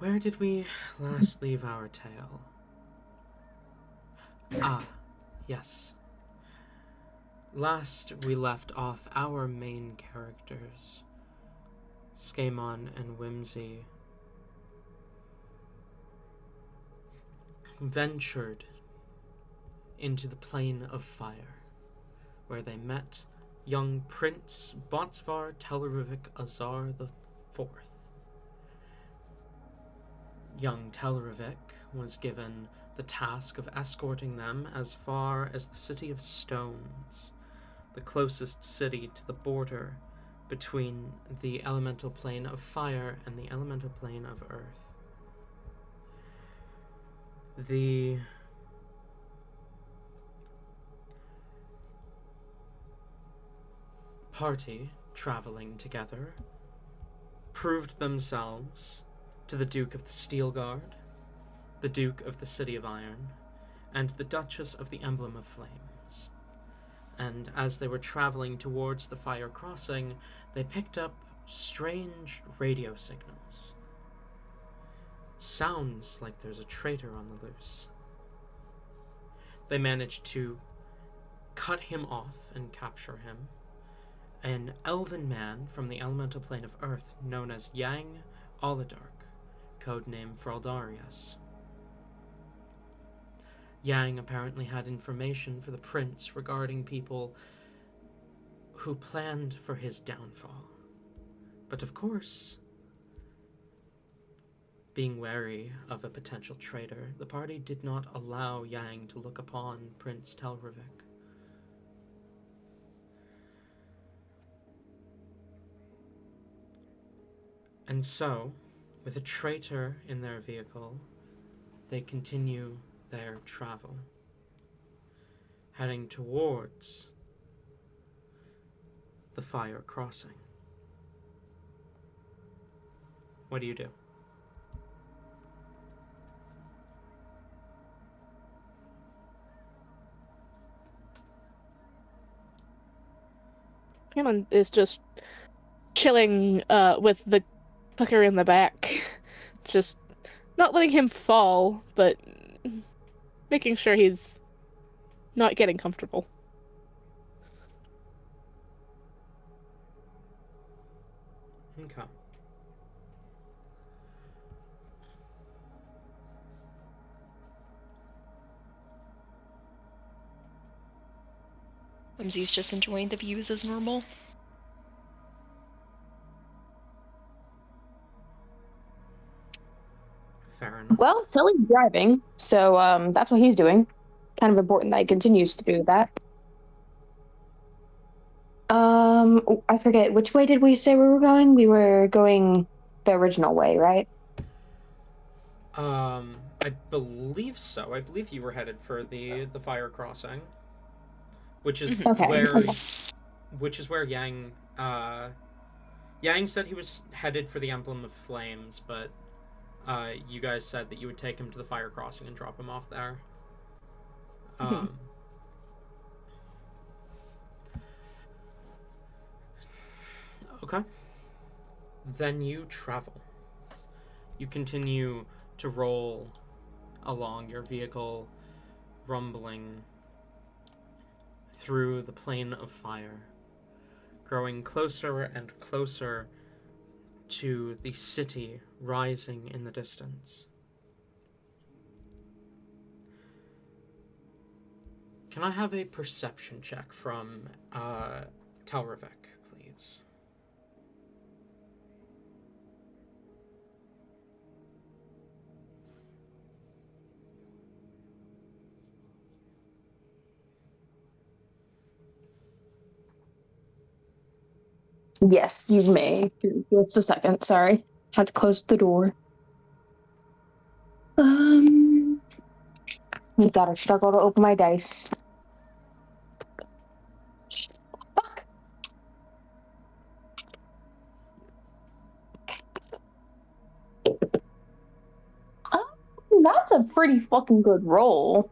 Where did we last leave our tale? Ah, yes. Last we left off our main characters, Skaaymon and Whimsy, ventured into the Plane of Fire, where they met young Prince Botsvar Telravik Azar the Fourth. Young Telravik was given the task of escorting them as far as the City of Stones, the closest city to the border between the elemental plane of fire and the elemental plane of earth. The party traveling together proved themselves to the Duke of the Steel Guard, the Duke of the City of Iron, and the Duchess of the Emblem of Flames. And as they were traveling towards the Fire Crossing, they picked up strange radio signals. Sounds like there's a traitor on the loose. They managed to cut him off and capture him. An elven man from the elemental plane of Earth known as Yang Aladark, codename for Aldarius. Yang apparently had information for the prince regarding people who planned for his downfall. But of course, being wary of a potential traitor, the party did not allow Yang to look upon Prince Telravik. And so, with a traitor in their vehicle, they continue their travel, heading towards the Fire Crossing. What do you do? Skaaymon is just chilling with the fucker in the back. Just not letting him fall, but making sure he's not getting comfortable. Okay. Whimsy's just enjoying the views as normal. Fair enough. Well, Tilly's driving, so that's what he's doing. Kind of important that he continues to do that. I forget, which way did we say we were going? We were going the original way, right? I believe so. I believe you were headed for the Fire Crossing, which is which is where Yang Yang said he was headed for the Emblem of Flames, but you guys said that you would take him to the Fire Crossing and drop him off there. Okay. Then you travel. You continue to roll along your vehicle, rumbling through the Plane of Fire, growing closer and closer to the city rising in the distance. Can I have a perception check from Telravik, please? Yes, you may. Just a second, sorry. Had to close the door. You gotta struggle to open my dice. Fuck. Oh, that's a pretty fucking good roll.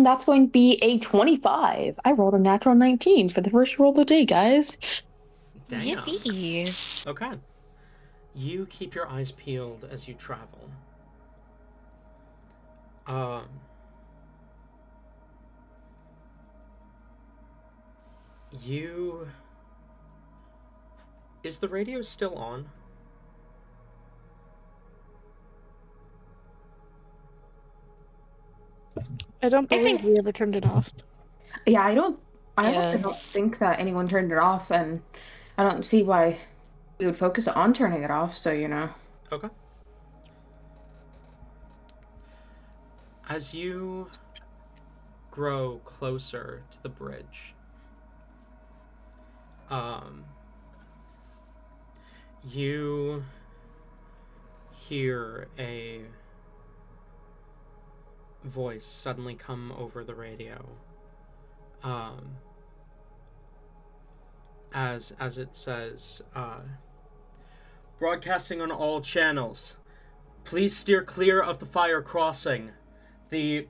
That's going to be a 25. I rolled a natural 19 for the first roll of the day, guys. Damn. Yippee. Okay. You keep your eyes peeled as you travel. You... Is the radio still on? I don't I believe think- we ever turned it off. Yeah, I honestly Yeah. don't think that anyone turned it off, and I don't see why we would focus on turning it off, so, you know. Okay. As you grow closer to the bridge, you hear a voice suddenly come over the radio. As it says, broadcasting on all channels. Please steer clear of the fire crossing. The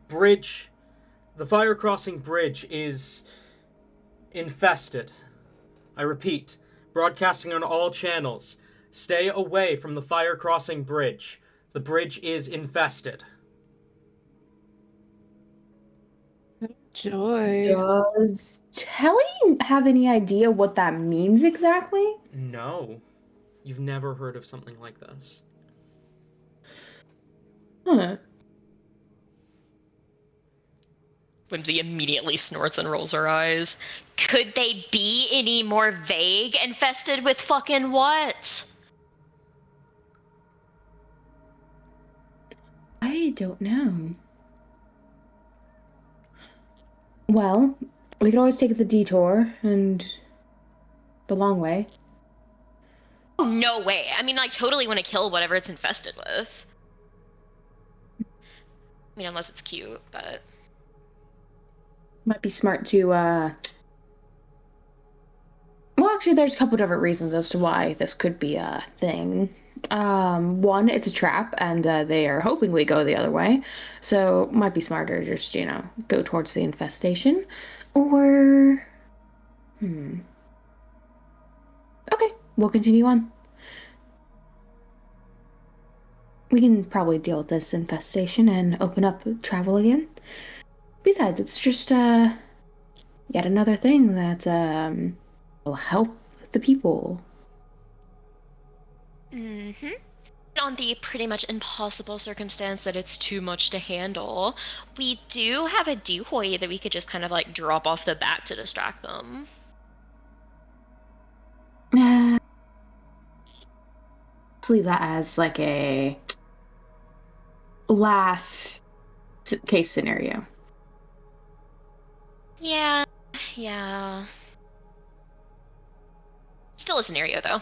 fire crossing bridge is infested. I repeat, broadcasting on all channels. Stay away from the fire crossing bridge. The bridge is infested. Joy. Does Telly have any idea what that means exactly? No. You've never heard of something like this. Huh. Whimsy immediately snorts and rolls her eyes. Could they be any more vague? Infested with fucking what? I don't know. Well, we could always take the detour and the long way. Oh, no way. I mean, I totally want to kill whatever it's infested with. I mean, unless it's cute, but... Might be smart to, well, actually, there's a couple different reasons as to why this could be a thing. One, it's a trap, and they are hoping we go the other way. So, might be smarter to just, you know, go towards the infestation. Or... Okay, we'll continue on. We can probably deal with this infestation and open up travel again. Besides, it's just, yet another thing that, will help the people. Mm-hmm. On the pretty much impossible circumstance that it's too much to handle, we do have a decoy that we could just kind of like drop off the back to distract them. Let's leave that as like a last case scenario. Yeah. Still a scenario, though.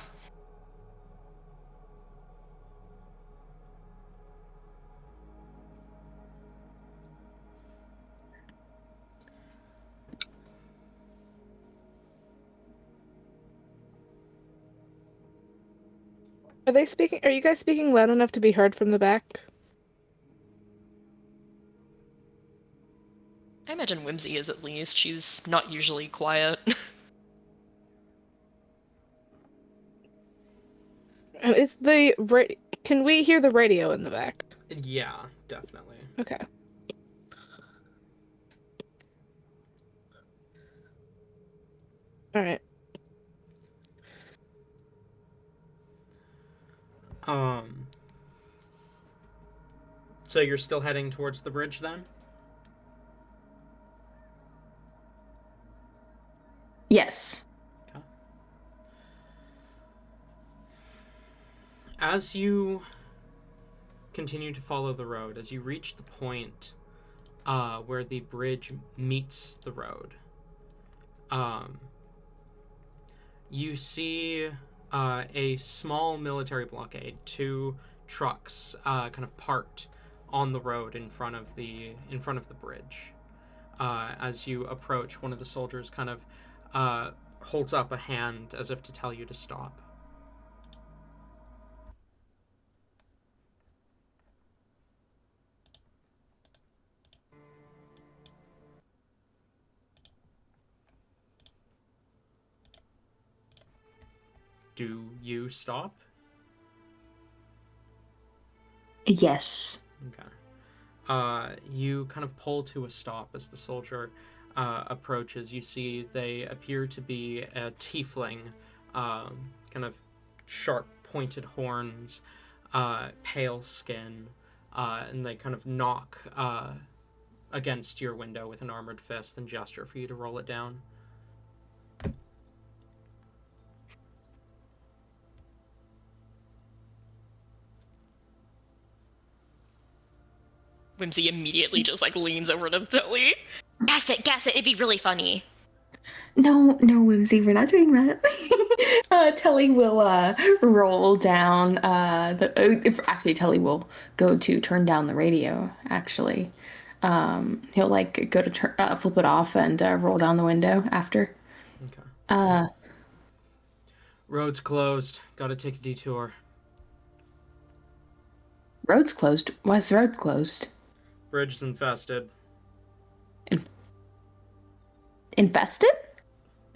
Are you guys speaking loud enough to be heard from the back? I imagine Whimsy is, at least. She's not usually quiet. Can we hear the radio in the back? Yeah, definitely. Okay. All right. So you're still heading towards the bridge then? Yes. Okay. As you continue to follow the road, as you reach the point where the bridge meets the road, you see a small military blockade, two trucks kind of parked on the road in front of the bridge. As you approach, one of the soldiers kind of holds up a hand as if to tell you to stop. Do you stop? Yes. Okay. You kind of pull to a stop as the soldier approaches. You see they appear to be a tiefling, kind of sharp pointed horns, pale skin, and they kind of knock against your window with an armored fist and gesture for you to roll it down. Whimsy immediately just like leans over to Tilly. Guess it, it'd be really funny. No, Whimsy, we're not doing that. Telly will roll down actually Telly will go to turn down the radio, actually. He'll like go to flip it off and roll down the window after. Okay. Road's closed. Gotta take a detour. Road's closed? Why is the road closed? Bridge's infested. Infested?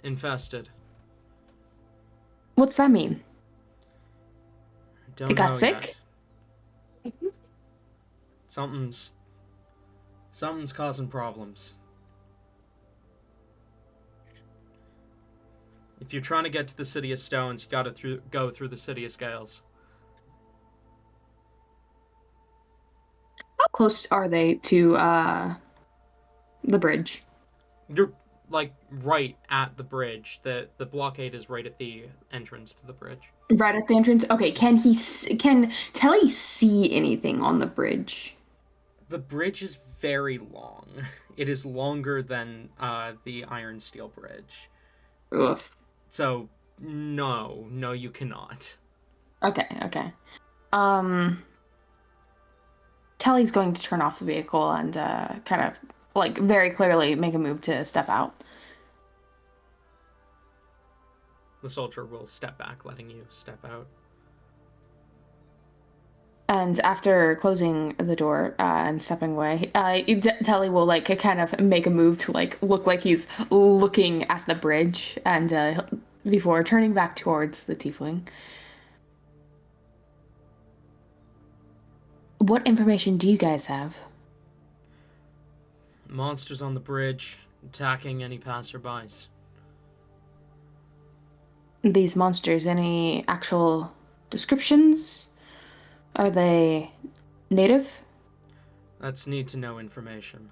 Infested. What's that mean? Don't It got know sick? yet. Something's causing problems. If you're trying to get to the City of Stones, you gotta go through the City of Scales. How close are they to the bridge? You're like right at the bridge. The blockade is right at the entrance to the bridge. Right at the entrance? Okay, can Telly see anything on the bridge? The bridge is very long. It is longer than the Iron Steel Bridge. Ugh. So, no, you cannot. Okay. Telly's going to turn off the vehicle and kind of, like, very clearly make a move to step out. The soldier will step back, letting you step out. And after closing the door and stepping away, Telly will like kind of make a move to like look like he's looking at the bridge, and before turning back towards the tiefling. What information do you guys have? Monsters on the bridge, attacking any passerbys. These monsters, any actual descriptions? Are they native? That's need to know information.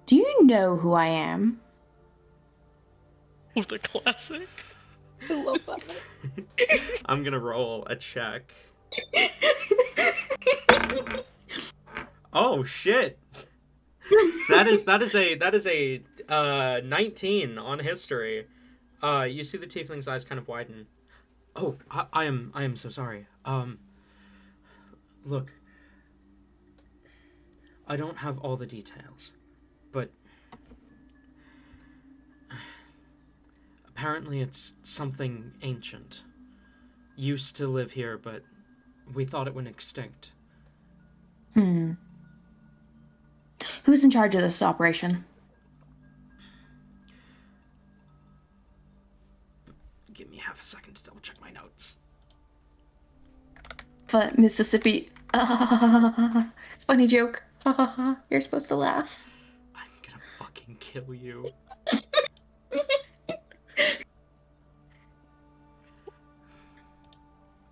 Do you know who I am? What a classic. I love that. I'm gonna roll a check. Oh shit! That is a 19 on history. You see the tiefling's eyes kind of widen. Oh, I am so sorry. Look, I don't have all the details, but apparently it's something ancient. Used to live here, but we thought it went extinct. Who's in charge of this operation? Give me half a second to double check my notes. But Mississippi. Funny joke. You're supposed to laugh. I'm gonna fucking kill you.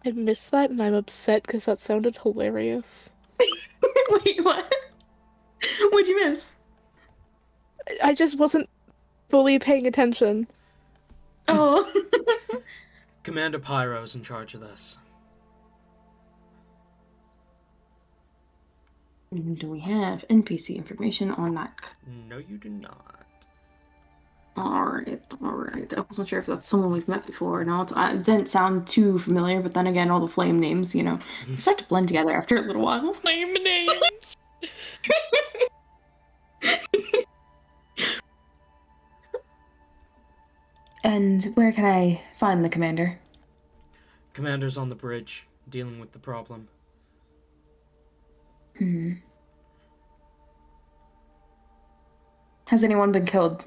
I missed that and I'm upset because that sounded hilarious. Wait, what? What'd you miss? I just wasn't fully paying attention. Oh. Commander Pyro's in charge of this. Do we have NPC information on that? No, you do not. Alright. I wasn't sure if that's someone we've met before or not. It didn't sound too familiar, but then again, all the flame names, start to blend together after a little while. Flame names. And where can I find the commander? Commander's on the bridge, dealing with the problem. Has anyone been killed?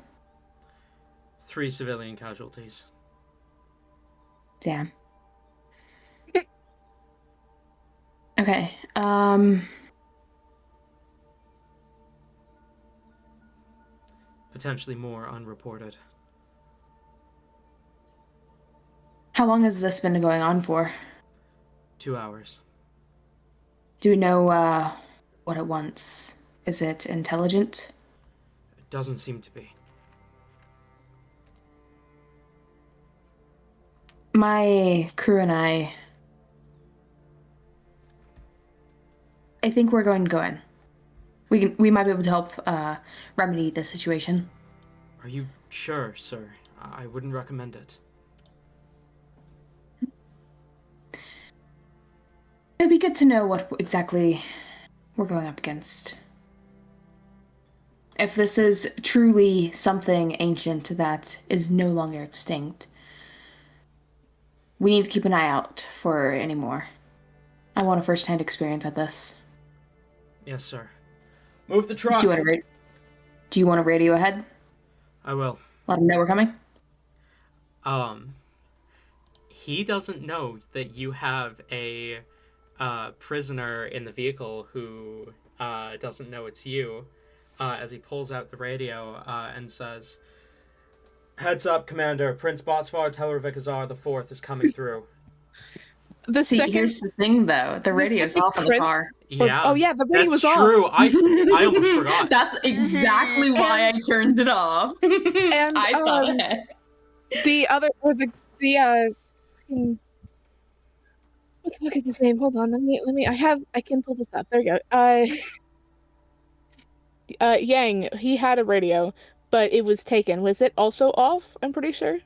3 civilian casualties. Damn. Okay. Potentially more unreported. How long has this been going on for? 2 hours. Do we know what it wants? Is it intelligent? It doesn't seem to be. My crew and I think we're going to go in. We might be able to help remedy the situation. Are you sure, sir? I wouldn't recommend it. It'd be good to know what exactly we're going up against. If this is truly something ancient that is no longer extinct, we need to keep an eye out for any more. I want a first-hand experience at this. Yes, sir. Move the truck! Do you want to radio ahead? I will. Let them know we're coming? He doesn't know that you have a prisoner in the vehicle who doesn't know it's you, as he pulls out the radio and says, "Heads up, Commander. Prince Botsvar Telravik Azar the Fourth is coming through." Here's the thing, though. The radio's off in the car. Yeah. The radio was true. off. I almost forgot. That's exactly why I turned it off. And I thought ahead. What the fuck is his name? Hold on, I can pull this up. There you go. Yang, he had a radio, but it was taken. Was it also off? I'm pretty sure.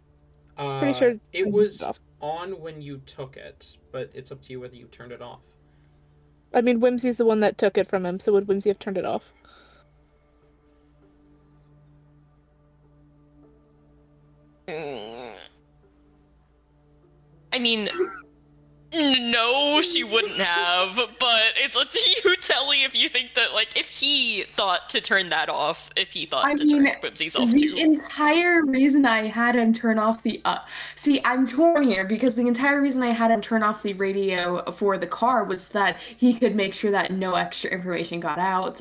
Pretty sure it was off. on when you took it, but it's up to you whether you turned it off. I mean, Whimsy's the one that took it from him, so would Whimsy have turned it off? I mean, no, she wouldn't have, but it's up to you, Telly, if you think that, like, if he thought to turn that off, if he thought to turn Whimsy's off too. The entire reason I had him turn off the... See, I'm torn here, because the entire reason I had him turn off the radio for the car was that he could make sure that no extra information got out.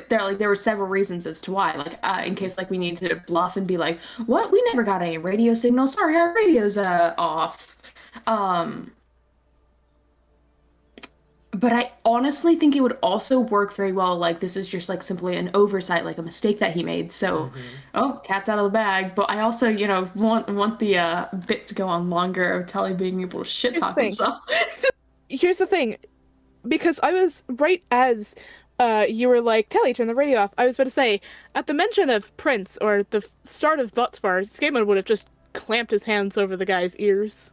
There were several reasons as to why, like, in case, like, we needed to bluff and be like, what? We never got any radio signal. Sorry, our radio's off. But I honestly think it would also work very well. Like, this is just like simply an oversight, like a mistake that he made. So, cat's out of the bag. But I also, want the bit to go on longer of Telly being able to shit talk himself. Here's the thing, because I was right as you were like, Telly, turn the radio off. I was about to say, at the mention of Prince or the start of Botsvar, Skaaymon would have just clamped his hands over the guy's ears.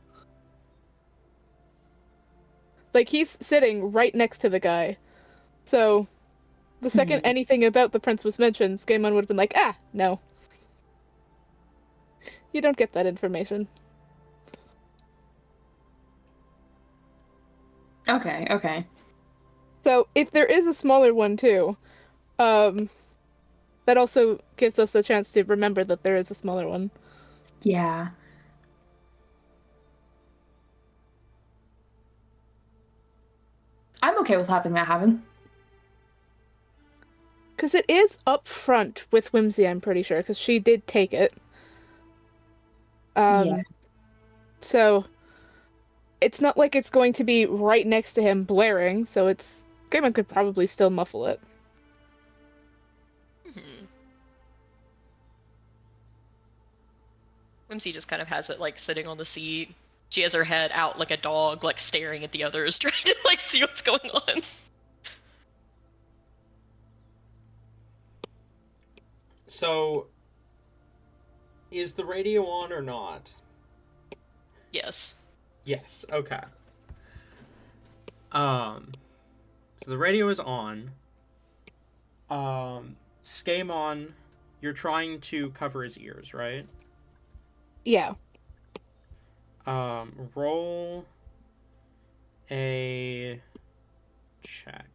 Like, he's sitting right next to the guy. So, the second anything about the prince was mentioned, Skaaymon would have been like, no. You don't get that information. Okay. So, if there is a smaller one, too, that also gives us a chance to remember that there is a smaller one. Yeah. I'm okay with having that happen. Because it is up front with Whimsy, I'm pretty sure, because she did take it. Yeah. So, it's not like it's going to be right next to him blaring, so Skaaymon could probably still muffle it. Whimsy just kind of has it, like, sitting on the seat. She has her head out like a dog, like, staring at the others, trying to, like, see what's going on. So, is the radio on or not? Yes. Yes, okay. So the radio is on. Skaaymon, you're trying to cover his ears, right? Yeah. Roll a check.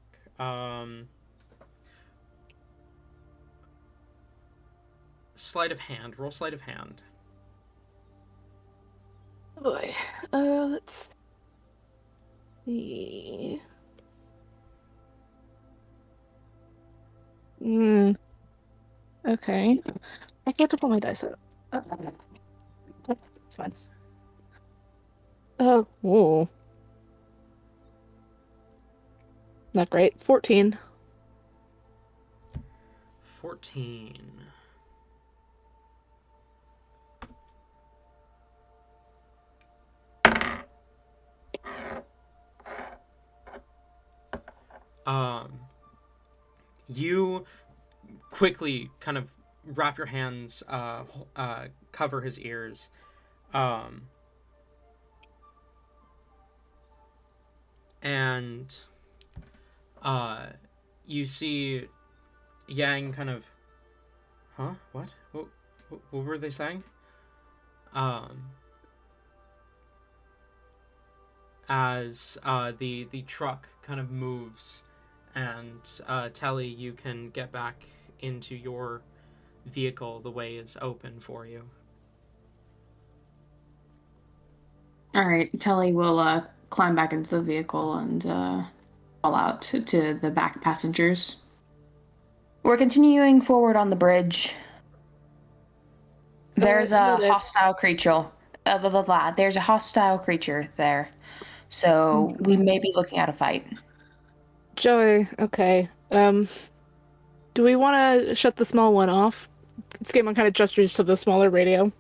Sleight of hand. Roll sleight of hand. Oh boy. Let's... Okay. I have to pull my dice out. It's fine. Whoa. Not great. 14. 14. You quickly kind of wrap your hands, cover his ears, and you see Yang kind of, huh? What were they saying? As the truck kind of moves, and Telly, you can get back into your vehicle. The way is open for you. All right, Telly will climb back into the vehicle and fall out to the back passengers. We're continuing forward on the bridge. There's a hostile creature. There's a hostile creature there. So we may be looking at a fight. Joey, okay. Do we want to shut the small one off? Skaaymon kind of gestures to the smaller radio.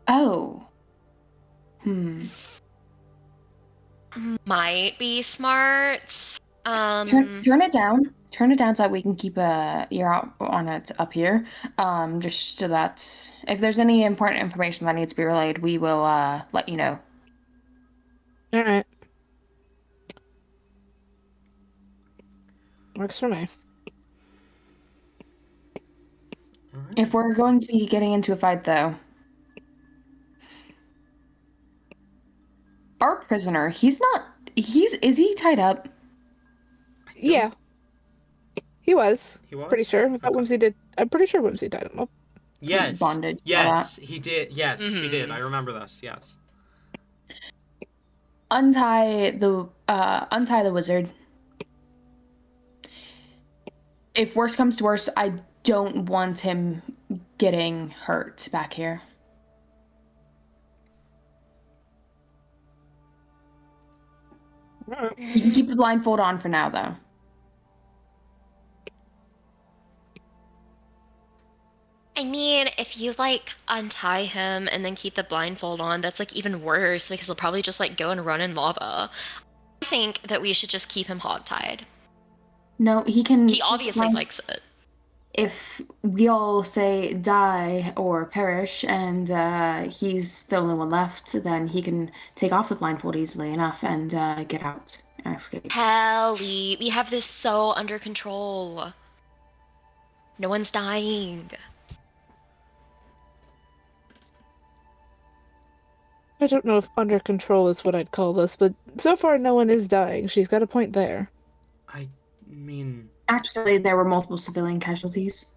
Oh. Might be smart. Turn it down. Turn it down so that we can keep a ear out on it up here. Just so that if there's any important information that needs to be relayed, we will let you know. All right. Works for me. All right. If we're going to be getting into a fight, though, our prisoner, is he tied up? Yeah. He was. He was? Pretty sure. That Okay. Whimsy did. I'm pretty sure Whimsy tied him up. Yes. Bondage. Yes, he did. Yes, she did. I remember this. Yes. Untie the wizard. If worse comes to worse, I don't want him getting hurt back here. You can keep the blindfold on for now, though. I mean, if you untie him and then keep the blindfold on, that's even worse because he'll probably just go and run in lava. I think that we should just keep him hogtied. No, he can. He obviously likes it. If we all say die or perish and he's the only one left, then he can take off the blindfold easily enough and get out and escape. Helly, we have this so under control. No one's dying. I don't know if under control is what I'd call this, but so far no one is dying. She's got a point there. I mean... Actually, there were multiple civilian casualties.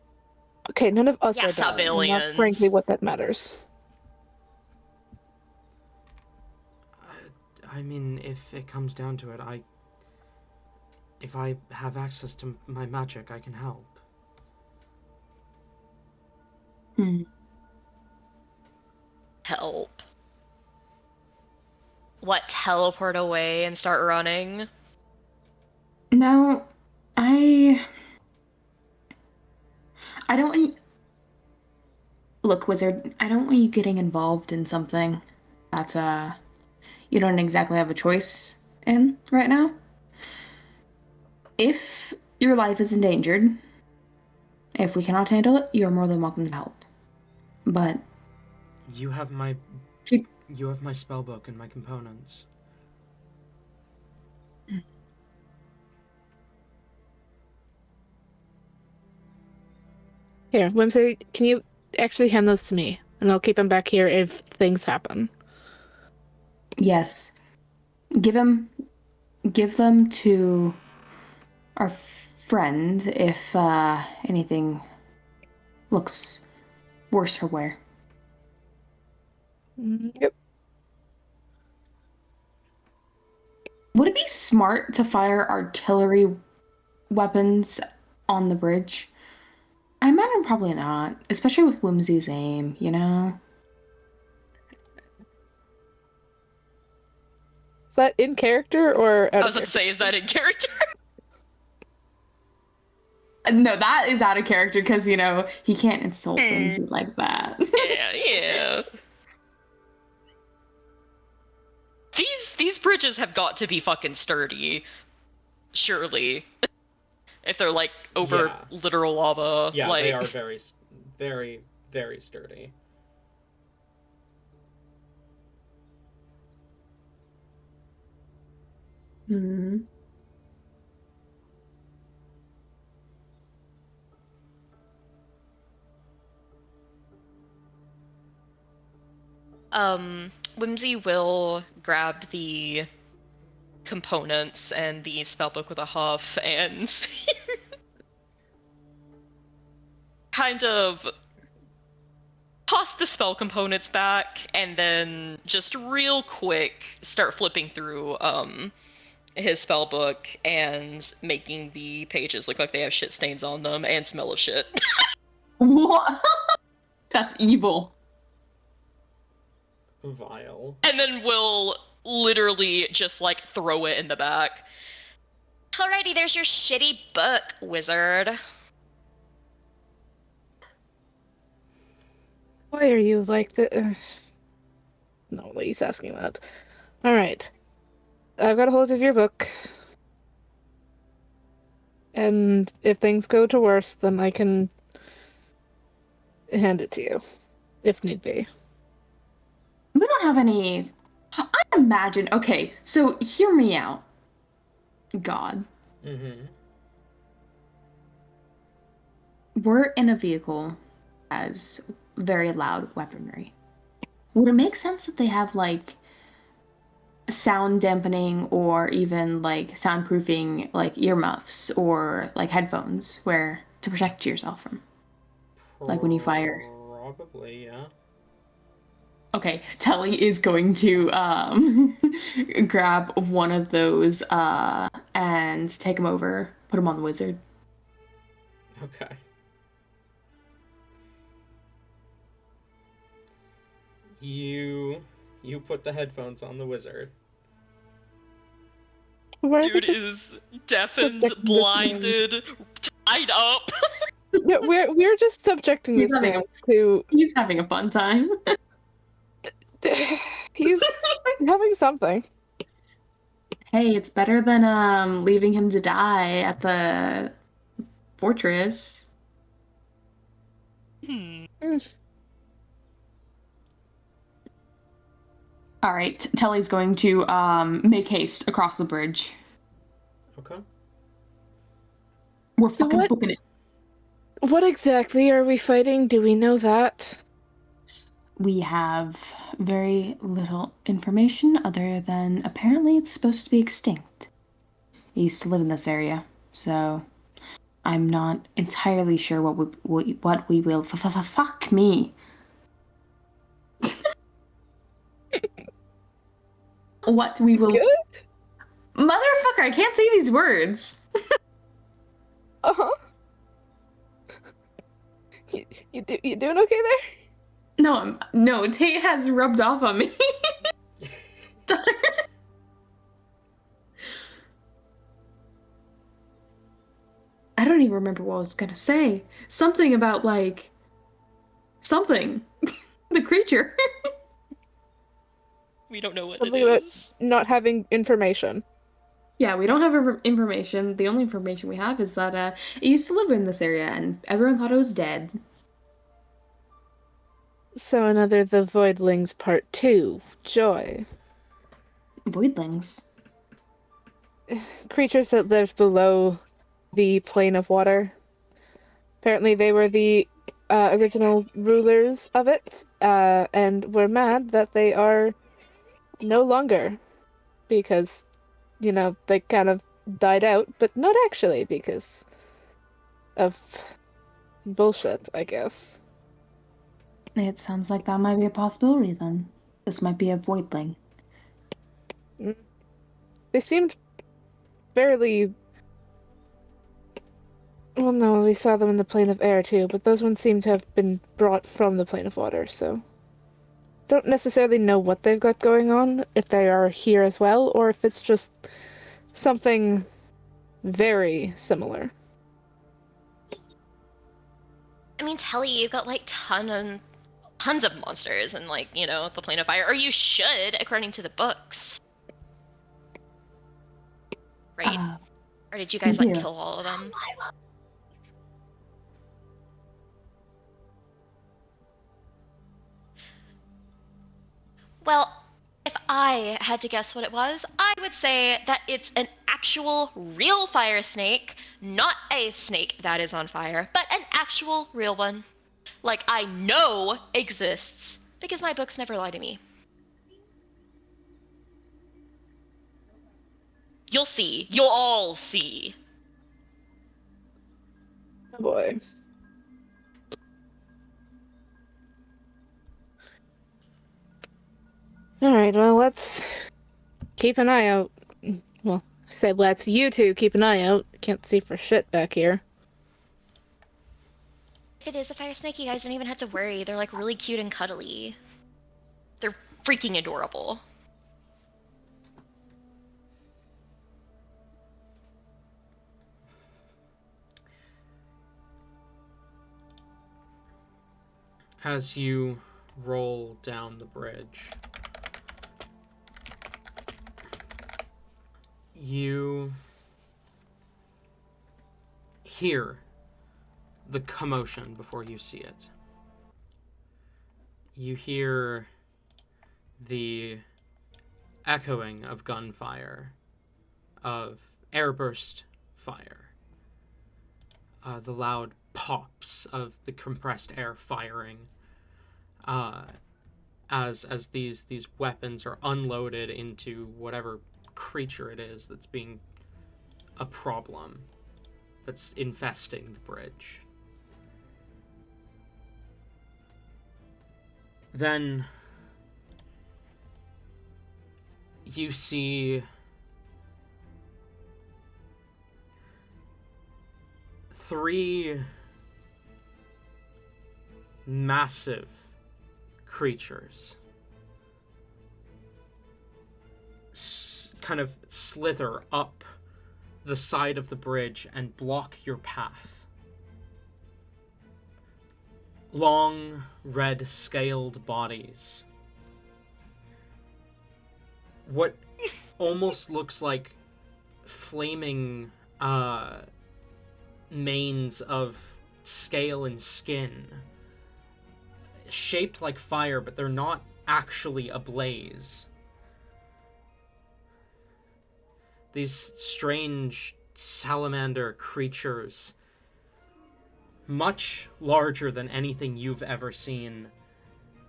Okay, none of us are dying. Civilians. Not frankly what that matters. I mean, if it comes down to it, if I have access to my magic, I can help. Help. What, teleport away and start running? No, I don't want you... Look, wizard, I don't want you getting involved in something that you don't exactly have a choice in right now. If your life is endangered, if we cannot handle it, you're more than welcome to help. But you have my spell book and my components. Here, Whimsy, can you actually hand those to me? And I'll keep them back here if things happen. Yes. Give them to our friend if anything looks worse for wear. Yep. Would it be smart to fire artillery weapons on the bridge? I imagine probably not, especially with Whimsy's aim, you know? Is that in character or out I of was about to character? say, is that in character? No, that is out of character because, you know, he can't insult Whimsy like that. Yeah. These bridges have got to be fucking sturdy, surely. If they're like over Yeah. literal lava, Yeah, like they are very, very, very sturdy. Hmm. Whimsy will grab the components and the spellbook with a huff and kind of toss the spell components back and then just real quick start flipping through his spellbook and making the pages look like they have shit stains on them and smell of shit. What? That's evil. Vile. And then we'll literally just like throw it in the back. Alrighty, there's your shitty book, wizard. Why are you like this? No, he's asking that. Alright. I've got a hold of your book. And if things go to worse, then I can hand it to you. If need be. We don't have any. I imagine. Okay, so hear me out. God. Mm-hmm. We're in a vehicle as very loud weaponry. Would it make sense that they have like sound dampening or even like soundproofing like earmuffs or like headphones where to protect yourself from? Like when you fire. Probably, yeah. Okay, Telly is going to grab one of those and take him over, put him on the wizard. Okay. You put the headphones on the wizard. Why are we Dude just- is deafened, subjecting this blinded, tied up. Yeah, we're just subjecting He's this having man to. He's having a fun time. He's having something. Hey, it's better than leaving him to die at the fortress. All right, Telly's going to make haste across the bridge. Okay. We're So fucking what- booking it. What exactly are we fighting? Do we know that? We have very little information other than apparently it's supposed to be extinct. I used to live in this area, so I'm not entirely sure what we will. Fuck me. What we will. Good? Motherfucker, I can't say these words. Uh-huh. You doing okay there? No, Tate has rubbed off on me. I don't even remember what I was gonna say. Something about like something. The creature. We don't know what Something it about is. not having information. Yeah, we don't have information. The only information we have is that it used to live in this area and everyone thought it was dead. So another The Voidlings Part 2. Joy. Voidlings. Creatures that lived below the plane of water. Apparently they were the original rulers of it, and were mad that they are no longer. Because, you know, they kind of died out, but not actually because of bullshit, I guess. It sounds like that might be a possibility then. This might be a voidling. They seemed fairly... Well, no, we saw them in the plane of air too, but those ones seem to have been brought from the plane of water, so... Don't necessarily know what they've got going on, if they are here as well, or if it's just something very similar. I mean, Telly, you've got like tons of monsters and like, you know, the plane of fire, or you should, according to the books. Right? Or did you guys like kill all of them? Well, if I had to guess what it was, I would say that it's an actual real fire snake, not a snake that is on fire, but an actual real one. Like I know exists, because my books never lie to me. You'll see. You'll all see. Oh boy. Alright, well, let's keep an eye out. Well, I said let's you two keep an eye out. Can't see for shit back here. If it is a fire snake, you guys don't even have to worry. They're like really cute and cuddly. They're freaking adorable. As you roll down the bridge, you hear the commotion before you see it. You hear the echoing of gunfire, of airburst fire, the loud pops of the compressed air firing, as these weapons are unloaded into whatever creature it is that's being a problem, that's infesting the bridge. Then you see three massive creatures kind of slither up the side of the bridge and block your path. Long, red, scaled bodies. What almost looks like flaming manes of scale and skin, shaped like fire, but they're not actually ablaze. These strange salamander creatures, much larger than anything you've ever seen,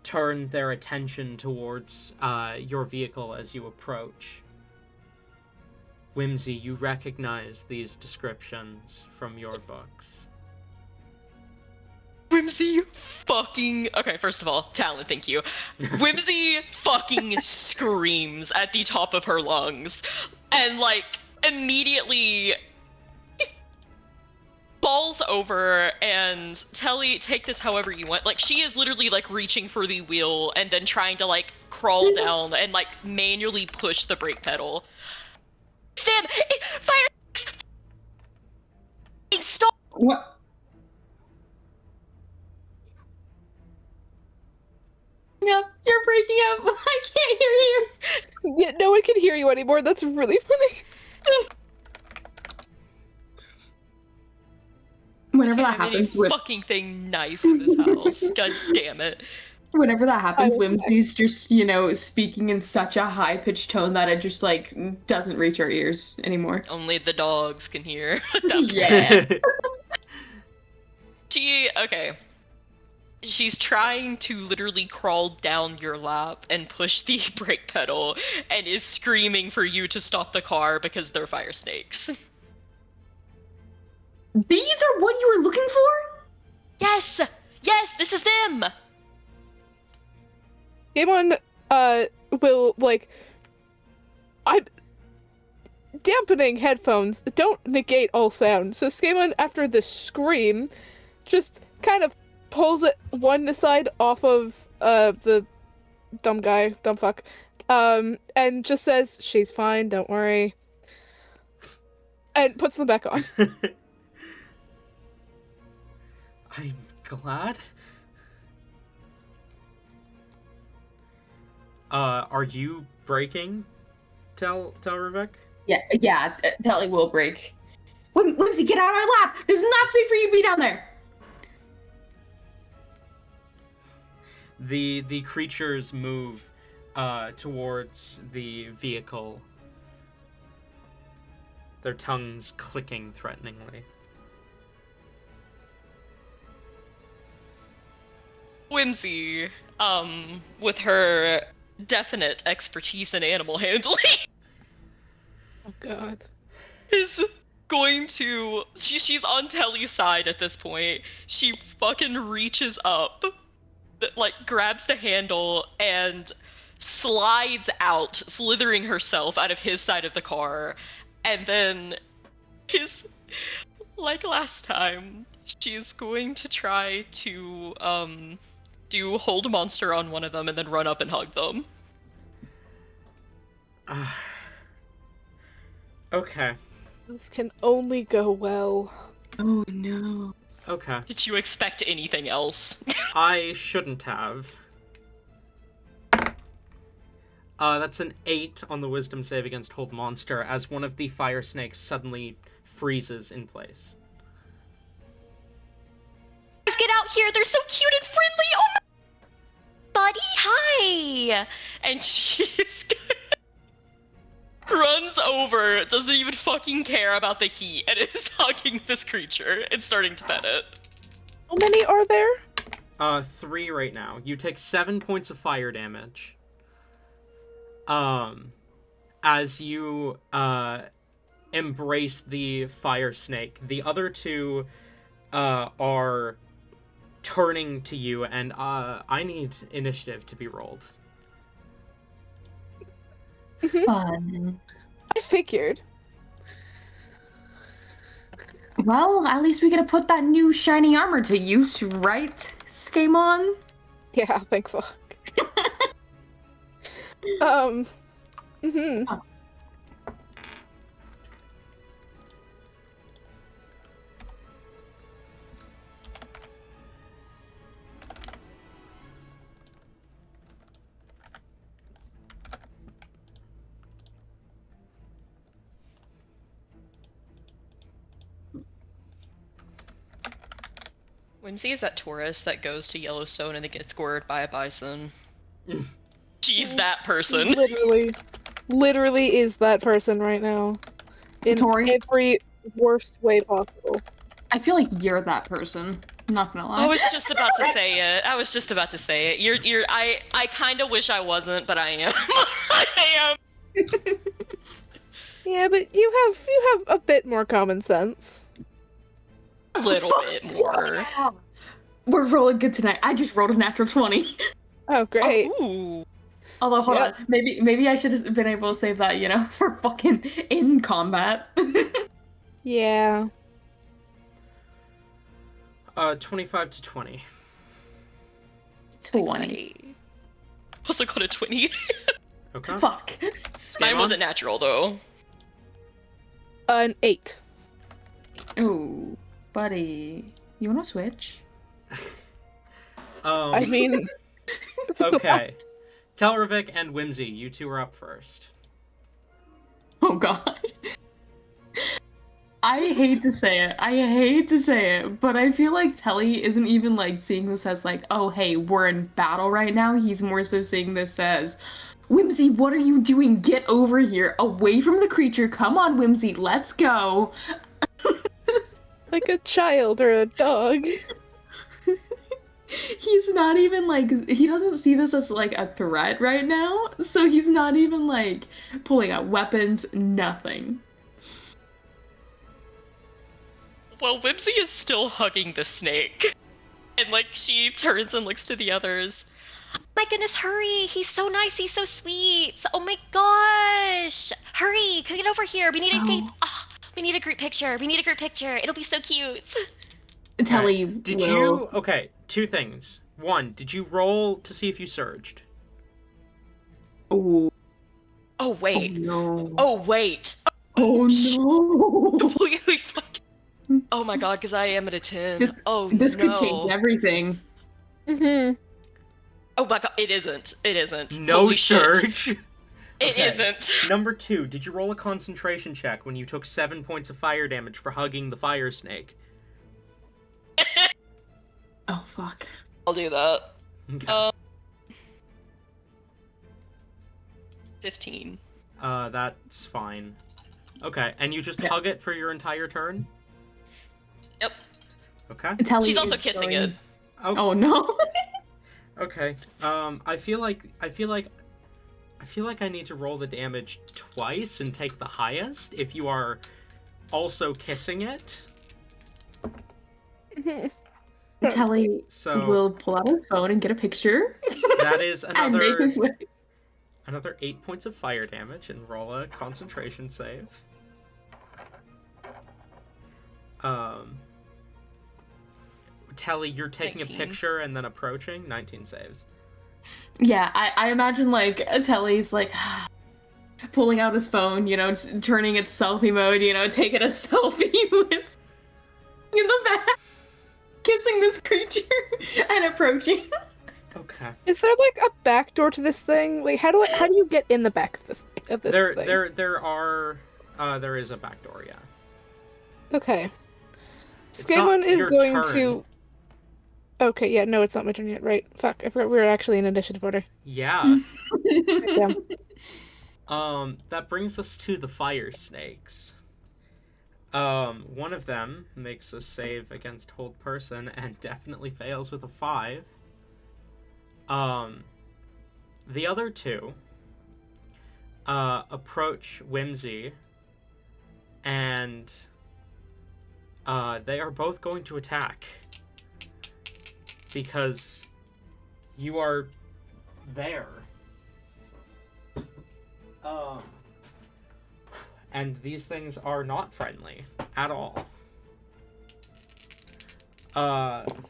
turn their attention towards your vehicle as you approach. Whimsy, you recognize these descriptions from your books. Whimsy fucking... Okay, first of all, Talon, thank you. Whimsy fucking screams at the top of her lungs and, like, immediately falls over and Telly, take this however you want. Like, she is literally, like, reaching for the wheel and then trying to, like, crawl down and, like, manually push the brake pedal. Sam! Fire! Stop! What? No, you're breaking up. I can't hear you. Yeah, no one can hear you anymore. That's really funny. Whenever that happens, fucking thing nice in this house. God damn it. Whenever that happens, Whimsy's just, you know, speaking in such a high-pitched tone that it just, like, doesn't reach our ears anymore. Only the dogs can hear. Yeah. Okay. She's trying to literally crawl down your lap and push the brake pedal and is screaming for you to stop the car because they're fire snakes. These are what you were looking for? Yes! Yes, this is them! Skaaymon will, like, I'm dampening headphones don't negate all sound. So Skaaymon, after the scream, just kind of pulls it one side off of the dumb fuck, and just says, "She's fine, don't worry," and puts them back on. I'm glad. Are you breaking, Telravik? Yeah, Telly will break. Whimsy, get out of our lap! This is not safe for you to be down there! The creatures move towards the vehicle, their tongues clicking threateningly. Whimsy, with her definite expertise in animal handling, Oh god. is going to... She's on Telly's side at this point. She fucking reaches up, like, grabs the handle, and slides out, slithering herself out of his side of the car, and then like last time, she's going to try to, do hold monster on one of them and then run up and hug them. Okay. This can only go well. Oh no. Okay. Did you expect anything else? I shouldn't have. That's an 8 on the wisdom save against hold monster as one of the fire snakes suddenly freezes in place. Guys, get out here! They're so cute and friendly! Oh my... Buddy, hi! And she's... runs over, doesn't even fucking care about the heat, and is hugging this creature and starting to pet it. How many are there? 3 right now. You take 7 points of fire damage. As you, embrace the fire snake. The other 2, are turning to you, and, I need initiative to be rolled. Fun. I figured. Well, at least we get to put that new shiny armor to use, right, Skaaymon? Yeah, thank fuck. Mm-hmm. Oh. Whimsy is that tourist that goes to Yellowstone and then gets gored by a bison. She's that person. Literally is that person right now. In Tori? every worst way possible. I feel like you're that person. Not gonna lie. I was just about to say it. I kind of wish I wasn't, but I am. I am. Yeah, but you have a bit more common sense. A little bit more. We're rolling good tonight. I just rolled a natural 20. Oh, great. Ooh. Although, hold Yep. on. Maybe I should have been able to save that, for fucking in combat. Yeah. 25 to 20. 20. Also got a 20. Okay. Fuck. Mine Skaaymon? wasn't natural though. An 8. Ooh, buddy. You wanna switch? I mean... Okay. Telravik and Whimsy, you 2 are up first. Oh god. I hate to say it, but I feel like Telly isn't even, seeing this as, oh, hey, we're in battle right now. He's more so seeing this as, Whimsy, what are you doing? Get over here, away from the creature. Come on, Whimsy, let's go. Like a child or a dog. He's not even, he doesn't see this as, a threat right now, so he's not even, pulling out weapons, nothing. Well, Whimsy is still hugging the snake. And, she turns and looks to the others. My goodness, hurry! He's so nice, he's so sweet! Oh my gosh! Hurry, come get over here! We need we need a group picture, we need a group picture! It'll be so cute! Telly Did will... you... Okay, two things. One, did you roll to see if you surged? Oh. Oh wait. Oh, no. Oh wait. Oh, no. Oh my god, because I am at a 10. This could change everything. Mm-hmm. Oh my god, it isn't. It isn't. No Holy surge. Shit. It isn't. Number 2, did you roll a concentration check when you took 7 points of fire damage for hugging the fire snake? Oh, fuck. I'll do that. Okay. 15. That's fine. Okay, and you just hug it for your entire turn? Yep. Okay. Telly She's also is kissing going- it. Okay. Oh, no. Okay. I feel like I need to roll the damage twice and take the highest if you are also kissing it. Telly So will pull out his phone and get a picture. that is and make his way. another 8 points of fire damage and roll a concentration save. Telly, you're taking 19. a picture and then approaching. 19 saves. Yeah, I imagine, like, Telly's, like, pulling out his phone, you know, turning it selfie mode, you know, taking a selfie with, in the back, kissing this creature, and approaching. Okay. Is there like a back door to this thing? Like, how do you get in the back of this thing? There is a back door, yeah. Okay. It's Skaaymon not is your going turn. to. Okay, yeah, no, it's not my turn yet. Right? Fuck, I forgot we were actually in initiative order. Yeah. Damn. That brings us to the fire snakes. One of them makes a save against hold person and definitely fails with a 5. The other two approach Whimsy, and they are both going to attack because you are there. And these things are not friendly at all.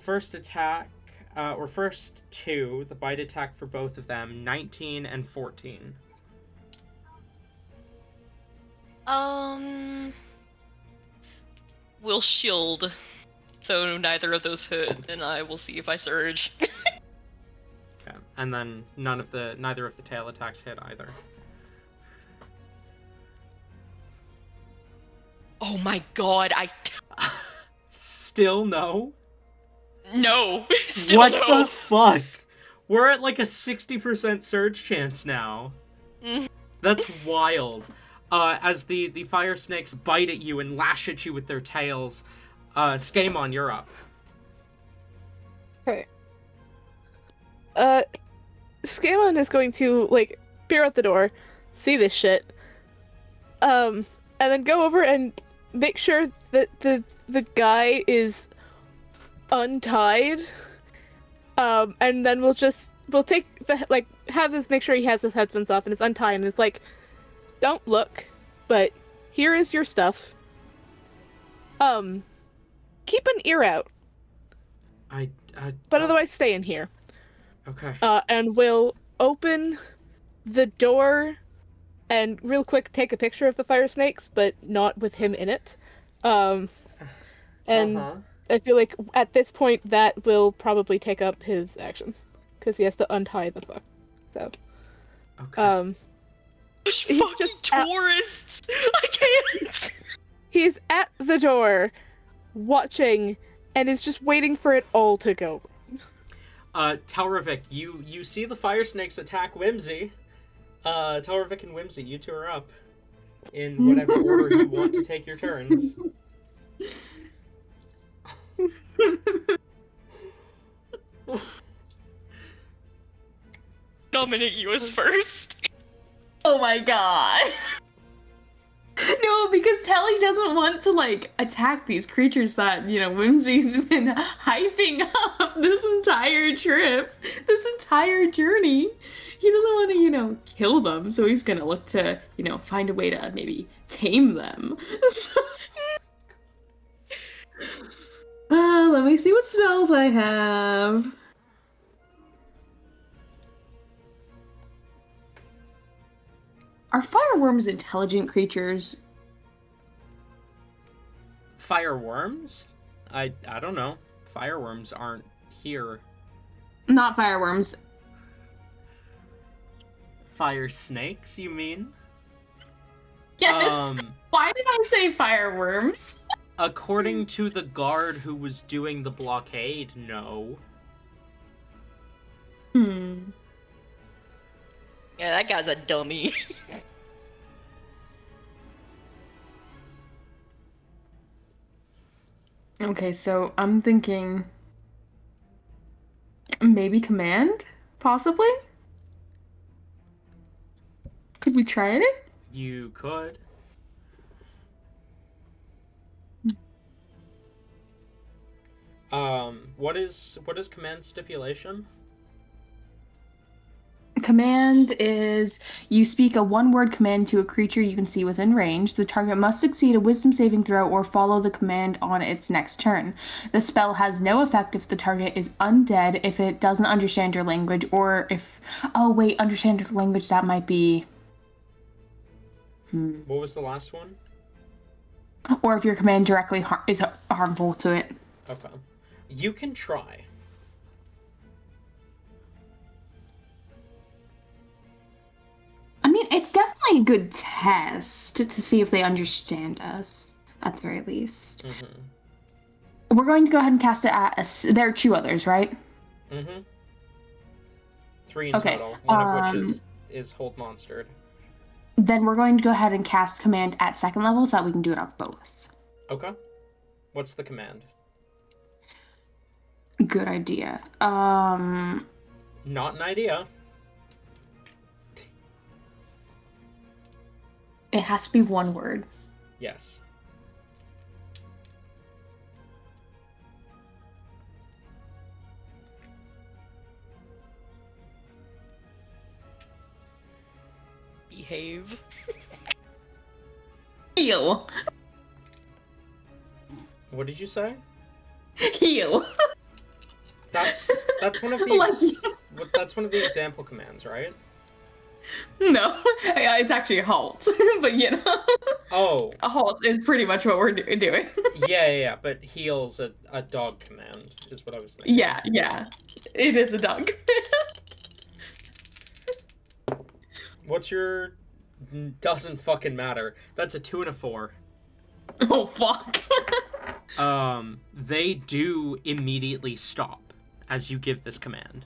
First attack, or first two, the bite attack for both of them, 19 and 14. We'll shield. So neither of those hit, and I will see if I surge. Okay. And then neither of the tail attacks hit either. Oh my god, Still no? No! Still What no! the fuck? We're at like a 60% surge chance now. That's wild. As the fire snakes bite at you and lash at you with their tails, Skaaymon, you're up. Okay. Skaaymon is going to, like, peer out the door, see this shit, and then go over and make sure that the guy is untied, and then we'll take the, like, have us make sure he has his headphones off and is untied, and it's like, don't look, but here is your stuff. Keep an ear out, but otherwise stay in here. Okay. And we'll open the door and real quick take a picture of the fire snakes, but not with him in it. And I feel like at this point that will probably take up his action, because he has to untie the fuck. So, Okay. Fucking tourists! I can't! He's at the door, watching, and is just waiting for it all to go. Telravik, you see the fire snakes attack Whimsy. Telravik and Whimsy, you two are up. In whatever order you want to take your turns. Nominate you as first. Oh my god. No, because because Telly doesn't want to, like, attack these creatures that, you know, Whimsy's been hyping up this entire trip, this entire journey. He doesn't want to, you know, kill them, so he's gonna look to, you know, find a way to maybe tame them. So... let me see what spells I have. Are fireworms intelligent creatures? Fireworms? I don't know. Fireworms aren't here. Not fireworms. Fire snakes, you mean? Yes. Why did I say fireworms? According to the guard who was doing the blockade, no. Yeah, that guy's a dummy. Okay, so I'm thinking maybe command? Possibly? Could we try it? You could. What is command stipulation? Command is you speak a one-word command to a creature you can see within range. The target must succeed a wisdom saving throw or follow the command on its next turn. The spell has no effect if the target is undead, if it doesn't understand your language, or if... Oh, wait, understand your language, that might be... What was the last one? Or if your command directly is harmful to it. Okay. You can try. I mean, it's definitely a good test to see if they understand us, at the very least. Mm-hmm. We're going to go ahead and cast it at there are 2 others, right? Mm-hmm. 3 in Okay, total, one of which is hold monstered. Then we're going to go ahead and cast command at 2nd level so that we can do it on both. Okay. What's the command? Good idea. Not an idea. It has to be 1 word. Yes. Behave. Heal. What did you say? Heal. That's one of the that's one of the example commands, right? No, it's actually a halt. But you know, a halt is pretty much what we're doing. Yeah, but heal's a dog command is what I was thinking. Yeah, it is a dog. What's your... Doesn't fucking matter. That's a 2 and a 4. Oh fuck. They do immediately stop as you give this command.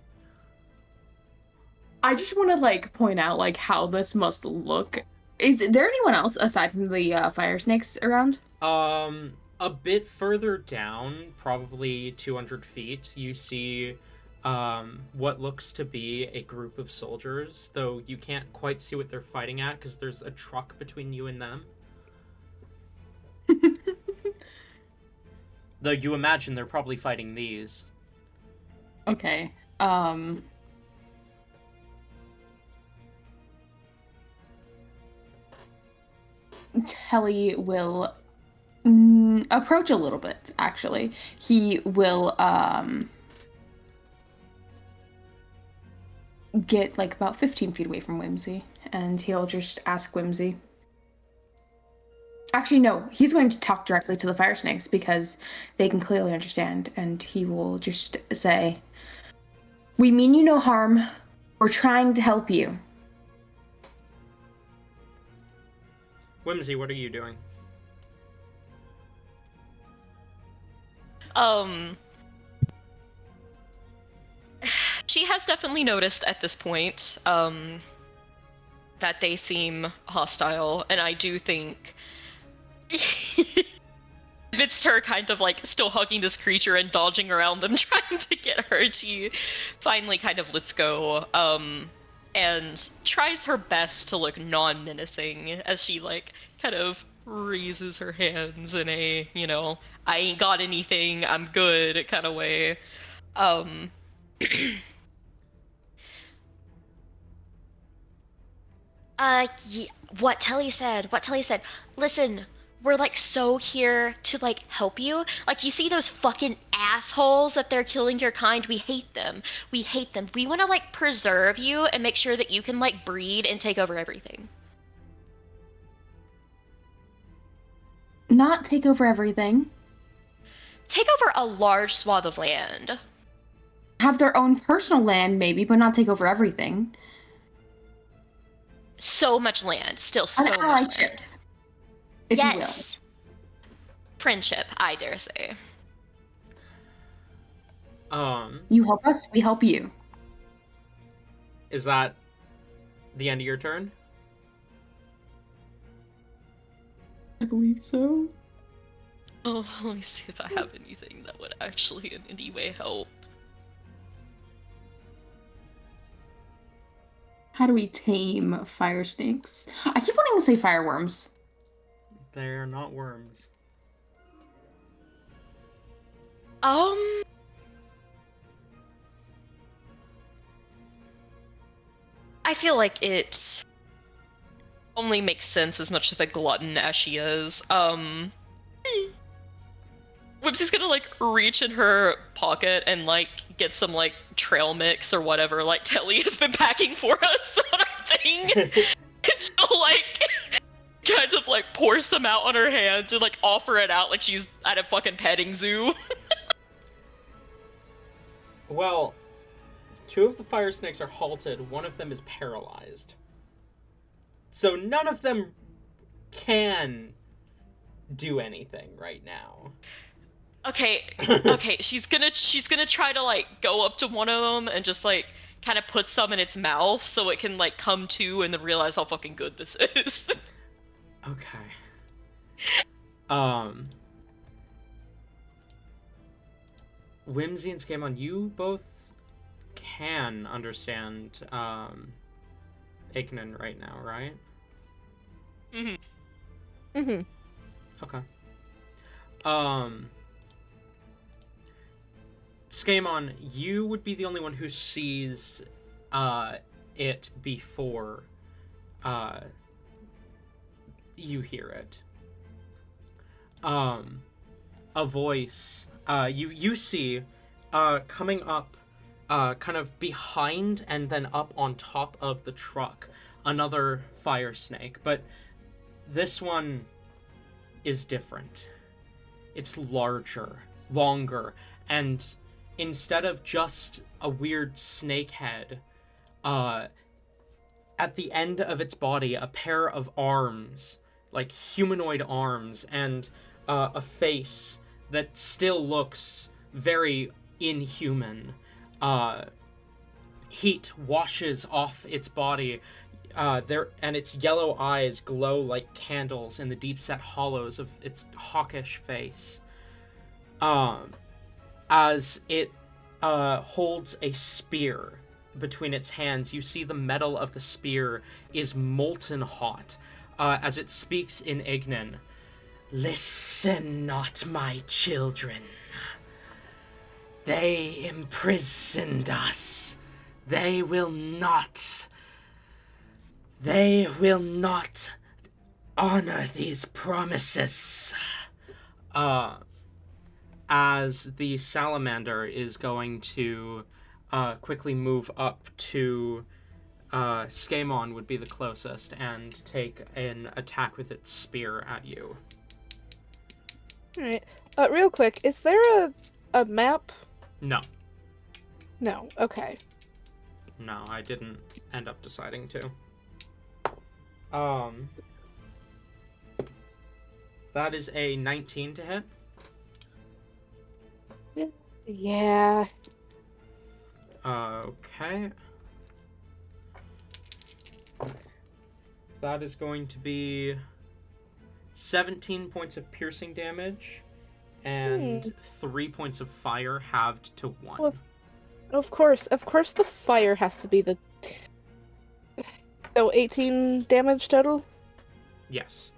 I just want to like point out like how this must look. Is there anyone else aside from the fire snakes around? A bit further down, probably 200 feet, you see what looks to be a group of soldiers, though you can't quite see what they're fighting at because there's a truck between you and them. Though you imagine they're probably fighting these. Okay. Telly will approach a little bit, actually. He will get like about 15 feet away from Whimsy, and he'll just ask Whimsy. Actually, no, he's going to talk directly to the fire snakes because they can clearly understand, and he will just say, "We mean you no harm. We're trying to help you." Whimsy, what are you doing? She has definitely noticed at this point, that they seem hostile, and I do think amidst her kind of like still hugging this creature and dodging around them trying to get her, she finally kind of lets go, and tries her best to look non-menacing as she like kind of raises her hands in a, I ain't got anything, I'm good kind of way. What Telly said. Listen, we're like so here to like help you. Like you see those fucking assholes that they're killing your kind. We hate them. We want to like preserve you and make sure that you can like breed and take over everything. Not take over everything. Take over a large swath of land. Have their own personal land, maybe, but not take over everything. So much land. Still so An much allyship, land. if Yes. Friendship, I dare say. You help us, we help you. Is that the end of your turn? I believe so. Oh, let me see if I have anything that would actually in any way help. How do we tame fire snakes? I keep wanting to say fireworms. They're not worms. I feel like it only makes sense as much as a glutton as she is. Whimsy's gonna like reach in her pocket and like get some like trail mix or whatever like Telly has been packing for us on our thing. And she'll like kind of like pour some out on her hands and like offer it out like she's at a fucking petting zoo. Well, 2 of the fire snakes are halted. 1 of them is paralyzed. So none of them can do anything right now. Okay, she's gonna try to like go up to one of them and just like kind of put some in its mouth so it can like come to and then realize how fucking good this is. Okay. Whimsy and Skaaymon, you both can understand Ignan right now, right? Okay. Skaaymon, you would be the only one who sees it before you hear it. A voice you see coming up kind of behind and then up on top of the truck, another fire snake, but this one is different. It's larger, longer, and instead of just a weird snake head, at the end of its body, a pair of arms, like humanoid arms, and a face that still looks very inhuman. Heat washes off its body, and its yellow eyes glow like candles in the deep-set hollows of its hawkish face. As it holds a spear between its hands, you see the metal of the spear is molten hot, as it speaks in Ignan. Listen not, my children. They imprisoned us. They will not honor these promises. As the salamander is going to quickly move up to Skaaymon would be the closest and take an attack with its spear at you. Alright. Real quick, is there a map? No. No, okay. No, I didn't end up deciding to. That is a 19 to hit. Yeah. Okay. That is going to be 17 points of piercing damage and 3 points of fire halved to 1. Well, of course the fire has to be the... So 18 damage total? Yes.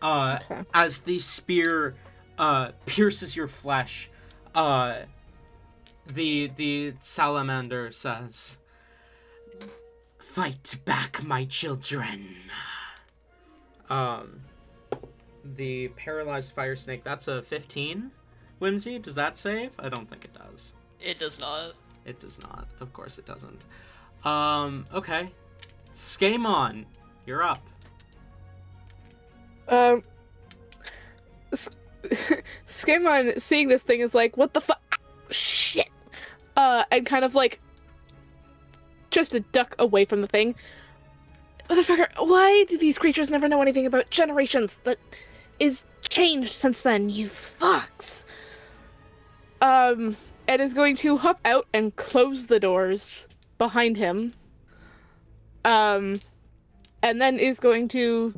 Okay. As the spear pierces your flesh, the salamander says, "Fight back, my children." The paralyzed fire snake, that's a 15. Whimsy, does that save? I don't think it does. It does not. It does not. Of course it doesn't. Okay. Skaaymon, you're up. Skaaymon seeing this thing is like, what the fuck? Shit! And kind of like, just to duck away from the thing. Motherfucker, why do these creatures never know anything about generations? That is changed since then, you fucks! And is going to hop out and close the doors behind him. And then is going to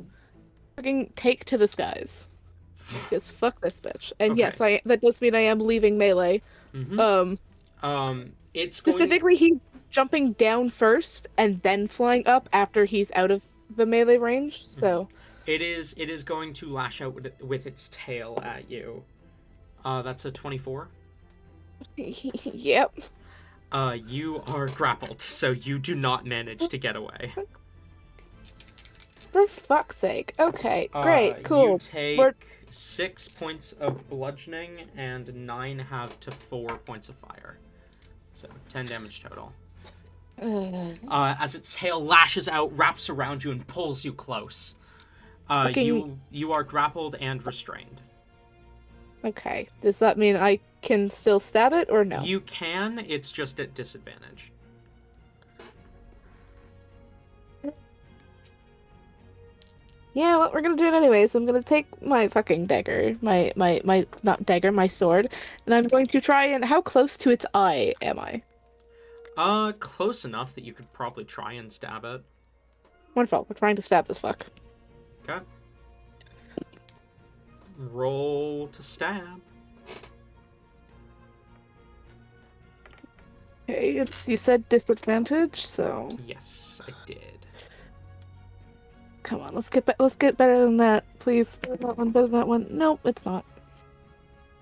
fucking take to the skies. Because fuck this bitch. And Okay. yes, that does mean I am leaving melee. It's Specifically, he's jumping down first and then flying up after he's out of the melee range. So It is going to lash out with its tail at you. That's a 24. yep. You are grappled, so you do not manage to get away. For fuck's sake. Okay, great, cool. You take We're 6 points of bludgeoning and 9 halved to 4 points of fire. So 10 damage total. As its tail lashes out, wraps around you, and pulls you close. You are grappled and restrained. Okay. Does that mean I can still stab it or no? You can, it's just at disadvantage. Yeah, well, we're gonna do it anyways. I'm gonna take my fucking dagger, my not dagger, my sword, and I'm going to try and how close to its eye am I? Close enough that you could probably try and stab it. Wonderful. We're trying to stab this fuck. Okay. Roll to stab. Okay, you said disadvantage, so Yes, I did. come on, let's get better than that, please. Better than that one. Nope, it's not.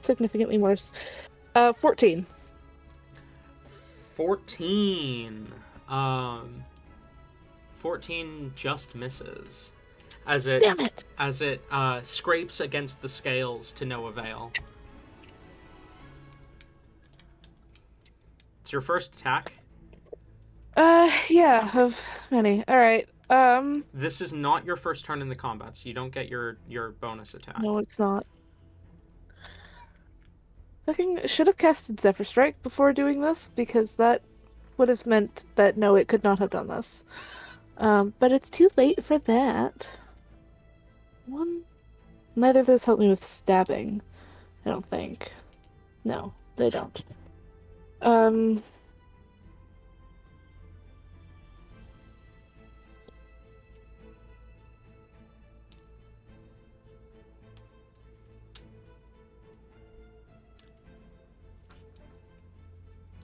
Significantly worse. 14. 14. 14 just misses. Damn it! As it scrapes against the scales to no avail. It's your first attack. Yeah, of many. Alright, This is not your first turn in the combat, so you don't get your bonus attack. no, it's not. Fucking should have casted Zephyr Strike before doing this, because that would have meant that no, it could not have done this. But it's too late for that. Neither of those help me with stabbing, I don't think. No, they don't.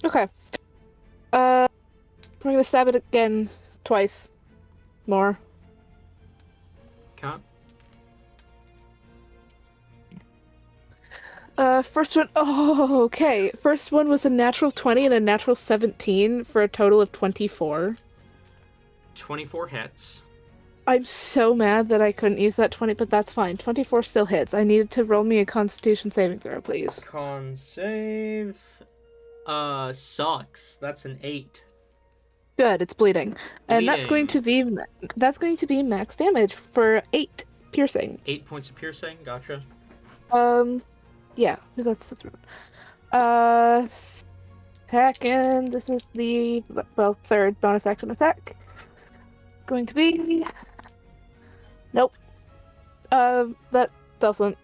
Okay. We're gonna stab it again twice more. Okay. First one, oh, okay. First one was a natural 20 and a natural 17 for a total of 24. 24 hits. I'm so mad that I couldn't use that 20, but that's fine. 24 still hits. I needed to roll me a Constitution saving throw, please. Con save. Sucks. That's an 8. Good, it's bleeding. And that's going to be max damage for 8 piercing. 8 points of piercing. Gotcha. Yeah, that's the third. Second, this is the third bonus action attack. Going to be nope. That doesn't.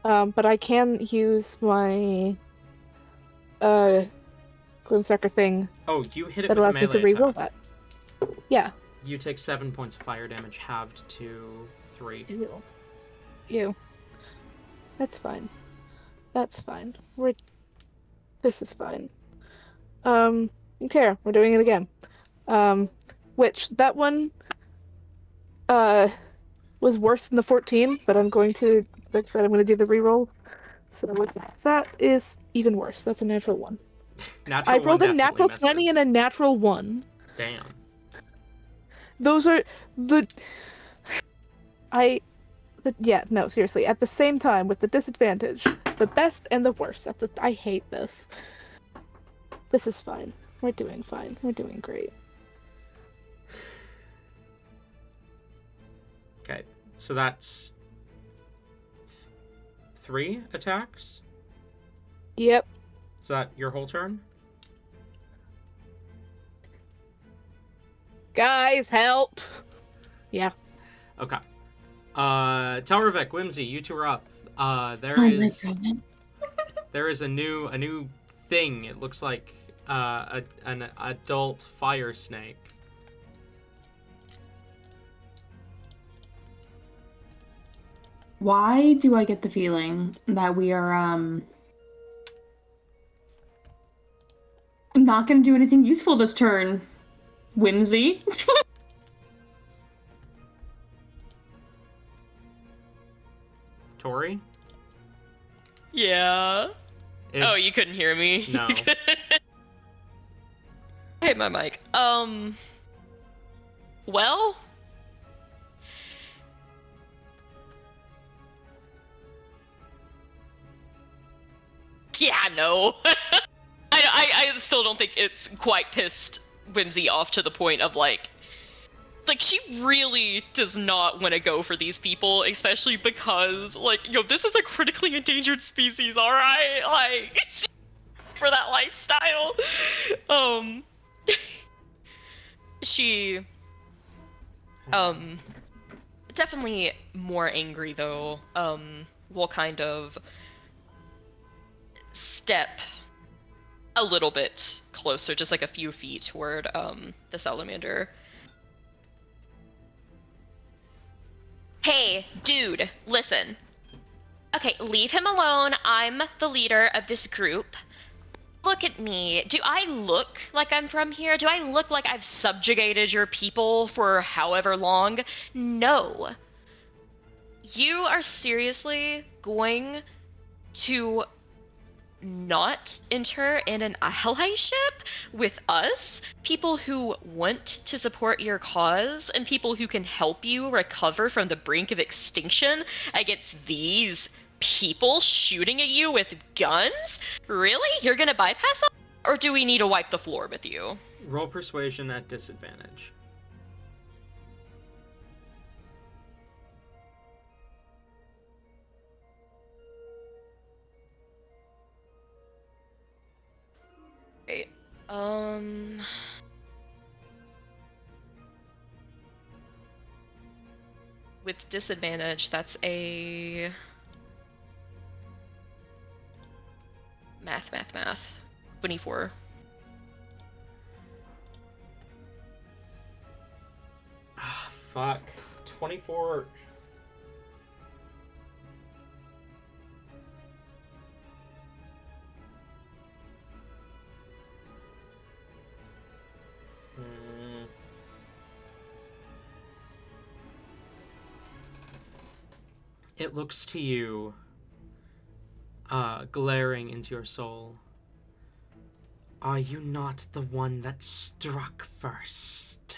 But I can use my Gloomsucker thing Oh, you hit it that with allows a me to melee reroll attack. that. Yeah. You take 7 points of fire damage, halved to 3. Ew. That's fine. That's fine. This is fine. Okay, we're doing it again. Which, that one, was worse than the 14, but I'm going to, like I said, I'm going to do the reroll. So that is even worse. That's a natural 1. Natural I one rolled a definitely natural misses. 20 and a natural 1. Damn. Those are the... Yeah, no, seriously. At the same time, with the disadvantage, the best and the worst. I hate this. This is fine. We're doing fine. We're doing great. Okay, so that's 3 attacks? Yep. Is that your whole turn? Guys, help! Yeah. Okay. Telravik, Whimsy, you two are up. There Oh is my god. there is a new thing. It looks like an adult fire snake. Why do I get the feeling that we are not gonna do anything useful this turn? Whimsy? Tori? Yeah. Oh, you It's- couldn't hear me? No. I hate my mic. Well... Yeah, no. I still don't think it's quite pissed Whimsy off to the point of, like, she really does not want to go for these people, especially because, like, this is a critically endangered species, alright? Like, for that lifestyle. She, definitely more angry, though, will kind of step a little bit closer, just like a few feet toward, the salamander. Hey, dude, listen. Okay, leave him alone. I'm the leader of this group. Look at me. Do I look like I'm from here? Do I look like I've subjugated your people for however long? No. You are seriously going to not enter in an allyship with us, people who want to support your cause and people who can help you recover from the brink of extinction against these people shooting at you with guns? Really? You're gonna bypass us? Or do we need to wipe the floor with you? Roll persuasion at disadvantage. Wait, with disadvantage, that's a... Math. 24. Ah, fuck. 24. It looks to you, glaring into your soul. Are you not the one that struck first?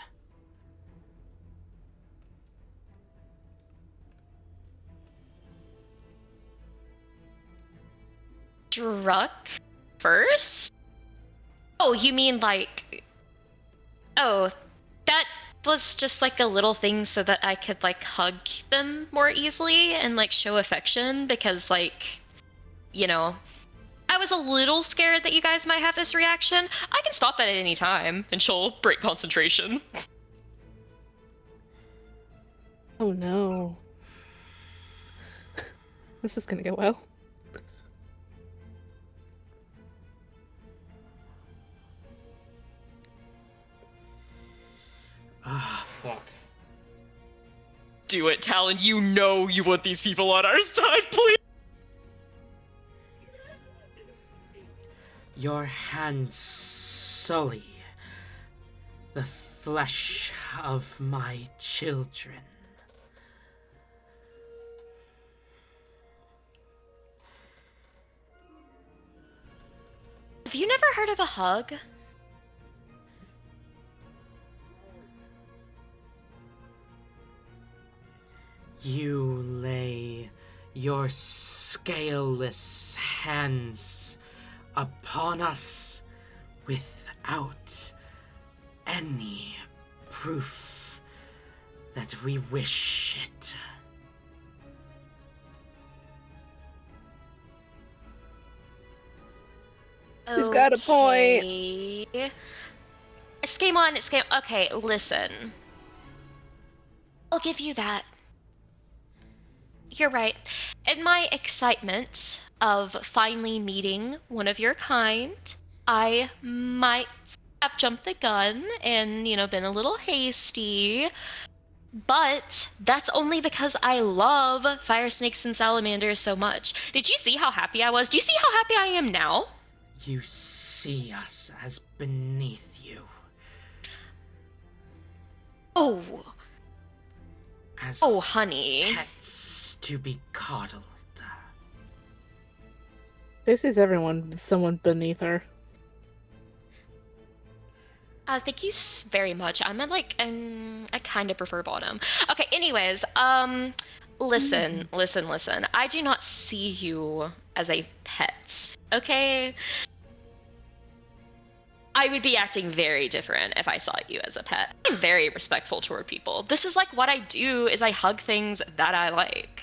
Struck first? Oh, you mean like... Oh, that was just like a little thing so that I could like hug them more easily and like show affection because like, I was a little scared that you guys might have this reaction. I can stop that at any time and she'll break concentration. Oh no. This is gonna go well. Ah, fuck. Do it, Talon. You know you want these people on our side, please. Your hands sully the flesh of my children. Have you never heard of a hug? You lay your scaleless hands upon us without any proof that we wish it. He's got a point. Okay. Skaaymon. Okay, listen. I'll give you that. You're right. In my excitement of finally meeting one of your kind, I might have jumped the gun and, been a little hasty. But that's only because I love fire snakes and salamanders so much. Did you see how happy I was? Do you see how happy I am now? You see us as beneath you. Oh, As honey. pets to be coddled. This is everyone, someone beneath her. Thank you very much. I kind of prefer bottom. Okay, anyways, listen. I do not see you as a pet, okay? I would be acting very different if I saw you as a pet. I'm very respectful toward people. This is like what I do is I hug things that I like.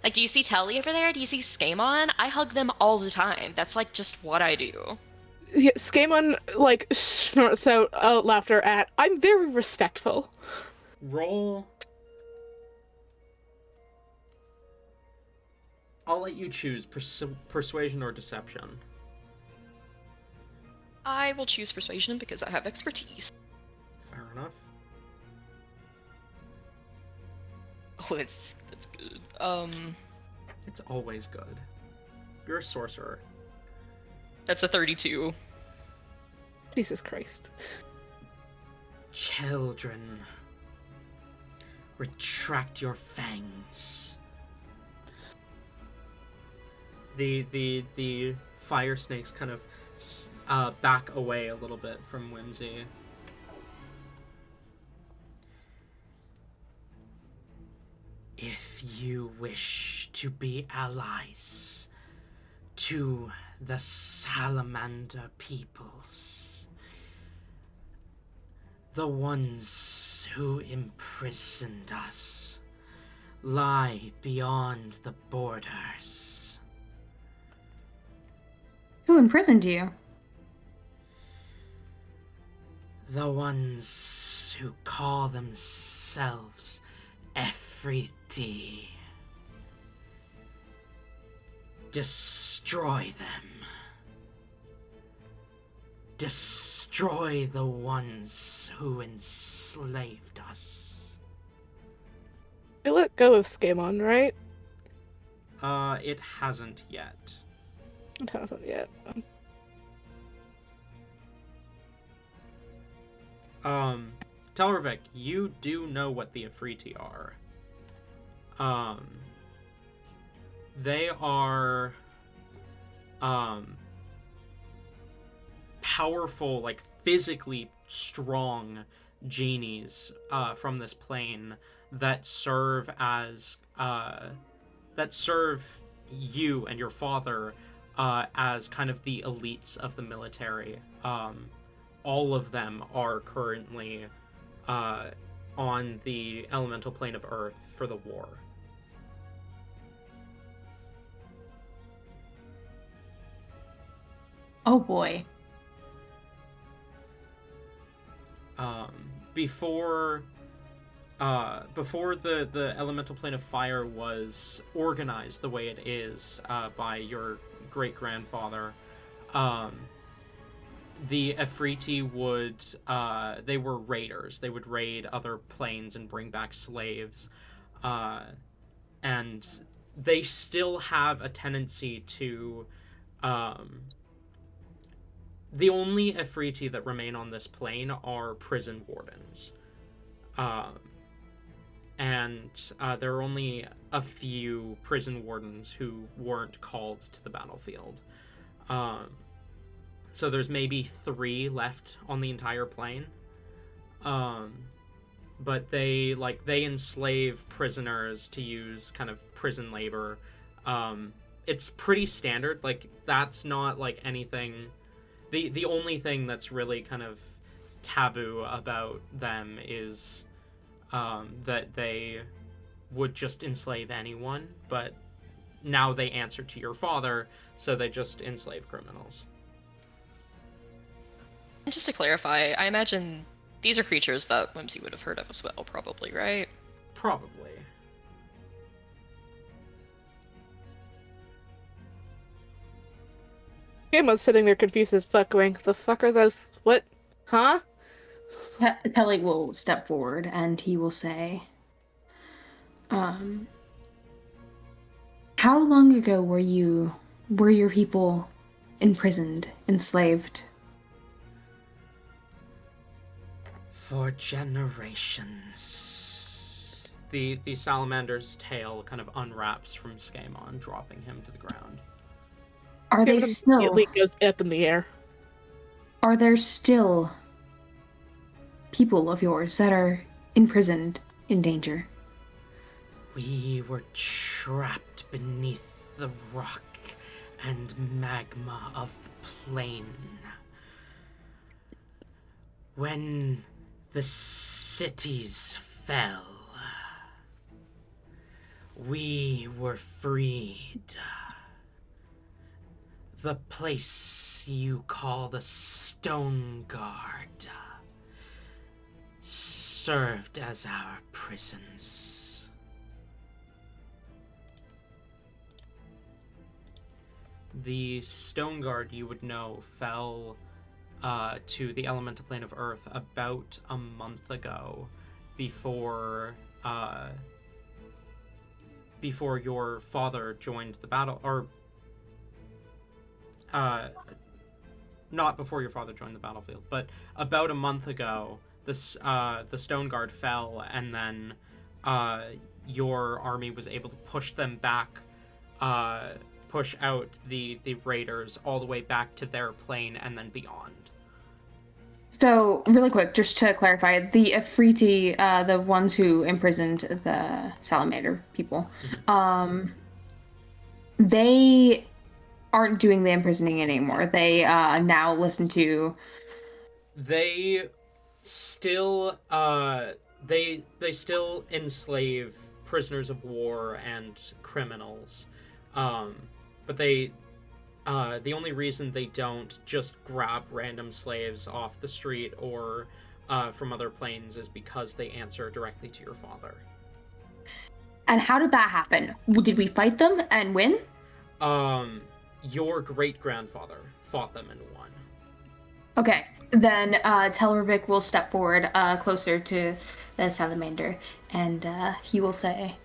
Like, do you see Telly over there? Do you see Skaaymon? I hug them all the time. That's like just what I do. Yeah, Skaaymon, snorts out laughter at, I'm very respectful. Roll. I'll let you choose persuasion or deception. I will choose persuasion because I have expertise. Fair enough. Oh, that's good. It's always good. You're a sorcerer. That's a 32. Jesus Christ. Children, retract your fangs. The fire snakes kind of back away a little bit from Whimsy. If you wish to be allies to the salamander peoples, the ones who imprisoned us, lie beyond the borders. Who imprisoned you? The ones who call themselves Efriti. Destroy them. Destroy the ones who enslaved us. I let go of Skaaymon, right? It hasn't yet. It hasn't yet. Telravik, you do know what the Efriti are. They are, powerful, like, physically strong genies, from this plane that serve as, that serve you and your father, as kind of the elites of the military. All of them are currently on the elemental plane of Earth for the war. Oh boy. Before the elemental plane of fire was organized the way it is by your great grandfather, the Efriti would, they were raiders. They would raid other planes and bring back slaves. And they still have a tendency to, the only Efriti that remain on this plane are prison wardens. And there are only a few prison wardens who weren't called to the battlefield. So there's maybe 3 left on the entire plane. But they enslave prisoners to use kind of prison labor. It's pretty standard. Like, that's not like anything. The only thing that's really kind of taboo about them is that they would just enslave anyone, but now they answer to your father, so they just enslave criminals. And just to clarify, I imagine these are creatures that Whimsy would have heard of as well, probably, right? Probably. Skaamon's sitting there confused as fuck, going, "The fuck are those? What? Huh?" Telly will step forward and he will say, how long ago were your people imprisoned, enslaved? For generations. The salamander's tail kind of unwraps from Skaaymon, dropping him to the ground. Are they Skaamon still? immediately goes up in the air. Are there still people of yours that are imprisoned, in danger? We were trapped beneath the rock and magma of the plain. When the cities fell, we were freed. The place you call the Stone Guard served as our prisons. The Stone Guard, you would know, fell to the elemental plane of Earth about a month ago, before your father joined the battle, or not before your father joined the battlefield, but about a month ago, the Stone Guard fell, and then your army was able to push them back, push out the raiders all the way back to their plane and then beyond. So, really quick, just to clarify, the Afriti, the ones who imprisoned the salamander people, they aren't doing the imprisoning anymore. They now listen to... They still they still enslave prisoners of war and criminals, but they the only reason they don't just grab random slaves off the street or from other planes is because they answer directly to your father. And how did that happen? Did we fight them and win? Your great-grandfather fought them and won. Okay, then Telravik will step forward closer to the salamander, and he will say,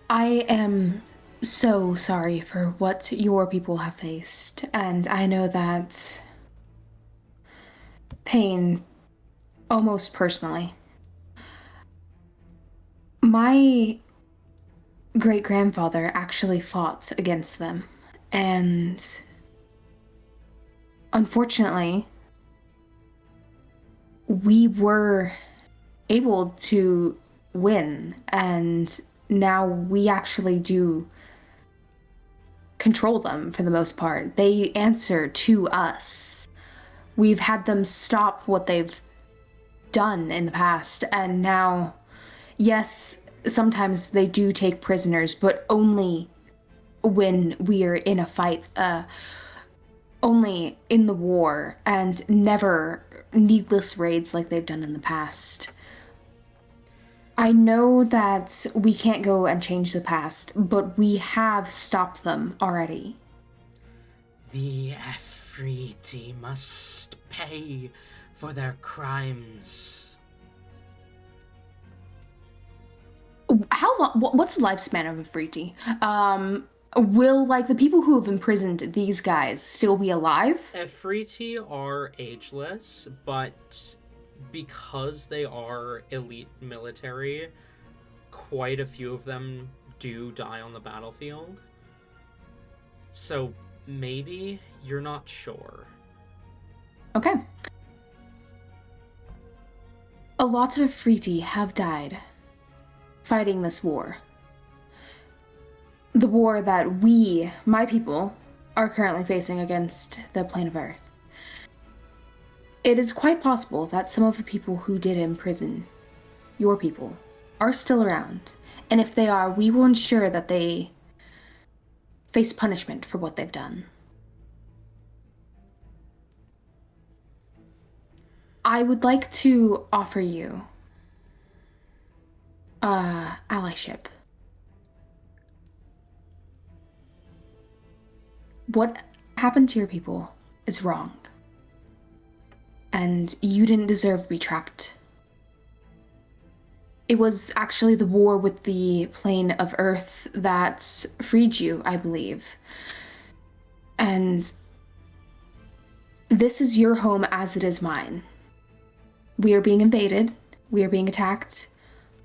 I am so sorry for what your people have faced, and I know that pain almost personally. My great-grandfather actually fought against them, and unfortunately, we were able to win, and now we actually do control them for the most part. They answer to us. We've had them stop what they've done in the past, and now, yes, sometimes they do take prisoners, but only when we are in a fight, only in the war, and never needless raids like they've done in the past. I know that we can't go and change the past, but we have stopped them already. The Afriti must pay for their crimes. How long? What's the lifespan of Afriti? Will, like, the people who have imprisoned these guys still be alive? Afriti are ageless, but because they are elite military, quite a few of them do die on the battlefield. So Maybe. You're not sure. Okay. A lot of Friti have died fighting this war. The war that we, my people, are currently facing against the plane of Earth. It is quite possible that some of the people who did imprison your people are still around, and if they are, we will ensure that they face punishment for what they've done. I would like to offer you allyship. What happened to your people is wrong. And you didn't deserve to be trapped. It was actually the war with the plane of Earth that freed you, I believe. And this is your home as it is mine. We are being invaded. We are being attacked.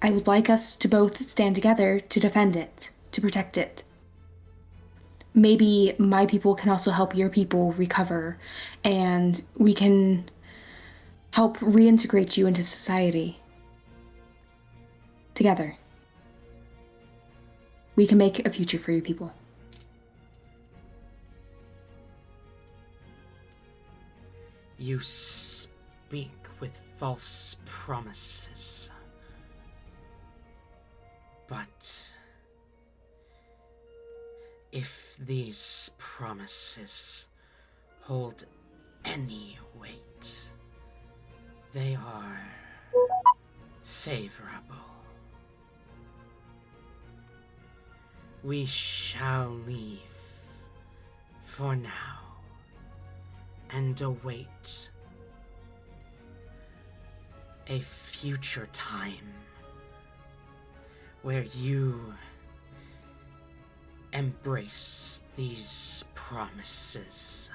I would like us to both stand together to defend it, to protect it. Maybe my people can also help your people recover, and we can help reintegrate you into society. Together. We can make a future for your people. You speak with false promises. But if these promises hold any weight, they are favorable. We shall leave for now and await a future time where you embrace these promises.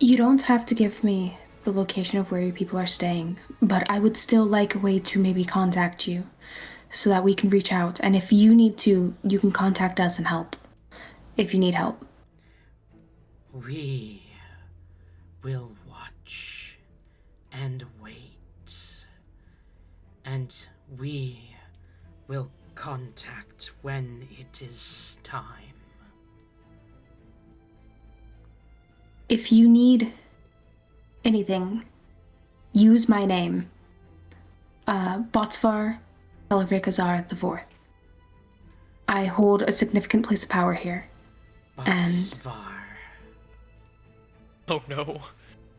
You don't have to give me the location of where your people are staying, but I would still like a way to maybe contact you so that we can reach out. And if you need to, you can contact us and help if you need help. We will watch and wait, and we will contact when it is time. If you need anything, use my name. Botsvar, Telravik Azar the Fourth. I hold a significant place of power here. Botsvar. Oh no.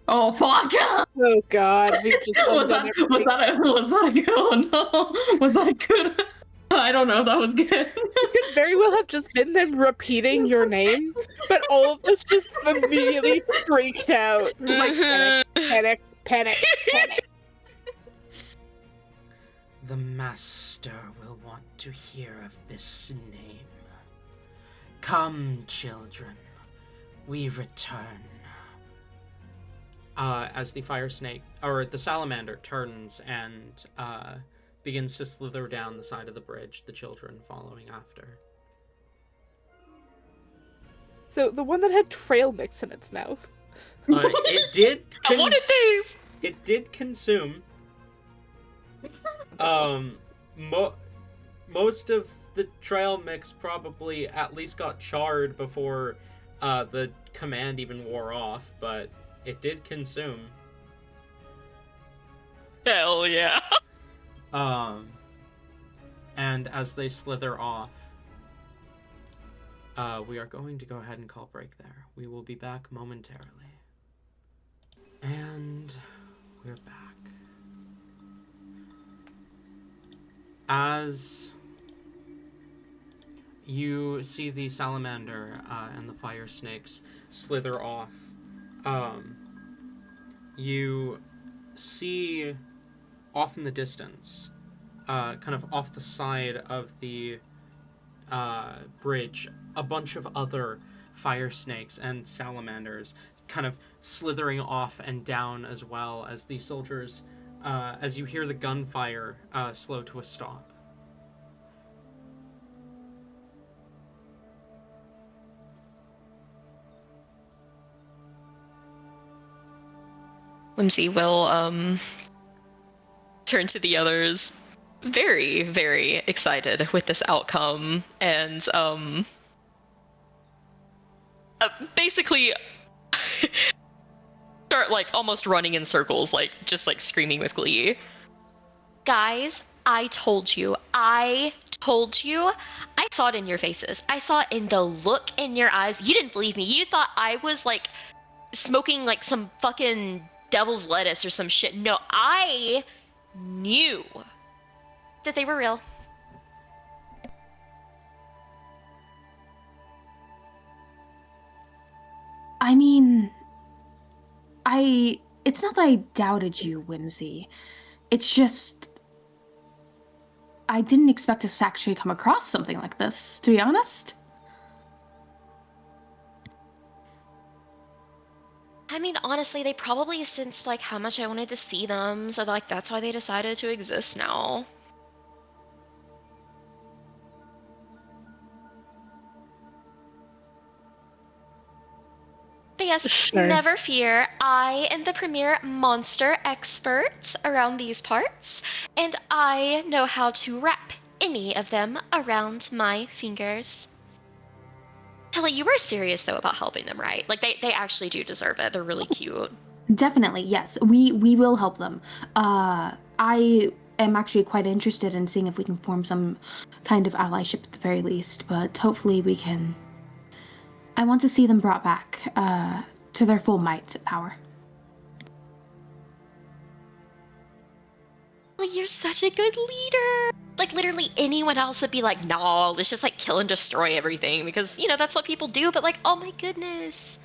Oh fuck! Oh god, we've just was that a good? Oh no! Was that a good? I don't know. That was good. It could very well have just been them repeating your name, but all of us just immediately freaked out. It was like panic, panic, panic. The master will want to hear of this name. Come, children, we return. As the fire snake, or the salamander, turns and begins to slither down the side of the bridge, the children following after. So the one that had trail mix in its mouth. It did. What did they? It did consume. Most of the trail mix probably at least got charred before the command even wore off, but it did consume. Hell yeah. And as they slither off, we are going to go ahead and call break there. We will be back momentarily. And we're back. As you see the salamander and the fire snakes slither off, you see off in the distance, kind of off the side of the bridge, a bunch of other fire snakes and salamanders kind of slithering off and down, as well as the soldiers, as you hear the gunfire slow to a stop. Whimsy will turn to the others, very, very excited with this outcome, and basically start like almost running in circles, like just like screaming with glee. Guys, I told you. I told you. I saw it in your faces. I saw it in the look in your eyes. You didn't believe me. You thought I was like smoking like some fucking devil's lettuce or some shit. No, I knew that they were real. I mean, it's not that I doubted you, Whimsy. It's just I didn't expect us to actually come across something like this, to be honest. I mean, honestly, they probably sensed like how much I wanted to see them, so like that's why they decided to exist now. But yes, Sure. never fear. I am the premier monster expert around these parts, and I know how to wrap any of them around my fingers. Telly, you were serious though about helping them, right? Like they actually do deserve it. They're really cute. Definitely, yes. We will help them. I am actually quite interested in seeing if we can form some kind of allyship at the very least, but hopefully we can. I want to see them brought back to their full might power. Well, you're such a good leader. Like literally anyone else would be like, no, let's just like kill and destroy everything because you know that's what people do. But like, oh my goodness,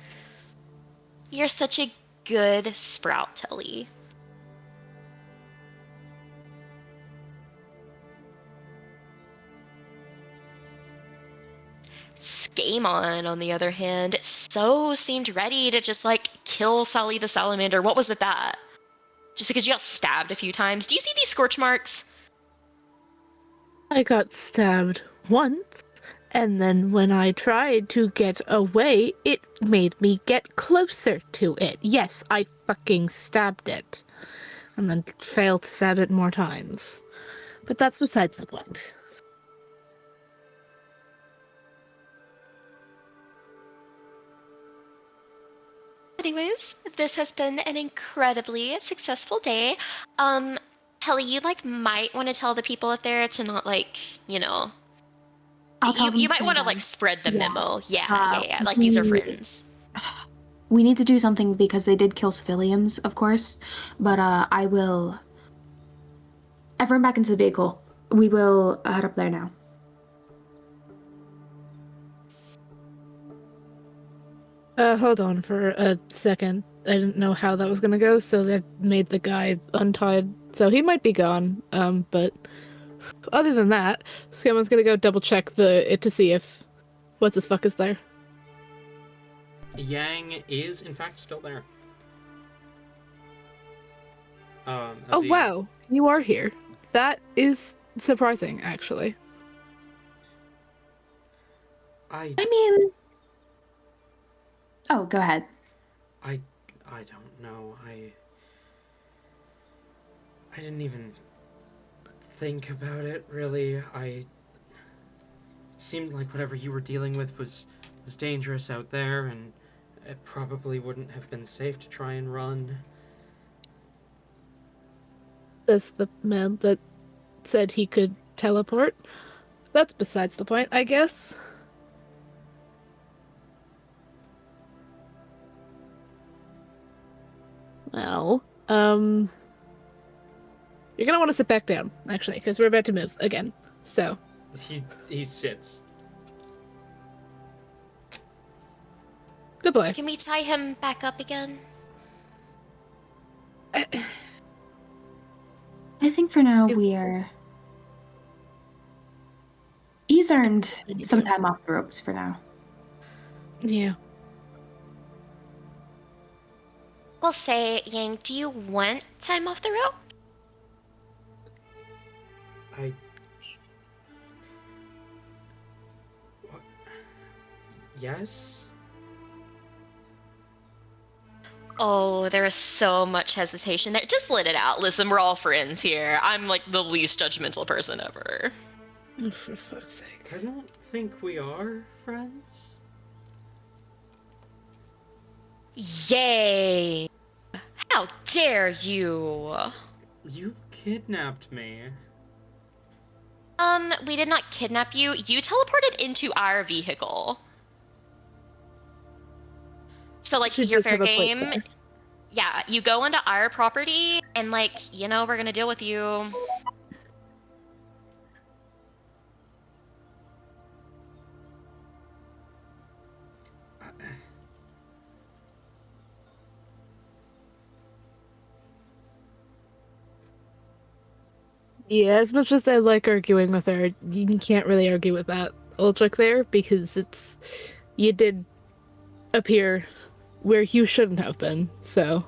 you're such a good sprout, Telly. Skaaymon, on the other hand, so seemed ready to just like kill Sally the salamander. What was with that? Just because you got stabbed a few times. Do you see these scorch marks? I got stabbed once, and then when I tried to get away, it made me get closer to it. Yes, I fucking stabbed it. And then failed to stab it more times. But that's besides the point. Anyways, this has been an incredibly successful day. Kelly, you like might want to tell the people up there to not like, you know, I'll tell them you to might slow want to like down. spread the Yeah. memo. Yeah. Like these are We friends. we need to do something because they did kill civilians, of course. But I will. Everyone back into the vehicle. We will head up there now. Hold on for a second. I didn't know how that was gonna go, so they made the guy untied. So he might be gone. But other than that, Skaamon's gonna go double check it to see if what's his fuck is there. Yang is, in fact, still there. Oh wow, you are here. That is surprising, actually. I mean, oh, go ahead. I don't know. I didn't even think about it, really. It seemed like whatever you were dealing with was dangerous out there, and it probably wouldn't have been safe to try and run. That's the man that said he could teleport. That's besides the point, I guess. Well, you're gonna want to sit back down, actually, because we're about to move again. So He sits. good boy. Can we tie him back up again? I think for now we are. He's earned some time off the ropes for now. Yeah. We'll say, Yang, do you want time off the rope? Yes? Oh, there was so much hesitation there. Just let it out. Listen, we're all friends here. I'm like the least judgmental person ever. Oh, for fuck's sake. I don't think we are friends. Yay! How dare you? You kidnapped me. We did not kidnap you. You teleported into our vehicle. So, like, Should you're just fair have a plate game. there. Yeah, you go into our property, and, like, we're gonna deal with you. Yeah, as much as I like arguing with her, you can't really argue with that logic there because you did appear where you shouldn't have been, so.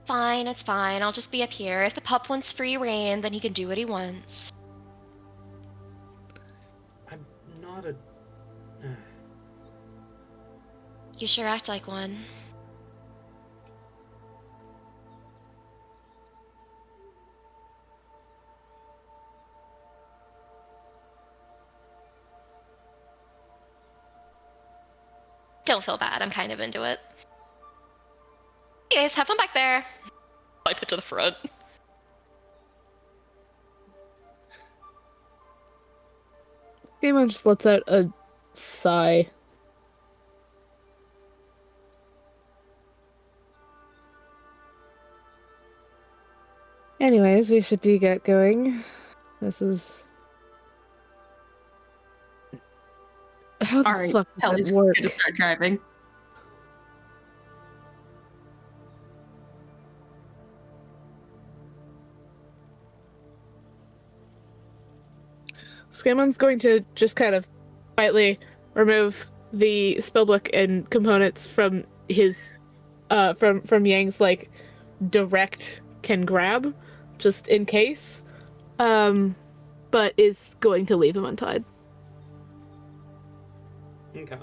Fine, it's fine. I'll just be up here. If the pup wants free reign, then he can do what he wants. I'm not a. You sure act like one. Don't feel bad. I'm kind of into it. Anyways, have fun back there. Wipe it to the front. Skaaymon just lets out a sigh. Anyways, we should get going. This is... How the All right, fuck does that Kelly's work? gonna start driving. Skaymon's going to just kind of quietly remove the spellbook and components from his from Yang's like direct can grab, just in case. But is going to leave him untied. Okay.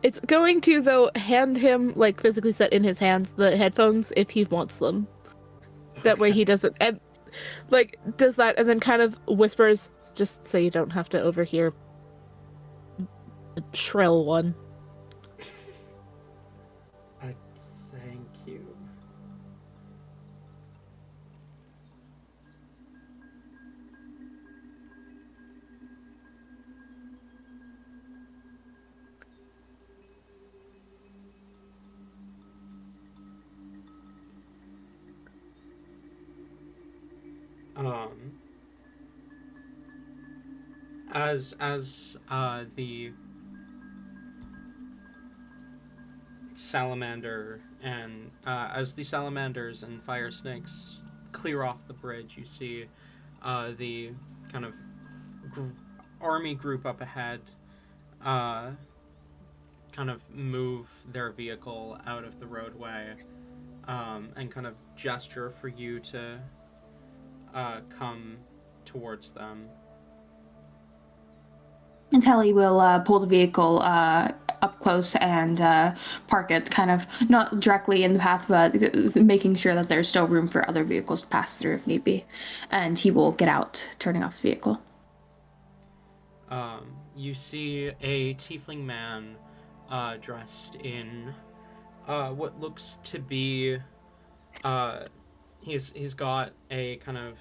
It's going to though hand him like physically set in his hands the headphones if he wants them. That way he doesn't and like does that and then kind of whispers just so you don't have to overhear the shrill one. I thank you. As the salamander and as the salamanders and fire snakes clear off the bridge, you see the kind of army group up ahead kind of move their vehicle out of the roadway and kind of gesture for you to come towards them. And Telly will pull the vehicle up close and park it kind of not directly in the path, but making sure that there's still room for other vehicles to pass through if need be. And he will get out, turning off the vehicle. You see a tiefling man dressed in what looks to be he's got a kind of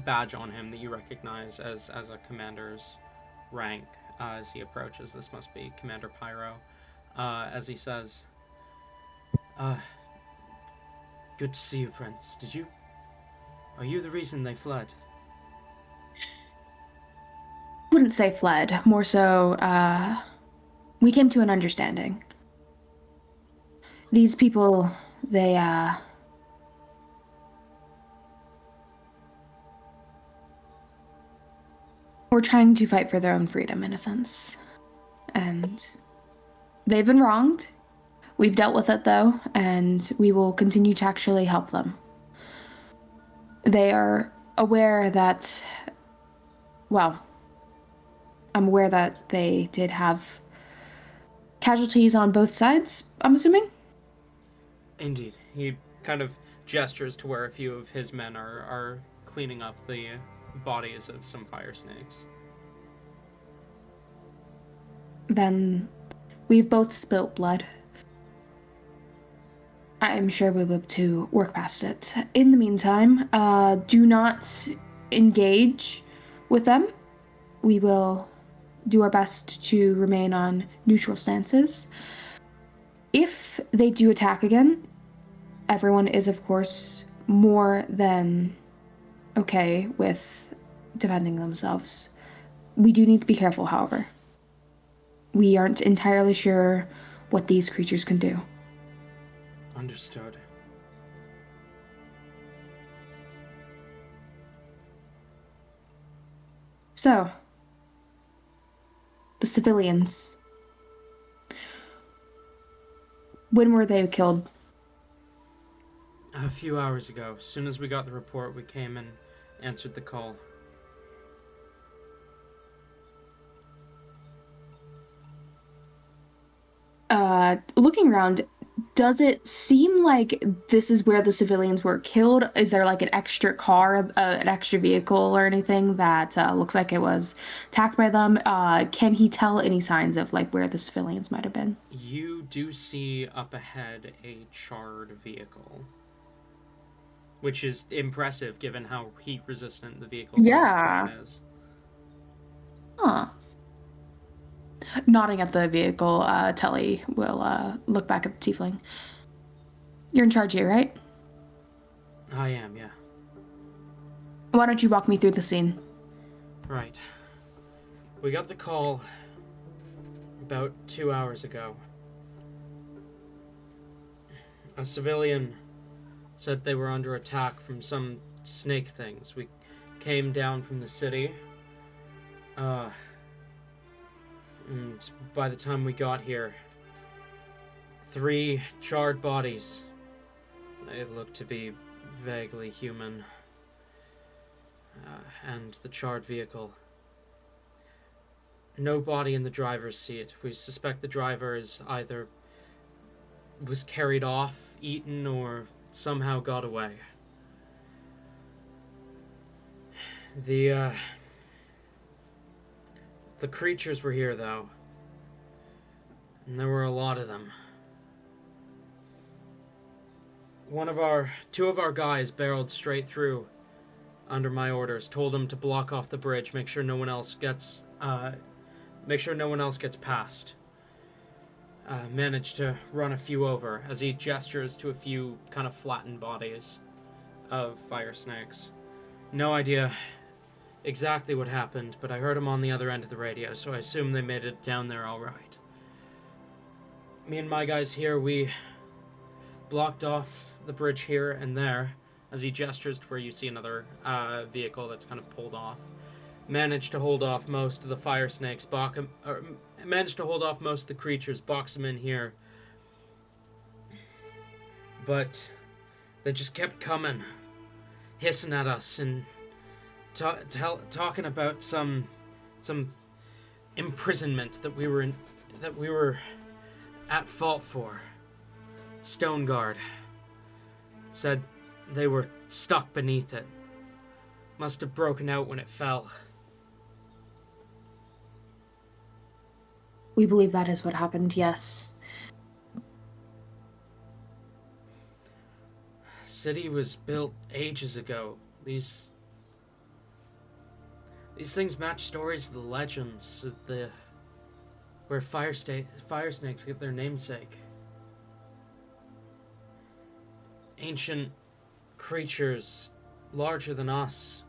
badge on him that you recognize as a commander's rank as he approaches. This must be Commander Pyro. As he says, good to see you, Prince. Are you the reason they fled? Wouldn't say fled, more so we came to an understanding. These people, they were trying to fight for their own freedom in a sense. And they've been wronged. We've dealt with it though, and we will continue to actually help them. They are aware that, well, I'm aware that they did have casualties on both sides, I'm assuming? Indeed. He kind of gestures to where a few of his men are cleaning up the bodies of some fire snakes. Then we've both spilt blood. I'm sure we'll be able to work past it. In the meantime, do not engage with them. We will do our best to remain on neutral stances. If they do attack again, everyone is, of course, more than okay with defending themselves. We do need to be careful, however. We aren't entirely sure what these creatures can do. Understood. So, the civilians. When were they killed? A few hours ago. As soon as we got the report, we came and answered the call. Looking around, does it seem like this is where the civilians were killed? Is there like an extra car, an extra vehicle or anything that looks like it was attacked by them? Can he tell any signs of like where the civilians might have been? You do see up ahead a charred vehicle, which is impressive given how heat resistant the vehicles on this planet is. Huh. Nodding at the vehicle, Telly will look back at the tiefling. You're in charge here, right? I am, yeah. Why don't you walk me through the scene? Right. We got the call about 2 hours ago. A civilian said they were under attack from some snake things. We came down from the city. And by the time we got here, 3 charred bodies. They looked to be vaguely human. And the charred vehicle. No body in the driver's seat. We suspect the driver is either was carried off, eaten, or somehow got away. The creatures were here, though. And there were a lot of them. Two of our guys barreled straight through under my orders, told them to block off the bridge, make sure no one else gets past. Managed to run a few over as he gestures to a few kind of flattened bodies of fire snakes. No idea exactly what happened, but I heard him on the other end of the radio, so I assume they made it down there all right. Me and my guys here, we blocked off the bridge here and there as he gestures to where you see another vehicle that's kind of pulled off. Managed to hold off most of the fire snakes, managed to hold off most of the creatures, box them in here. But they just kept coming, hissing at us and talking about some imprisonment that we were at fault for. Stone Guard said they were stuck beneath it. Must have broken out when it fell. We believe that is what happened, yes. City was built ages ago. These things match stories of the legends of where fire snakes get their namesake. Ancient creatures larger than us.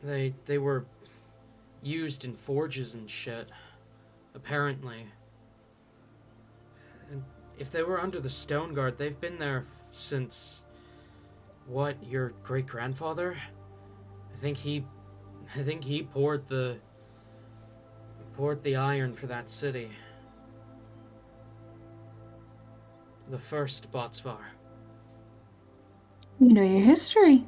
They were used in forges and shit, apparently. And if they were under the Stone Guard, they've been there since, what, your great-grandfather? I think he poured the iron for that city. The first Botsvar. You know your history.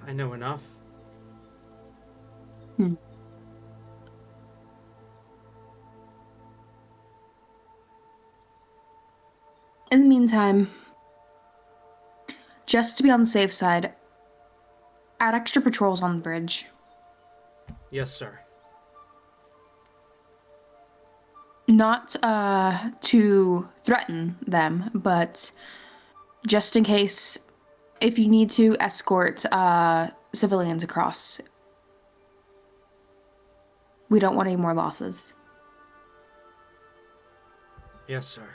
I know enough. Hmm. In the meantime, just to be on the safe side, add extra patrols on the bridge. Yes, sir. Not to threaten them, but just in case, if you need to escort civilians across. We don't want any more losses. Yes, sir.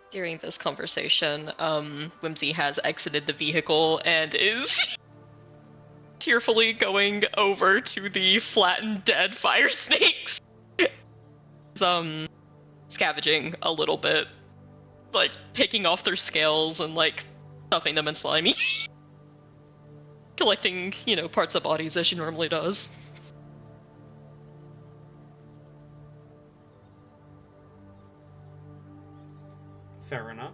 During this conversation, Whimsy has exited the vehicle and is tearfully going over to the flattened dead fire snakes. Scavenging a little bit, like picking off their scales and like stuffing them in slimy. Collecting, parts of bodies as she normally does. Fair enough.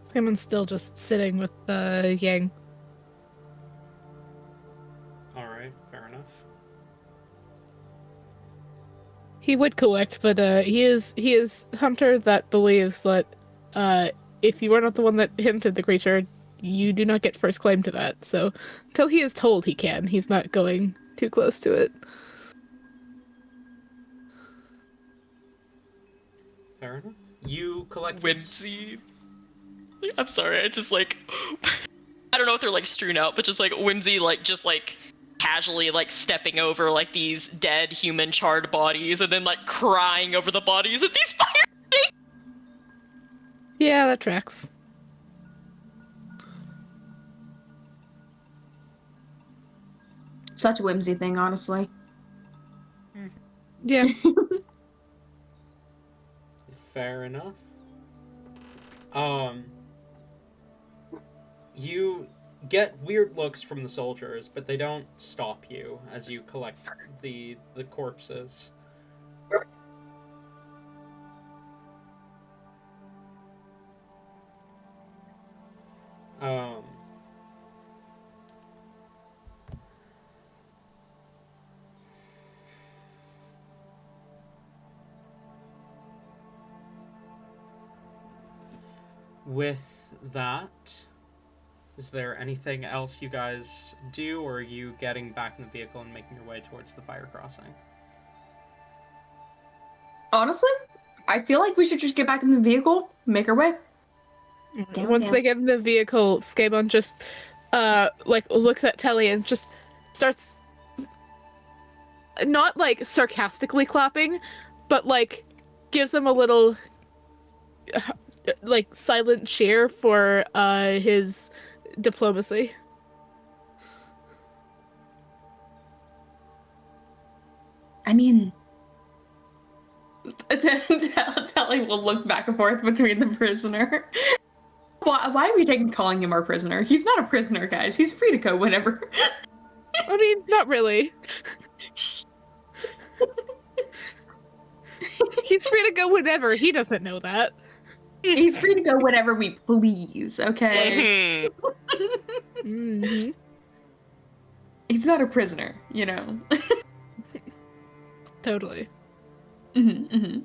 Skaamon's still just sitting with Yang. Alright, fair enough. He would collect, but he is hunter that believes that if you are not the one that hinted the creature, you do not get first claim to that. So until he is told he can, he's not going too close to it. Fair enough. You collect Whimsy. I'm sorry, I just like I don't know if they're like strewn out, but just like Whimsy just casually stepping over these dead human charred bodies and then crying over the bodies of these fire snakes. Yeah, that tracks. Such a whimsy thing, honestly. Yeah. Fair enough. You get weird looks from the soldiers, but they don't stop you as you collect the corpses. With that, is there anything else you guys do, or are you getting back in the vehicle and making your way towards the fire crossing? Honestly, I feel like we should just get back in the vehicle, make our way. Once they get in the vehicle, Skaaymon just looks at Telly and just starts not sarcastically clapping, but gives him a little silent cheer for his diplomacy. I mean, Telly will look back and forth between the prisoner. Why are we calling him our prisoner? He's not a prisoner, guys. He's free to go whenever. I mean, not really. He's free to go whenever. He doesn't know that. He's free to go whenever we please, okay? Mm-hmm. He's not a prisoner, Totally. Mm-hmm.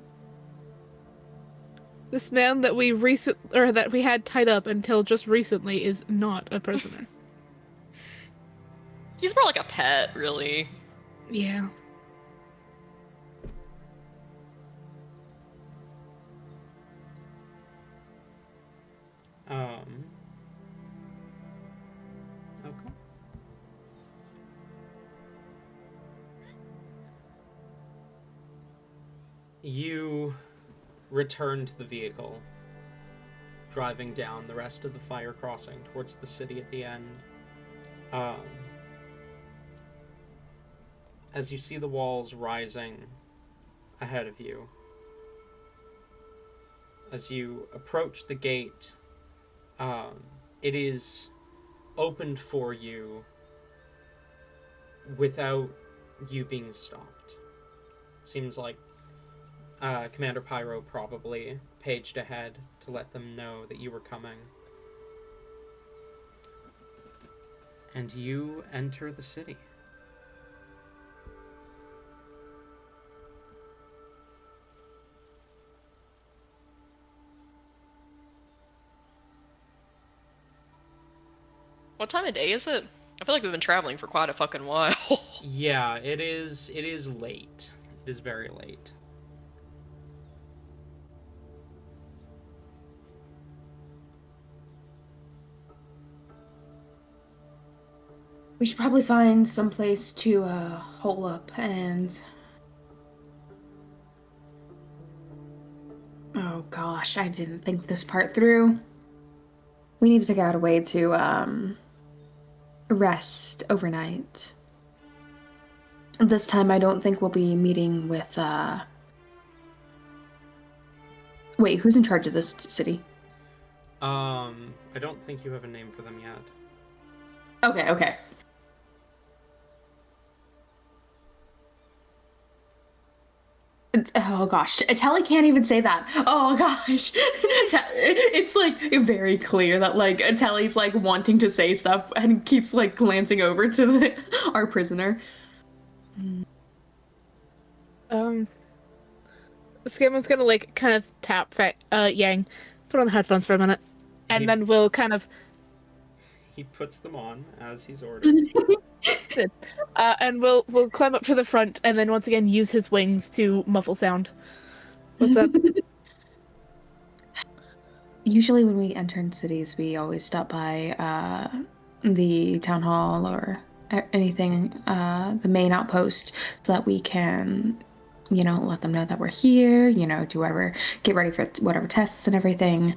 This man that we had tied up until just recently is not a prisoner. He's more like a pet, really. Yeah. Okay. You return to the vehicle, driving down the rest of the fire crossing towards the city at the end. As you see the walls rising ahead of you, As you approach the gate, it is opened for you without you being stopped. Seems like Commander Pyro probably paged ahead to let them know that you were coming. And you enter the city. What time of day is it? I feel like we've been traveling for quite a fucking while. Yeah, it is late. It is very late. We should probably find some place to hole up and... Oh gosh, I didn't think this part through. We need to figure out a way to rest overnight. This time I don't think we'll be meeting with Wait, who's in charge of this city? I don't think you have a name for them yet. Okay. Oh gosh, Telly can't even say that. Oh gosh. It's like very clear that like Telly's like wanting to say stuff and keeps like glancing over to our prisoner. Skaamon's gonna like kind of tap Yang, put on the headphones for a minute, and then we'll kind of He puts them on as he's ordered. and we'll climb up to the front and then once again use his wings to muffle sound. What's that? Usually when we enter in cities, we always stop by the town hall or anything, the main outpost, so that we can, you know, let them know that we're here, you know, do whatever, get ready for whatever tests and everything.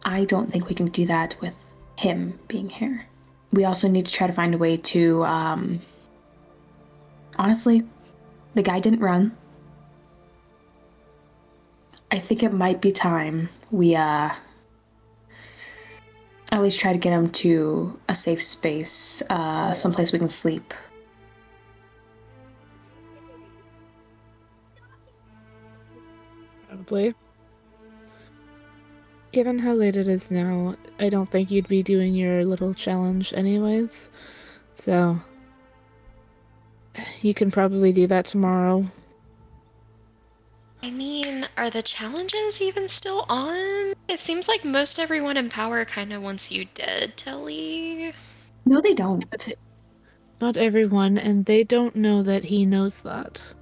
I don't think we can do that with him being here. We also need to try to find a way to, honestly, the guy didn't run. I think it might be time we, at least try to get him to a safe space, someplace we can sleep. Probably. Given how late it is now, I don't think you'd be doing your little challenge anyways. So, you can probably do that tomorrow. I mean, are the challenges even still on? It seems like most everyone in power kind of wants you dead, Telly. No, they don't. Not everyone, and they don't know that he knows that.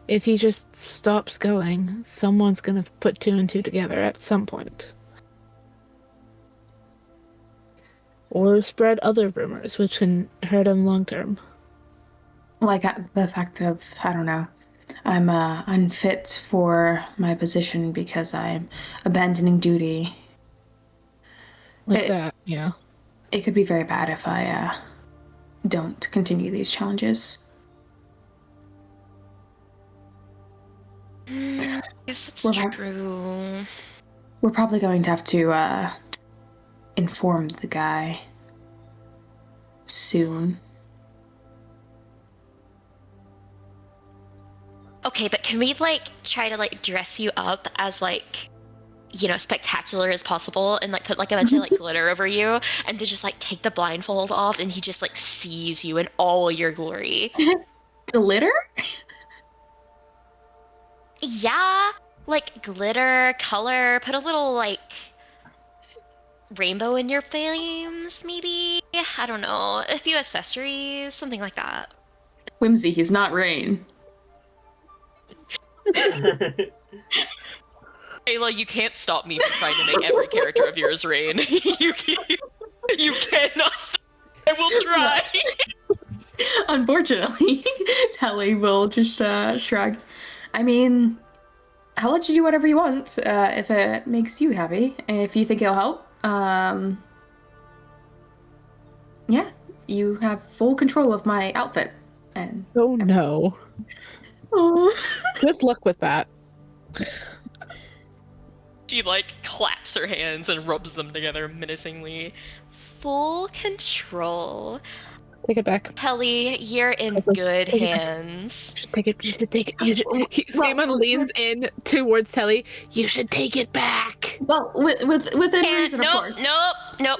If he just stops going, someone's gonna put two and two together at some point. Or spread other rumors, which can hurt him long term. Like the fact of, I don't know, I'm unfit for my position because I'm abandoning duty. That, yeah. It could be very bad if I don't continue these challenges. I guess it's true. We're probably going to have to inform the guy soon. Okay, but can we like try to like dress you up as like, you know, spectacular as possible and like put like a bunch of like glitter over you and then just like take the blindfold off and he just like sees you in all your glory? Glitter? Yeah, like glitter, color, put a little like rainbow in your flames, maybe? I don't know. A few accessories, something like that. Whimsy, he's not Rain. Ayla, you can't stop me from trying to make every character of yours Rain. you cannot stop. I will try. Unfortunately, Telly will just shrug. I mean, I'll let you do whatever you want if it makes you happy. If you think it'll help. Yeah, you have full control of my outfit. And Oh no. oh. Good luck with that. She, like, claps her hands and rubs them together menacingly. Full control. Take it back. Telly, you're in Okay. good Take it back. hands. You should take it. You should take it. You should. Skaaymon leans in towards Telly. You should take it back. Well, within reason, of course. Nope.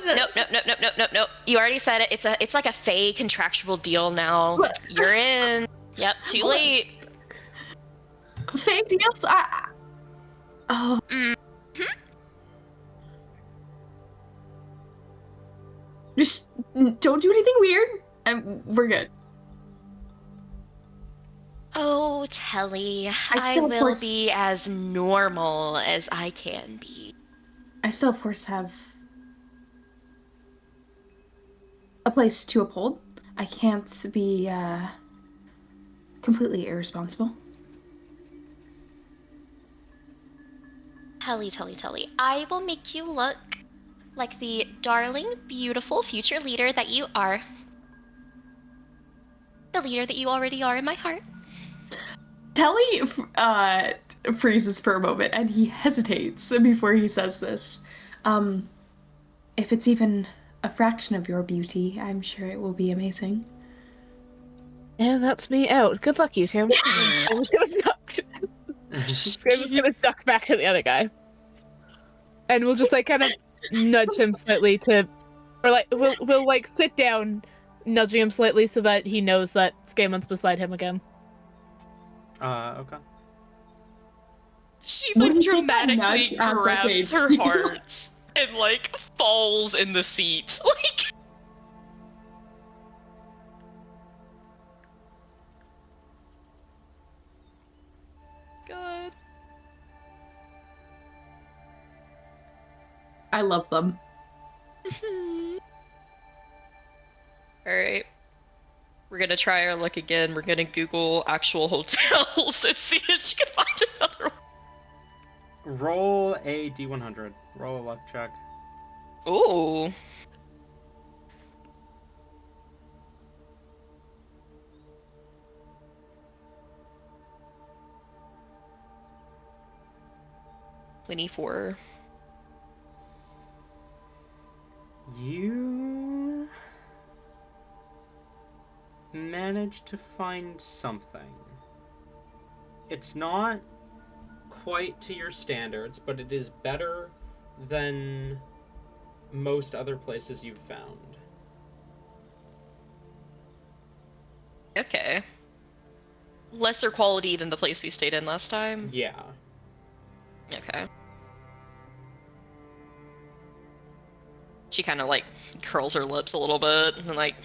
You already said it. It's like a fey contractual deal now. What? You're in. Yep, too What? late. Fake deals? Oh. Just don't do anything weird, and we're good. Oh, Telly, I still, of will course- be as normal as I can be. I still, of course, have a place to uphold. I can't be completely irresponsible. Telly. I will make you look like the darling, beautiful future leader that you are. The leader that you already are in my heart. Telly freezes for a moment, and he hesitates before he says this. If it's even a fraction of your beauty, I'm sure it will be amazing. And that's me out. Good luck, you, Tim. Skaamon's gonna duck back to the other guy. And we'll just, like, kind of nudge him slightly to... Or, like, we'll like, sit down, nudging him slightly so that he knows that Skaamon's beside him again. Okay. She, What like, do you think that dramatically nudge grabs advocates? her heart and, like, falls in the seat. Like... God. I love them. Alright. We're gonna try our luck again. We're gonna Google actual hotels and see if she can find another one. Roll a d100. Roll a luck check. Ooh. $24. You managed to find something. It's not quite to your standards, but it is better than most other places you've found. Okay. Lesser quality than the place we stayed in last time? Yeah. Okay. She kind of, like, curls her lips a little bit and, like...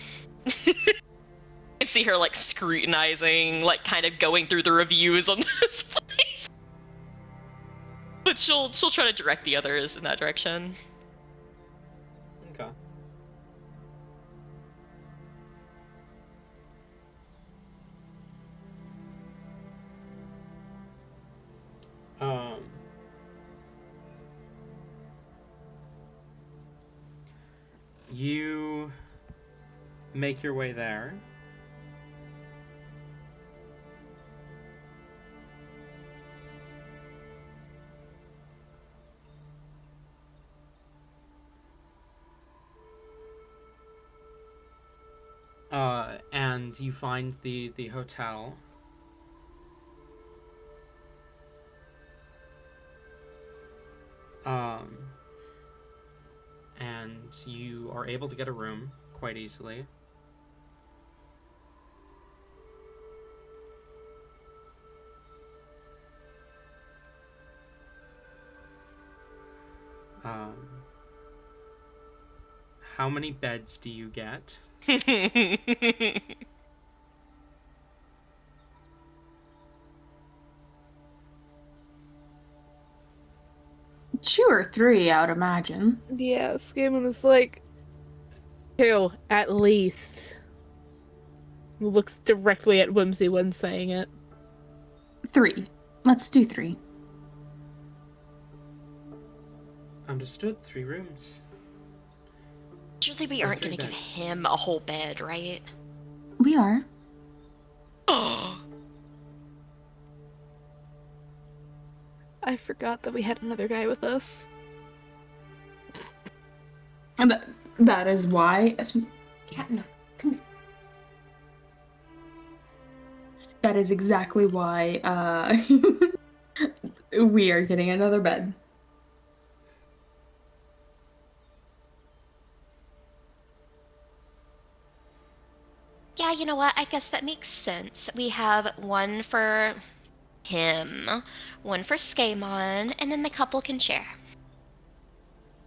I see her, like, scrutinizing, like, kind of going through the reviews on this place. But she'll try to direct the others in that direction. Okay. You make your way there. And you find the hotel. And you are able to get a room quite easily. How many beds do you get? 2 or 3, I would imagine. Yeah, Skaaymon is like 2 at least. He looks directly at Whimsy when saying it. 3. Let's do 3. Understood. 3 rooms. Surely we aren't three gonna give beds. him a whole bed, right? We are. I forgot that we had another guy with us. And that is why. Cat, no, come here. That is exactly why we are getting another bed. Yeah, you know what? I guess that makes sense. We have one for him, one for Skaaymon, and then the couple can share.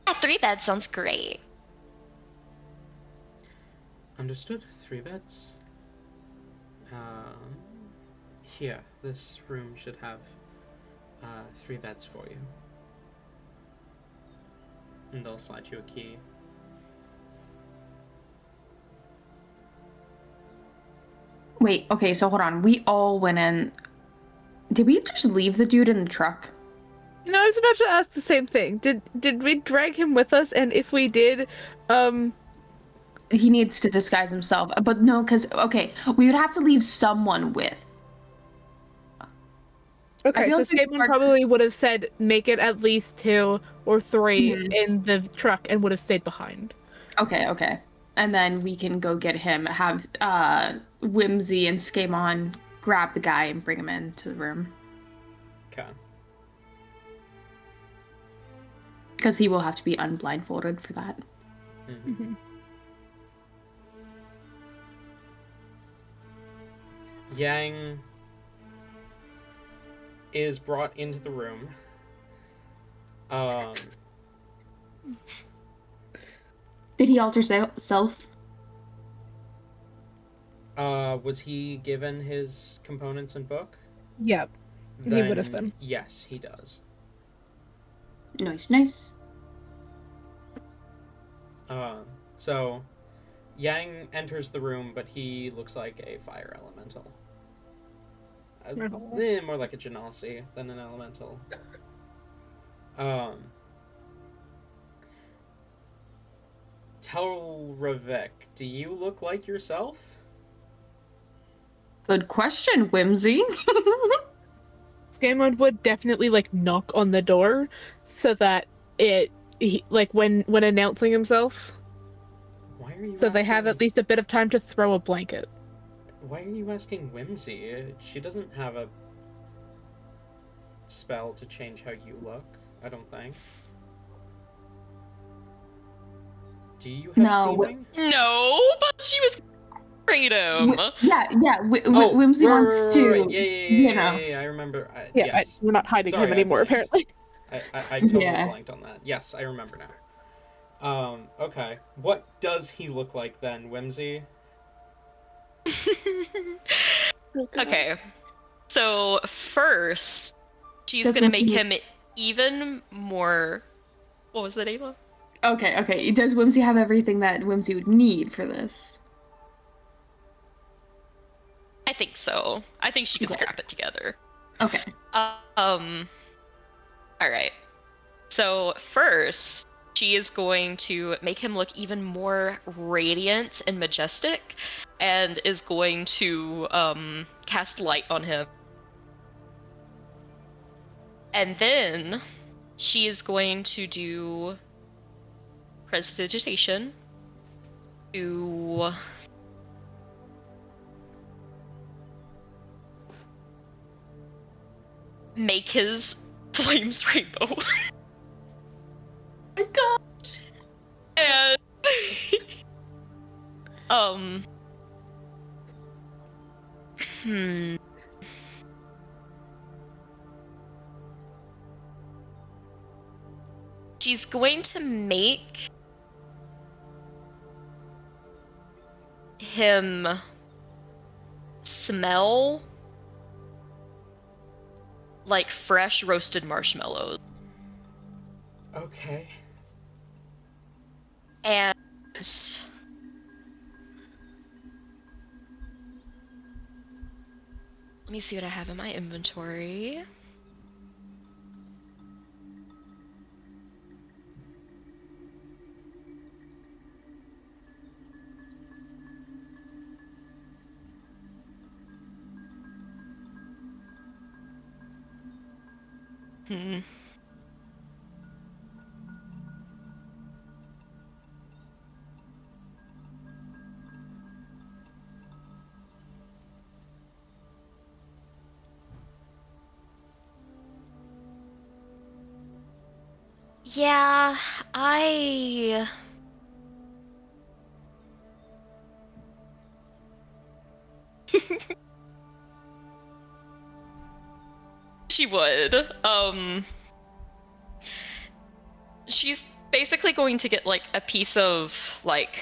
Yeah, 3 beds sounds great. Understood. 3 beds. Here, this room should have 3 beds for you. And they'll slide you a key. Wait, okay, so hold on. We all went in. Did we just leave the dude in the truck? No, I was about to ask the same thing. Did we drag him with us? And if we did, He needs to disguise himself. But no, because, okay, we would have to leave someone with. okay, feel so like we Skaaymon are- probably would have said make it at least 2 or 3 Mhm. in the truck and would have stayed behind. Okay. And then we can go get him, have Whimsy and Skaaymon grab the guy and bring him into the room. Okay. Because he will have to be unblindfolded for that. Mm-hmm. Yang is brought into the room. Did he alter self? Was he given his components and book? Yep. He would have been. Yes, he does. Nice. So Yang enters the room, but he looks like a fire elemental. More like a genasi than an elemental. Telravik, do you look like yourself? Good question, Whimsy. Skaaymon would definitely knock on the door so that when announcing himself. Why are you So they have at least a bit of time to throw a blanket. Why are you asking Whimsy? She doesn't have a spell to change how you look, I don't think. Do you have seeming? No, but she was afraid him. Whimsy wants to. Yeah, I remember. Yes. We're not hiding Sorry, him anymore, apparently. I totally blanked on that. Yes, I remember now. Okay. What does he look like then, Whimsy? Okay. So first, she's gonna make him even more. What was that, Ayla? Okay. Does Whimsy have everything that Whimsy would need for this? I think so. I think she can scrap it together. Okay. All right. So first, she is going to make him look even more radiant and majestic, and is going to cast light on him. And then she is going to do prestidigitation to make his flames rainbow. My God. And she's going to make him smell like fresh roasted marshmallows. Okay. And let me see what I have in my inventory. Hmm. Yeah, I. She would. She's basically going to get like a piece of like,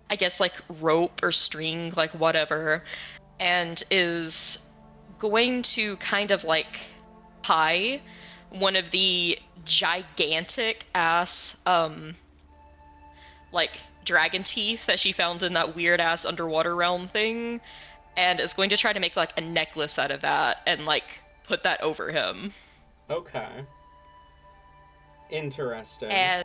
I guess like rope or string, like whatever, and is going to kind of like tie one of the gigantic ass like dragon teeth that she found in that weird ass underwater realm thing, and is going to try to make like a necklace out of that and like put that over him. Okay. Interesting. And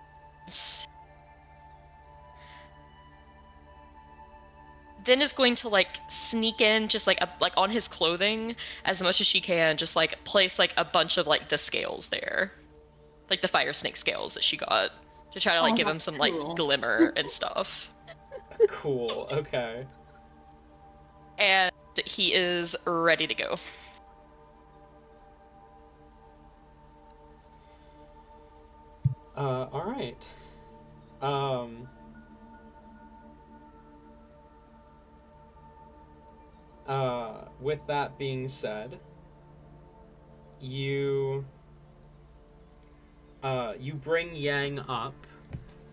then is going to like sneak in just like on his clothing as much as she can, just like place like a bunch of like the scales there, like the fire snake scales that she got, to try to like give him some like cool. glimmer and stuff. Cool. Okay. And he is ready to go. All right. With that being said, you bring Yang up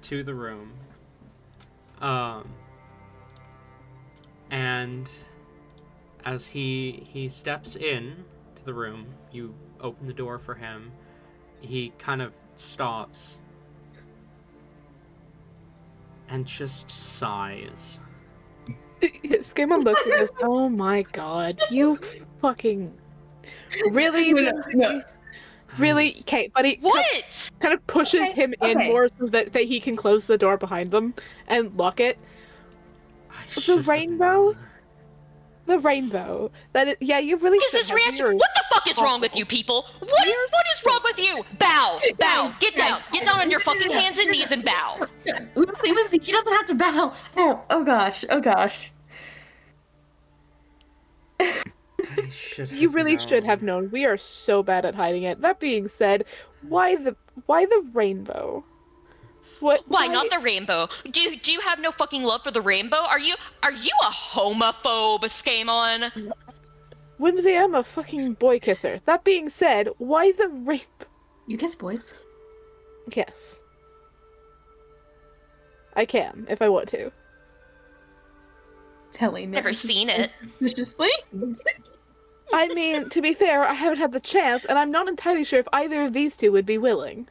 to the room. And as he steps in to the room, you open the door for him. He kind of stops and just sighs. Skaaymon looks and goes, "Oh my god, you fucking really, No. really, okay, buddy." What? Kind of pushes Okay, him in okay. more so that he can close the door behind them and lock it. The rainbow. The rainbow. Yeah, you really What is should this have reaction? your- What the fuck is wrong with you people? What is wrong with you? Bow, bow, Guys, get down, guys. get down on your fucking hands and knees and bow. Whimsy, he doesn't have to bow. Oh gosh, oh gosh. I should have You really should have known. known. We are so bad at hiding it. That being said, why the rainbow? What? Why not the rainbow? Do you have no fucking love for the rainbow? Are you a homophobe, Skaaymon? Whimsy, I'm a fucking boy kisser. That being said, why the rainbow? You kiss boys. Yes. I can, if I want to. Telly Never seen it. Suspiciously. I mean, to be fair, I haven't had the chance, and I'm not entirely sure if either of these two would be willing.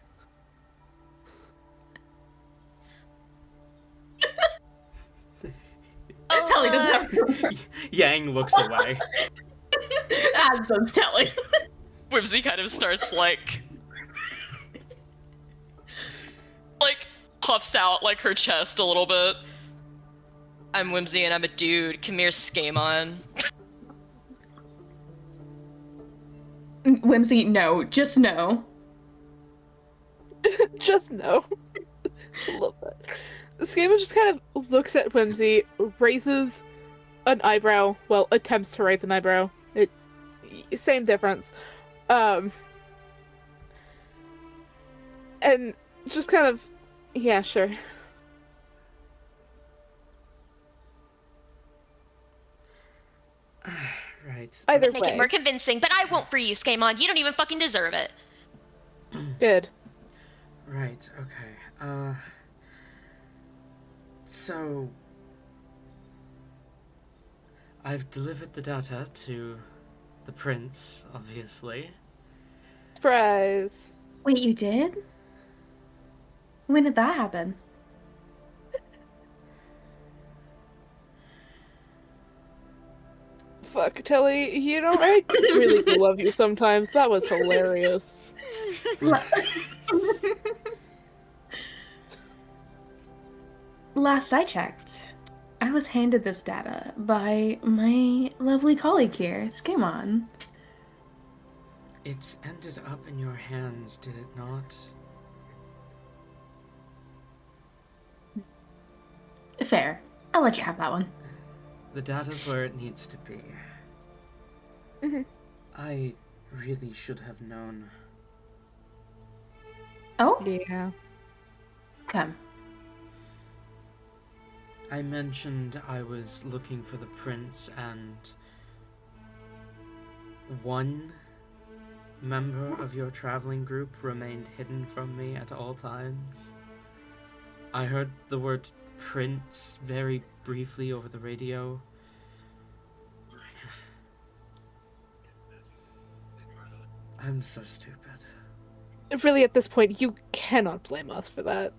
Telly doesn't have Yang looks away. as does Telly. Whimsy kind of starts like puffs out like her chest a little bit. I'm Whimsy and I'm a dude. Come here, Skaaymon. Whimsy, no, just no. Just no. Love that. Skaaymon just kind of looks at Whimsy, raises an eyebrow. Well, attempts to raise an eyebrow. Same difference. And just kind of, yeah, sure. Right. Either Make it way, more convincing, but I won't for you, Skaaymon. You don't even fucking deserve it. good. Right, okay. So I've delivered the data to the prince, obviously. Surprise. Wait, you did? When did that happen? Fuck, Telly, you know, I really do love you sometimes. That was hilarious. Last I checked, I was handed this data by my lovely colleague here, Skaaymon. It ended up in your hands, did it not? Fair. I'll let you have that one. The data's where it needs to be. Mhm. I really should have known. Oh? Yeah. Okay. I mentioned I was looking for the prince, and one member of your traveling group remained hidden from me at all times. I heard the word prince very briefly over the radio. I'm so stupid. Really, at this point, you cannot blame us for that.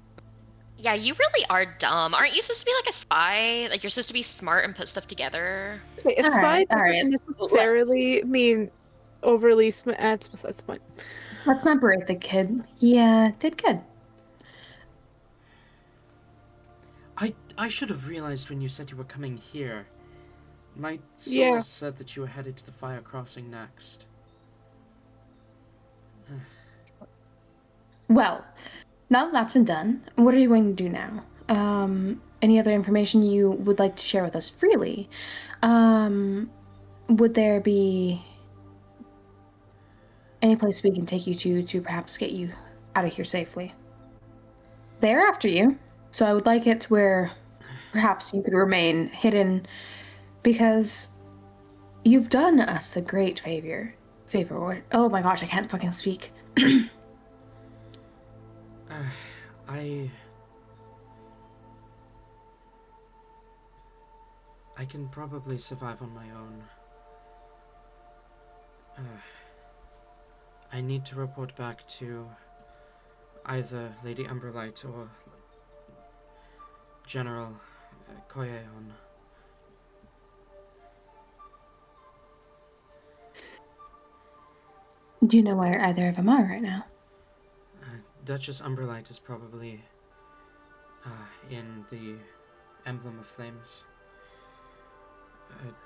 Yeah, you really are dumb. Aren't you supposed to be like a spy? Like you're supposed to be smart and put stuff together. Okay, a spy all right. doesn't necessarily mean overly that's besides the point. Let's not berate the kid. He did good. I should have realized when you said you were coming here. My source Yeah. said that you were headed to the fire crossing next. Well, now that that's been done, what are you going to do now? Any other information you would like to share with us freely? Would there be any place we can take you to perhaps get you out of here safely? They're after you, so I would like it where perhaps you could remain hidden, because you've done us a great favor. Oh my gosh, I can't fucking speak. I can probably survive on my own. I need to report back to either Lady Umberlight or General Koyeon. Do you know where either of them are right now? Duchess Umberlight is probably in the Emblem of Flames.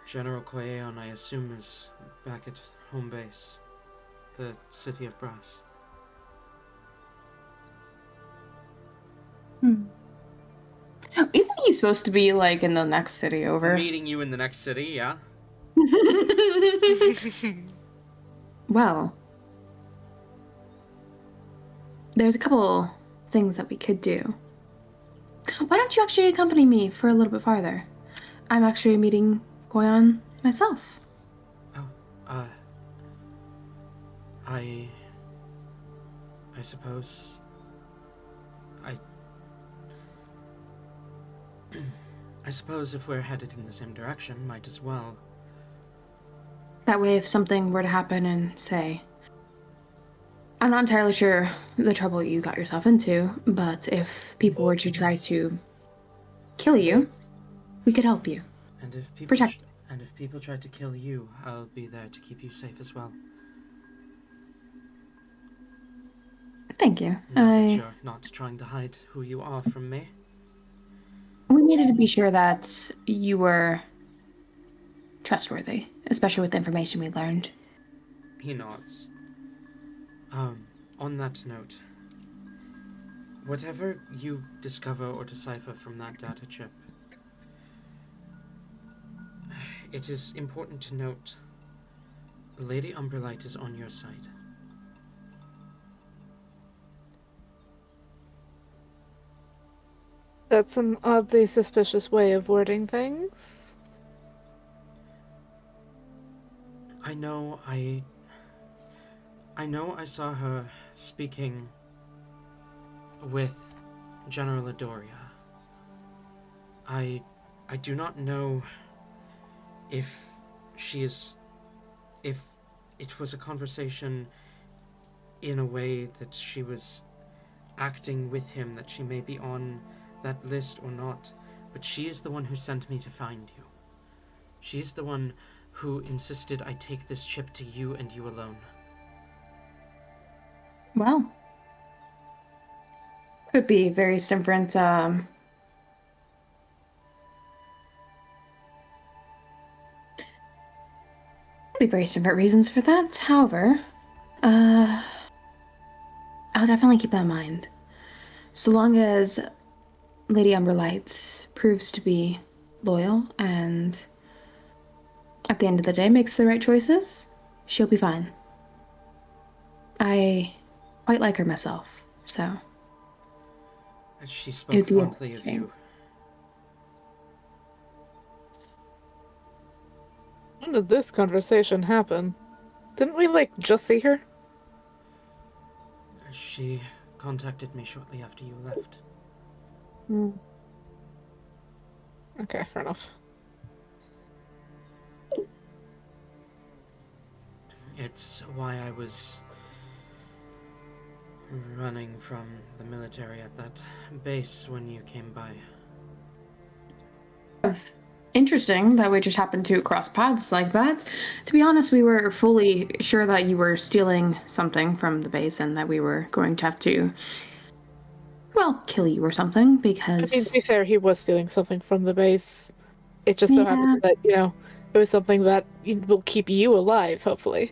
General Koyeon, I assume, is back at home base, the City of Brass. Isn't he supposed to be like in the next city over? Meeting you in the next city, yeah? Well, there's a couple things that we could do. Why don't you actually accompany me for a little bit farther? I'm actually meeting Goyon myself. Oh, I suppose. I suppose if we're headed in the same direction, might as well. That way, if something were to happen and say, I'm not entirely sure the trouble you got yourself into, but if people were to try to kill you, we could help you. And if people Protect. and if people try to kill you, I'll be there to keep you safe as well. Thank you. Not that you're not trying to hide who you are from me. We needed to be sure that you were trustworthy, especially with the information we learned. He nods. On that note, whatever you discover or decipher from that data chip, it is important to note Lady Umberlight is on your side. That's an oddly suspicious way of wording things. I know I saw her speaking with General Adoria. I do not know if it was a conversation in a way that she was acting with him, that she may be on that list or not, but she is the one who sent me to find you. She is the one who insisted I take this chip to you and you alone. Well, could be various different, could be various different reasons for that. However, I'll definitely keep that in mind. So long as Lady Umberlight proves to be loyal and at the end of the day makes the right choices, she'll be fine. I quite like her myself, so She it'd spoke be a fondly of shame. you. When did this conversation happen? Didn't we, just see her? She contacted me shortly after you left. Hmm. Okay, fair enough. It's why I was running from the military at that base when you came by. Interesting that we just happened to cross paths like that. To be honest, we were fully sure that you were stealing something from the base and that we were going to have to, well, kill you or something because. I mean, to be fair, he was stealing something from the base. It just so happens Yeah. that, it was something that will keep you alive, hopefully.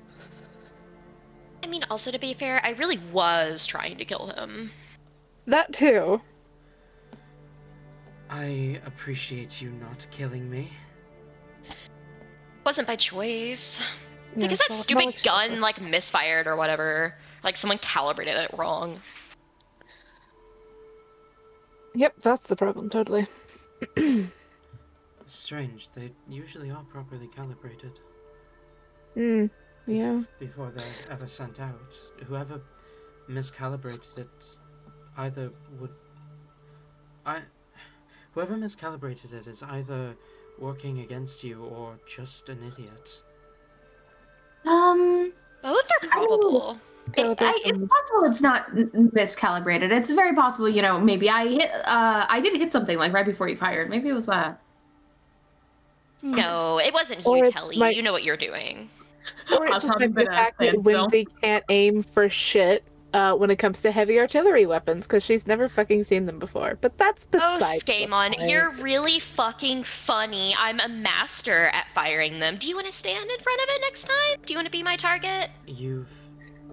I mean, also to be fair, I really was trying to kill him. That too. I appreciate you not killing me. Wasn't by choice. Yeah, Because that so stupid much gun, better. misfired or whatever. Like, someone calibrated it wrong. Yep, that's the problem, totally. Strange, they usually are properly calibrated. Yeah. Before they're ever sent out. Whoever miscalibrated it either would... Whoever miscalibrated it is either working against you or just an idiot. Both are I don't know. probable. It's possible it's not miscalibrated. It's very possible, maybe I did hit something like right before you fired. Maybe it was that. No, it wasn't Or you, it Telly. might- You know what you're doing. Or it Us just having might be been the at a fact that standstill. Whimsy can't aim for shit when it comes to heavy artillery weapons, because she's never fucking seen them before. But that's Oh, besides the Skaaymon, point. you're really fucking funny. I'm a master at firing them. Do you want to stand in front of it next time? Do you want to be my target? You've...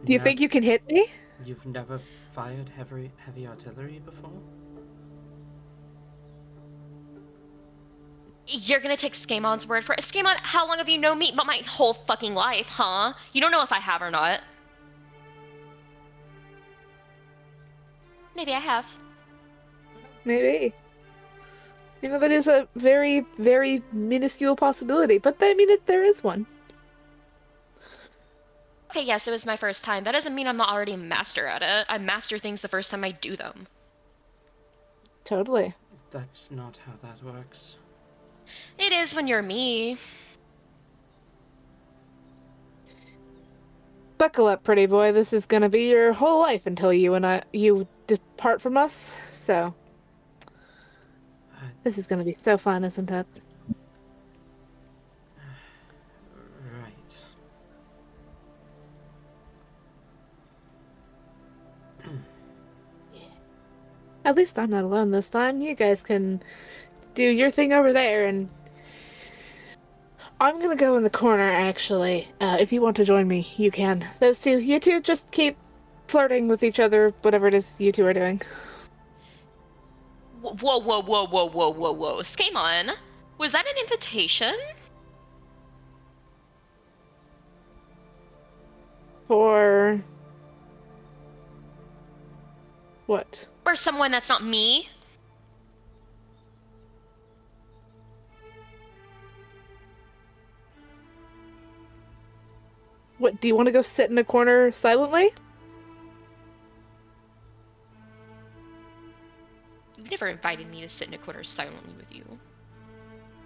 Do you think you can hit me? You've never fired heavy artillery before? You're gonna take Skaymon's word for it. Skaymon, how long have you known me? But my whole fucking life, huh? You don't know if I have or not. Maybe I have. Maybe. That is a very, very minuscule possibility, but there is one. Okay, yes, it was my first time. That doesn't mean I'm not already a master at it. I master things the first time I do them. Totally. That's not how that works. It is when you're me. Buckle up, pretty boy. This is gonna be your whole life until you depart from us. So, this is gonna be so fun, isn't it? Right. At least I'm not alone this time. You guys can do your thing over there, and I'm gonna go in the corner, actually. If you want to join me, you can. You two, just keep flirting with each other, whatever it is you two are doing. Whoa, whoa, whoa, whoa, whoa, whoa, whoa. Skaaymon, was that an invitation? For... what? Or someone that's not me? What, do you want to go sit in a corner silently? You've never invited me to sit in a corner silently with you.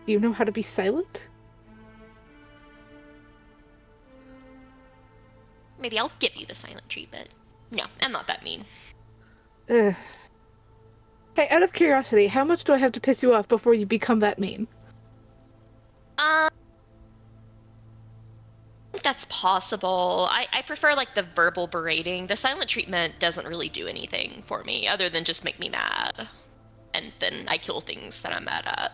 Do you know how to be silent? Maybe I'll give you the silent treatment. No, I'm not that mean. Ugh. Hey, out of curiosity, how much do I have to piss you off before you become that mean? I think that's possible. I prefer the verbal berating. The silent treatment doesn't really do anything for me other than just make me mad. And then I kill things that I'm mad at.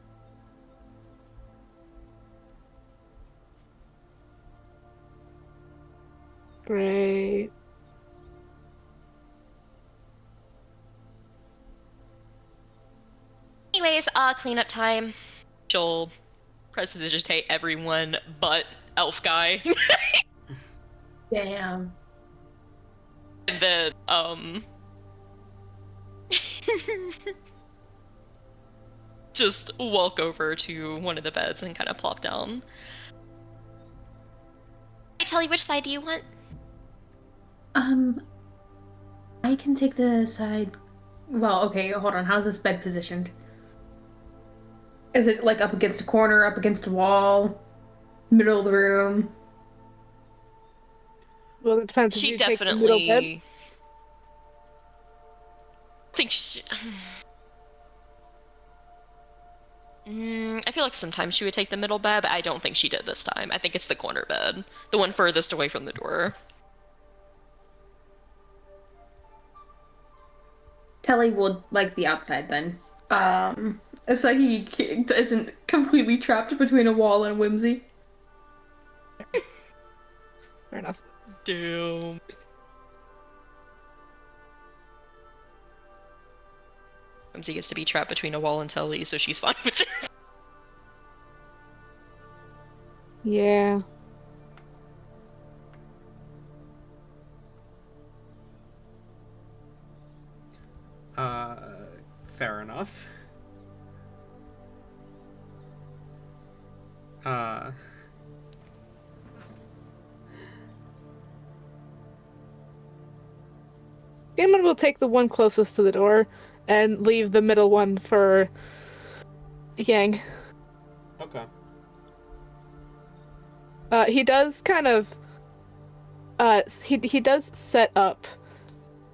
Great. Anyways, cleanup time. She'll prestidigitate everyone but Elf Guy. Damn. And then, just walk over to one of the beds and kind of plop down. I tell you, which side do you want? I can take the side. Well, okay, hold on. How's this bed positioned? Is it like up against a corner, up against a wall, middle of the room? Well, it depends. If She you take the middle bed. definitely. I think she. I feel like sometimes she would take the middle bed, but I don't think she did this time. I think it's the corner bed, the one furthest away from the door. Telly would like the outside then. So he isn't completely trapped between a wall and Whimsy. Fair enough. Damn. Whimsy gets to be trapped between a wall and Telly, so she's fine with it. Yeah. Fair enough. Skaaymon will take the one closest to the door and leave the middle one for Yang. Okay. He does kind of he does set up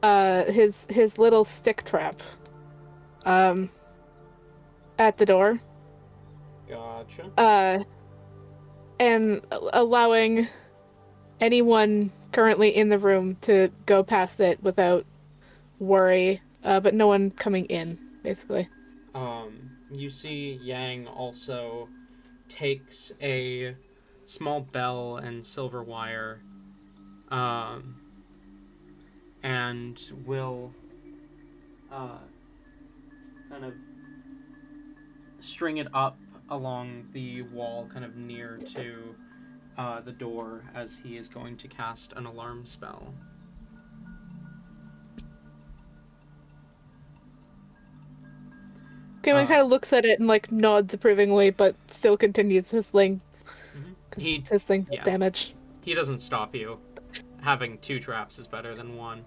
his little stick trap at the door. Gotcha. And allowing anyone currently in the room to go past it without worry, but no one coming in, basically. You see Yang also takes a small bell and silver wire, and will kind of string it up along the wall, kind of near to the door, as he is going to cast an alarm spell. Skaaymon kind of looks at it and like nods approvingly, but still continues his sling. His thing does damage. He doesn't stop you. Having 2 traps is better than 1.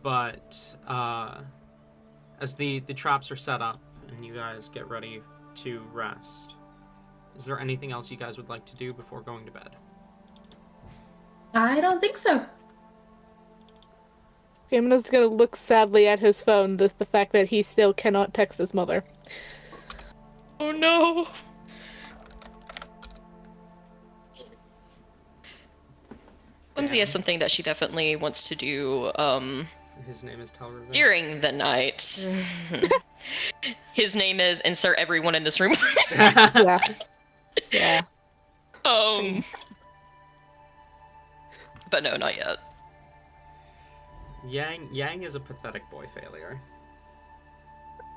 But as the traps are set up and you guys get ready to rest, is there anything else you guys would like to do before going to bed? I don't think so. Skaaymon is gonna look sadly at his phone, the fact that he still cannot text his mother. Oh no! Whimsy has something that she definitely wants to do, His name is Telravik. during the night. His name is insert everyone in this room. Yeah. Yeah. But no, not yet. Yang is a pathetic boy failure.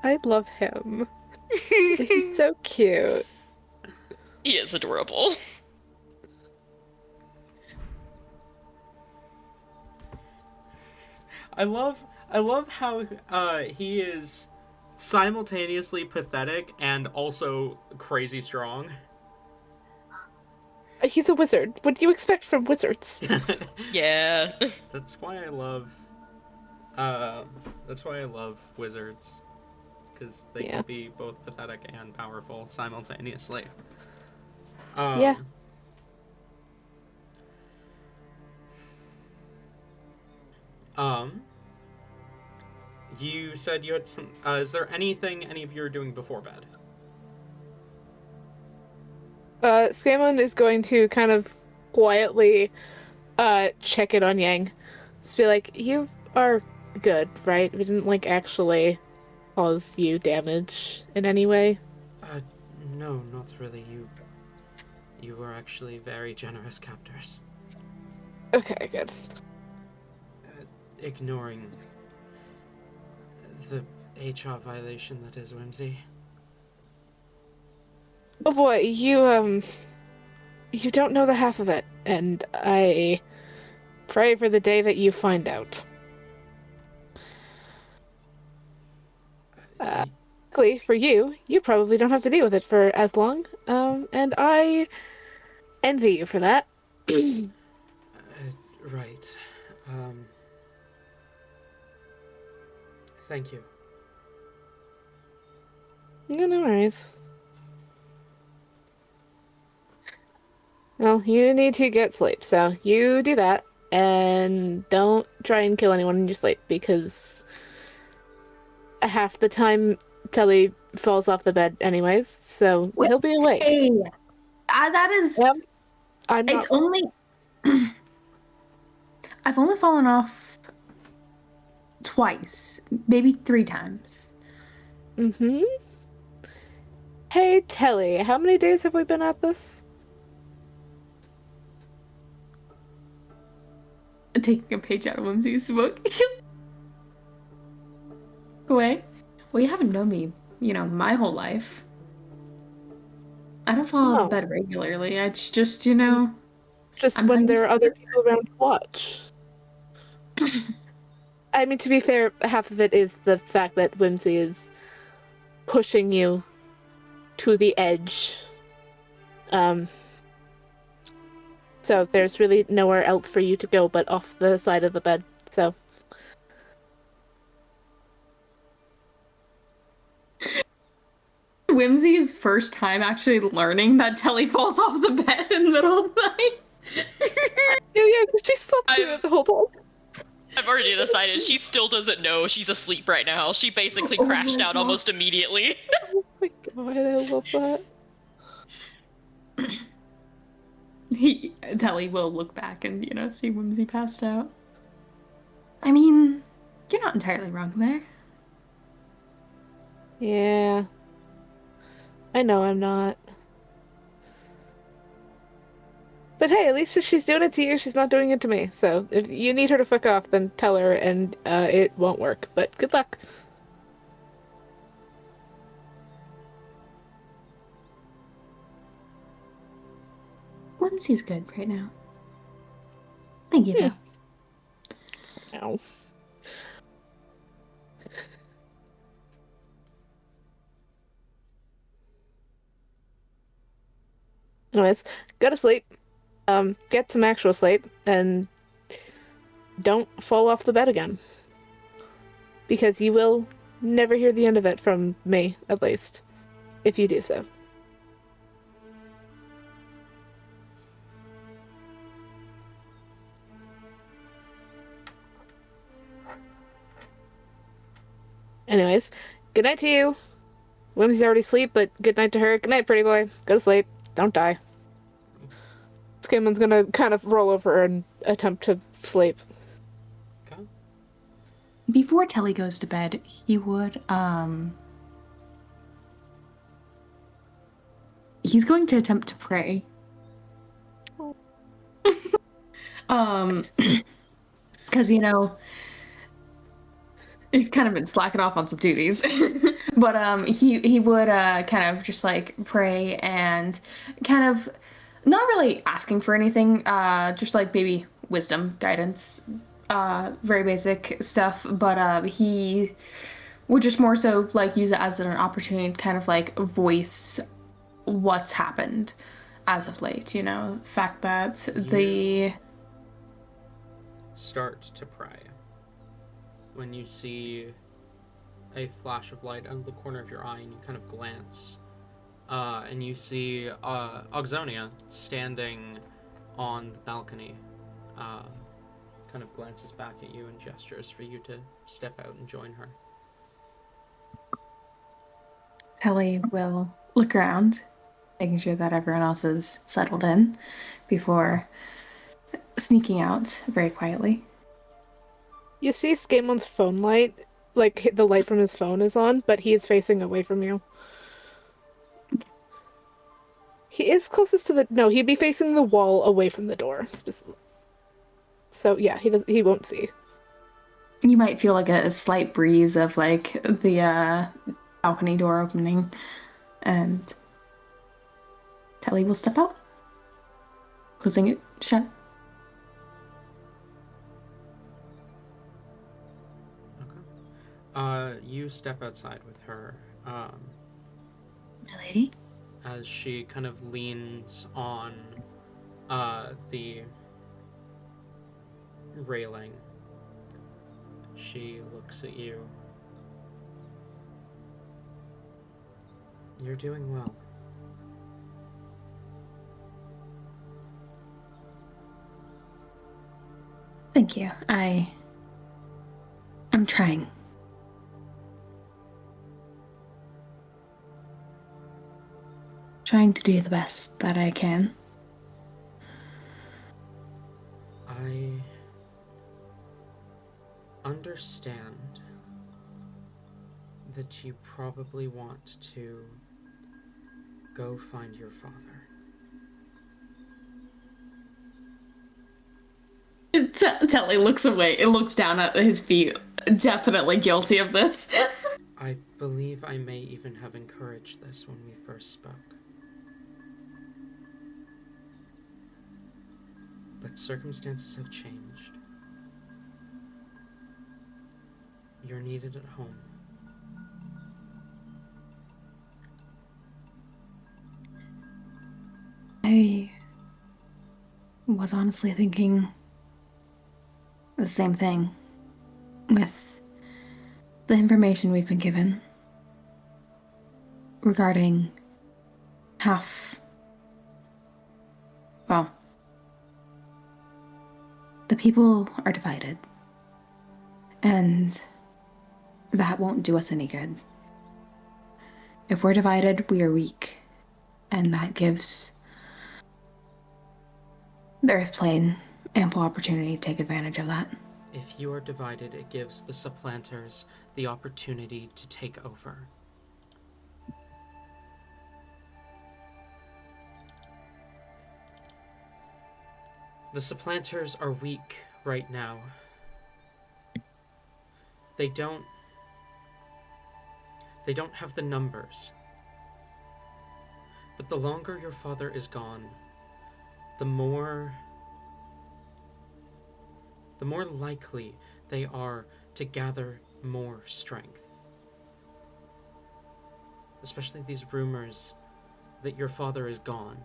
I love him. He's so cute. He is adorable. I love how he is simultaneously pathetic and also crazy strong. He's a wizard. What do you expect from wizards? Yeah. That's why I love wizards, because they can be both pathetic and powerful simultaneously. Yeah. You said you had some. Is there anything any of you are doing before bed? Skaaymon is going to kind of quietly check it on Yang. Just be like, you are good, right? We didn't like actually cause you damage in any way. No, not really. You were actually very generous captors. Okay, good. Ignoring the HR violation that is Whimsy. Oh boy, you don't know the half of it, and I pray for the day that you find out. Luckily for you, you probably don't have to deal with it for as long, and I envy you for that. Right. Thank you. No worries. Well, you need to get sleep, so you do that, and don't try and kill anyone in your sleep, because half the time Telly falls off the bed anyways, so he'll be awake. Hey, that is. Yep. I'm not. It's only. I've only fallen off twice, maybe 3 times. Mm-hmm. Hey, Telly, how many days have we been at this? Taking a page out of Whimsy's book. Away. Well, you haven't known me, my whole life. I don't fall out of bed regularly. It's just, Just I'm when there are other scared. people around to watch. I mean, to be fair, half of it is the fact that Whimsy is pushing you to the edge. So there's really nowhere else for you to go but off the side of the bed, so. Whimsy's first time actually learning that Telly falls off the bed in the middle of the night. Yeah, because she slept through it the whole time. I've already decided she still doesn't know she's asleep right now. She basically crashed out almost immediately. Oh my god, I love that. Telly will look back and, see Whimsy passed out. I mean, you're not entirely wrong there. Yeah. I know I'm not. But hey, at least if she's doing it to you, she's not doing it to me. So if you need her to fuck off, then tell her and it won't work. But good luck. Whimsy's good right now. Thank you, though. Ow. Anyways, go to sleep. Get some actual sleep, and don't fall off the bed again. Because you will never hear the end of it from me, at least, if you do so. Anyways, good night to you. Whimsy's already asleep, but good night to her. Good night, pretty boy. Go to sleep. Don't die. Skaamon's gonna kind of roll over and attempt to sleep. Okay. Before Telly goes to bed, he would, he's going to attempt to pray. Because, he's kind of been slacking off on some duties. But, he would, kind of just, pray and kind of not really asking for anything, just, maybe wisdom, guidance, very basic stuff, but, he would just more so, use it as an opportunity to kind of, voice what's happened as of late, the fact that the... Start to pray. When you see a flash of light out of the corner of your eye and you kind of glance, and you see Auxonia standing on the balcony, kind of glances back at you and gestures for you to step out and join her. Telly will look around, making sure that everyone else is settled in before sneaking out very quietly. You see Skaymon's phone light, the light from his phone is on, but he is facing away from you. He is closest to the... No, he'd be facing the wall away from the door. So, yeah, he won't see. You might feel like a slight breeze of, like, the balcony door opening, and Telly will step out, closing it shut. Okay. You step outside with her, My lady? as she kind of leans on the railing. She looks at you. You're doing well. Thank you. I'm trying. Trying to do the best that I can. I understand that you probably want to go find your father. Telly looks away. It looks down at his feet. Definitely guilty of this. I believe I may even have encouraged this when we first spoke. But circumstances have changed. You're needed at home. I was honestly thinking the same thing with the information we've been given regarding well, the people are divided, and that won't do us any good. If we're divided, we are weak, and that gives the Earth Plane ample opportunity to take advantage of that. If you are divided, it gives the supplanters the opportunity to take over. The supplanters are weak right now. They don't have the numbers. But the longer your father is gone, the more likely they are to gather more strength. Especially these rumors that your father is gone.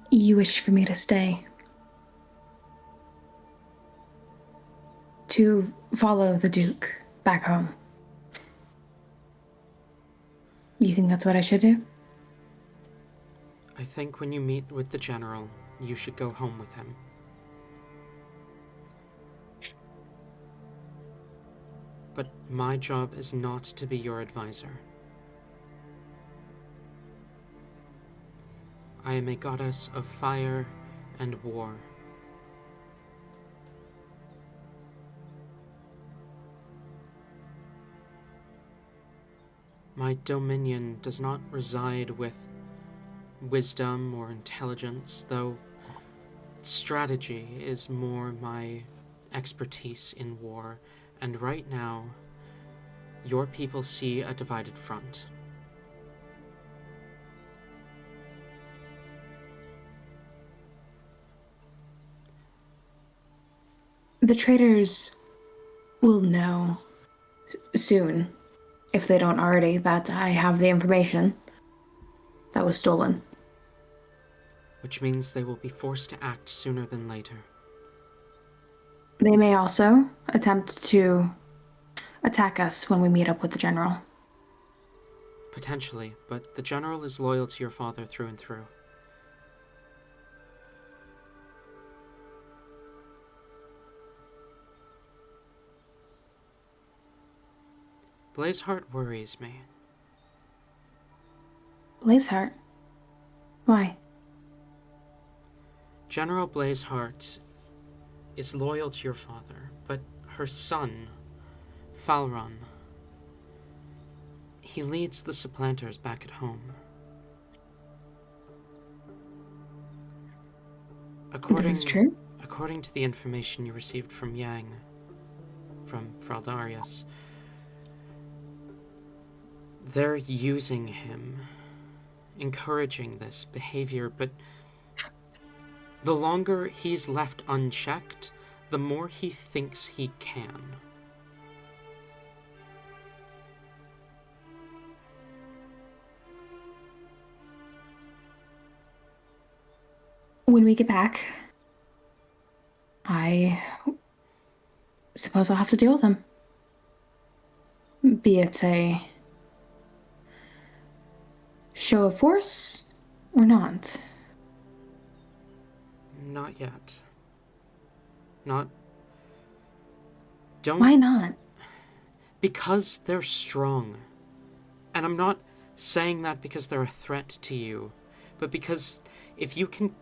You wish for me to stay. To follow the Duke back home. You think that's what I should do? I think when you meet with the general, you should go home with him. But my job is not to be your advisor. I am a goddess of fire and war. My dominion does not reside with wisdom or intelligence, though strategy is more my expertise in war, and right now, your people see a divided front. The traitors will know soon, if they don't already, that I have the information that was stolen. Which means they will be forced to act sooner than later. They may also attempt to attack us when we meet up with the general. Potentially, but the general is loyal to your father through and through. Blazeheart worries me. Blazeheart? Why? General Blazeheart is loyal to your father, but her son, Falron, he leads the supplanters back at home. This is true. According to the information you received from Yang, from Fraldarius, they're using him, encouraging this behavior, but the longer he's left unchecked, the more he thinks he can. When we get back, I suppose I'll have to deal with him. Be it a show of force or not. Not yet. Don't... Why not? Because they're strong. And I'm not saying that because they're a threat to you, but because if you can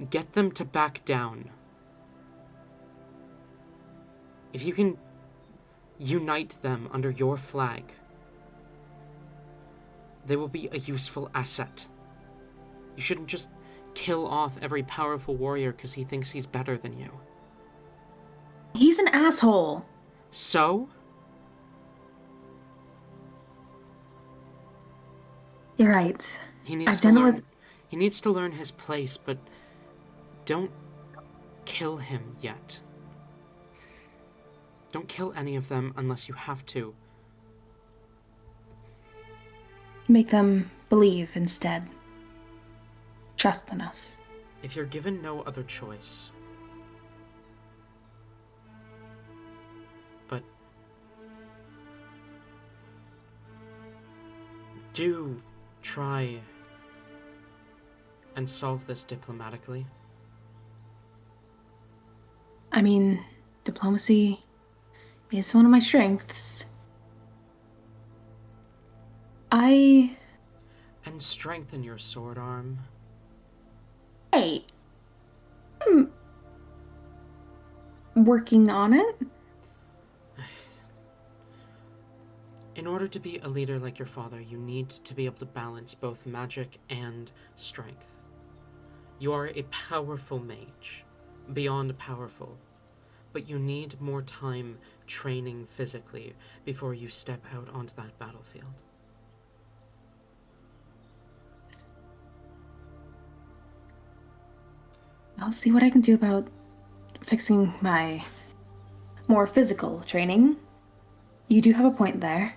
get them to back down, if you can unite them under your flag, they will be a useful asset. You shouldn't just kill off every powerful warrior because he thinks he's better than you. He's an asshole. So? You're right. He needs I've to done it learn. with... He needs to learn his place, but don't kill him yet. Don't kill any of them unless you have to. Make them believe instead. Trust in us. If you're given no other choice, but do try and solve this diplomatically. I mean, diplomacy is one of my strengths. And strengthen your sword arm. Hey. I'm working on it. In order to be a leader like your father, you need to be able to balance both magic and strength. You are a powerful mage, beyond powerful, but you need more time training physically before you step out onto that battlefield. I'll see what I can do about fixing my more physical training. You do have a point there.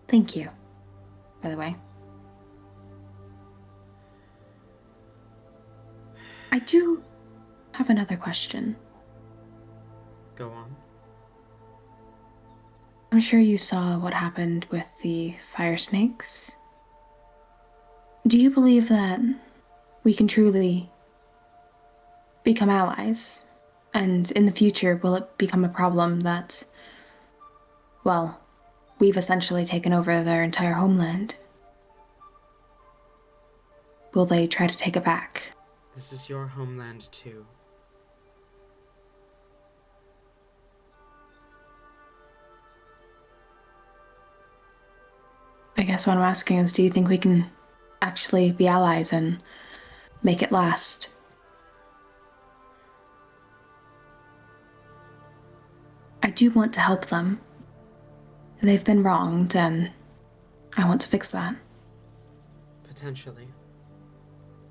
Thank you, by the way. I do have another question. Go on. I'm sure you saw what happened with the fire snakes. Do you believe that we can truly become allies? And in the future, will it become a problem that, well, we've essentially taken over their entire homeland? Will they try to take it back? This is your homeland too. I guess what I'm asking is, do you think we can actually be allies and make it last? I do want to help them. They've been wronged, and I want to fix that. Potentially.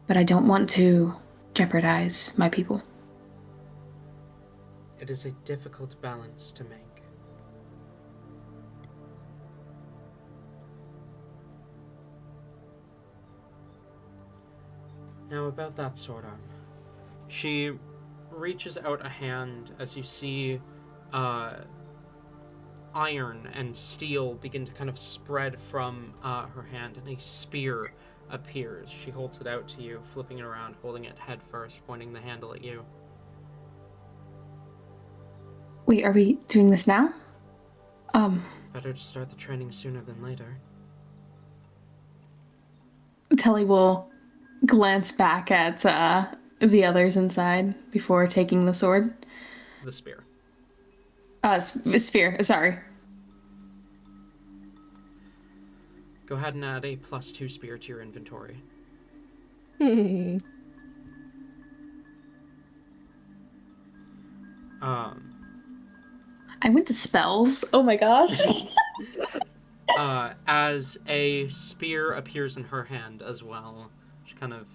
But I don't want to jeopardize my people. It is a difficult balance to make. Now about that sword arm. She reaches out a hand as you see iron and steel begin to kind of spread from her hand, and a spear appears. She holds it out to you, flipping it around, holding it head first, pointing the handle at you. Wait, are we doing this now? Better to start the training sooner than later. Telly will glance back at the others inside before taking the sword. The spear. Sphere, sorry. Go ahead and add a +2 spear to your inventory. I went to spells. Oh my gosh. As a spear appears in her hand as well, she kind of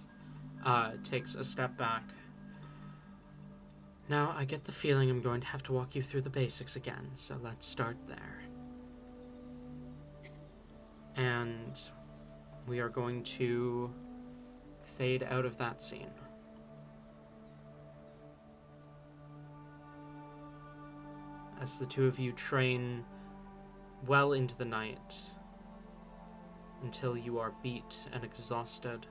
takes a step back. Now, I get the feeling I'm going to have to walk you through the basics again, so let's start there. And we are going to fade out of that scene. As the two of you train well into the night until you are beat and exhausted.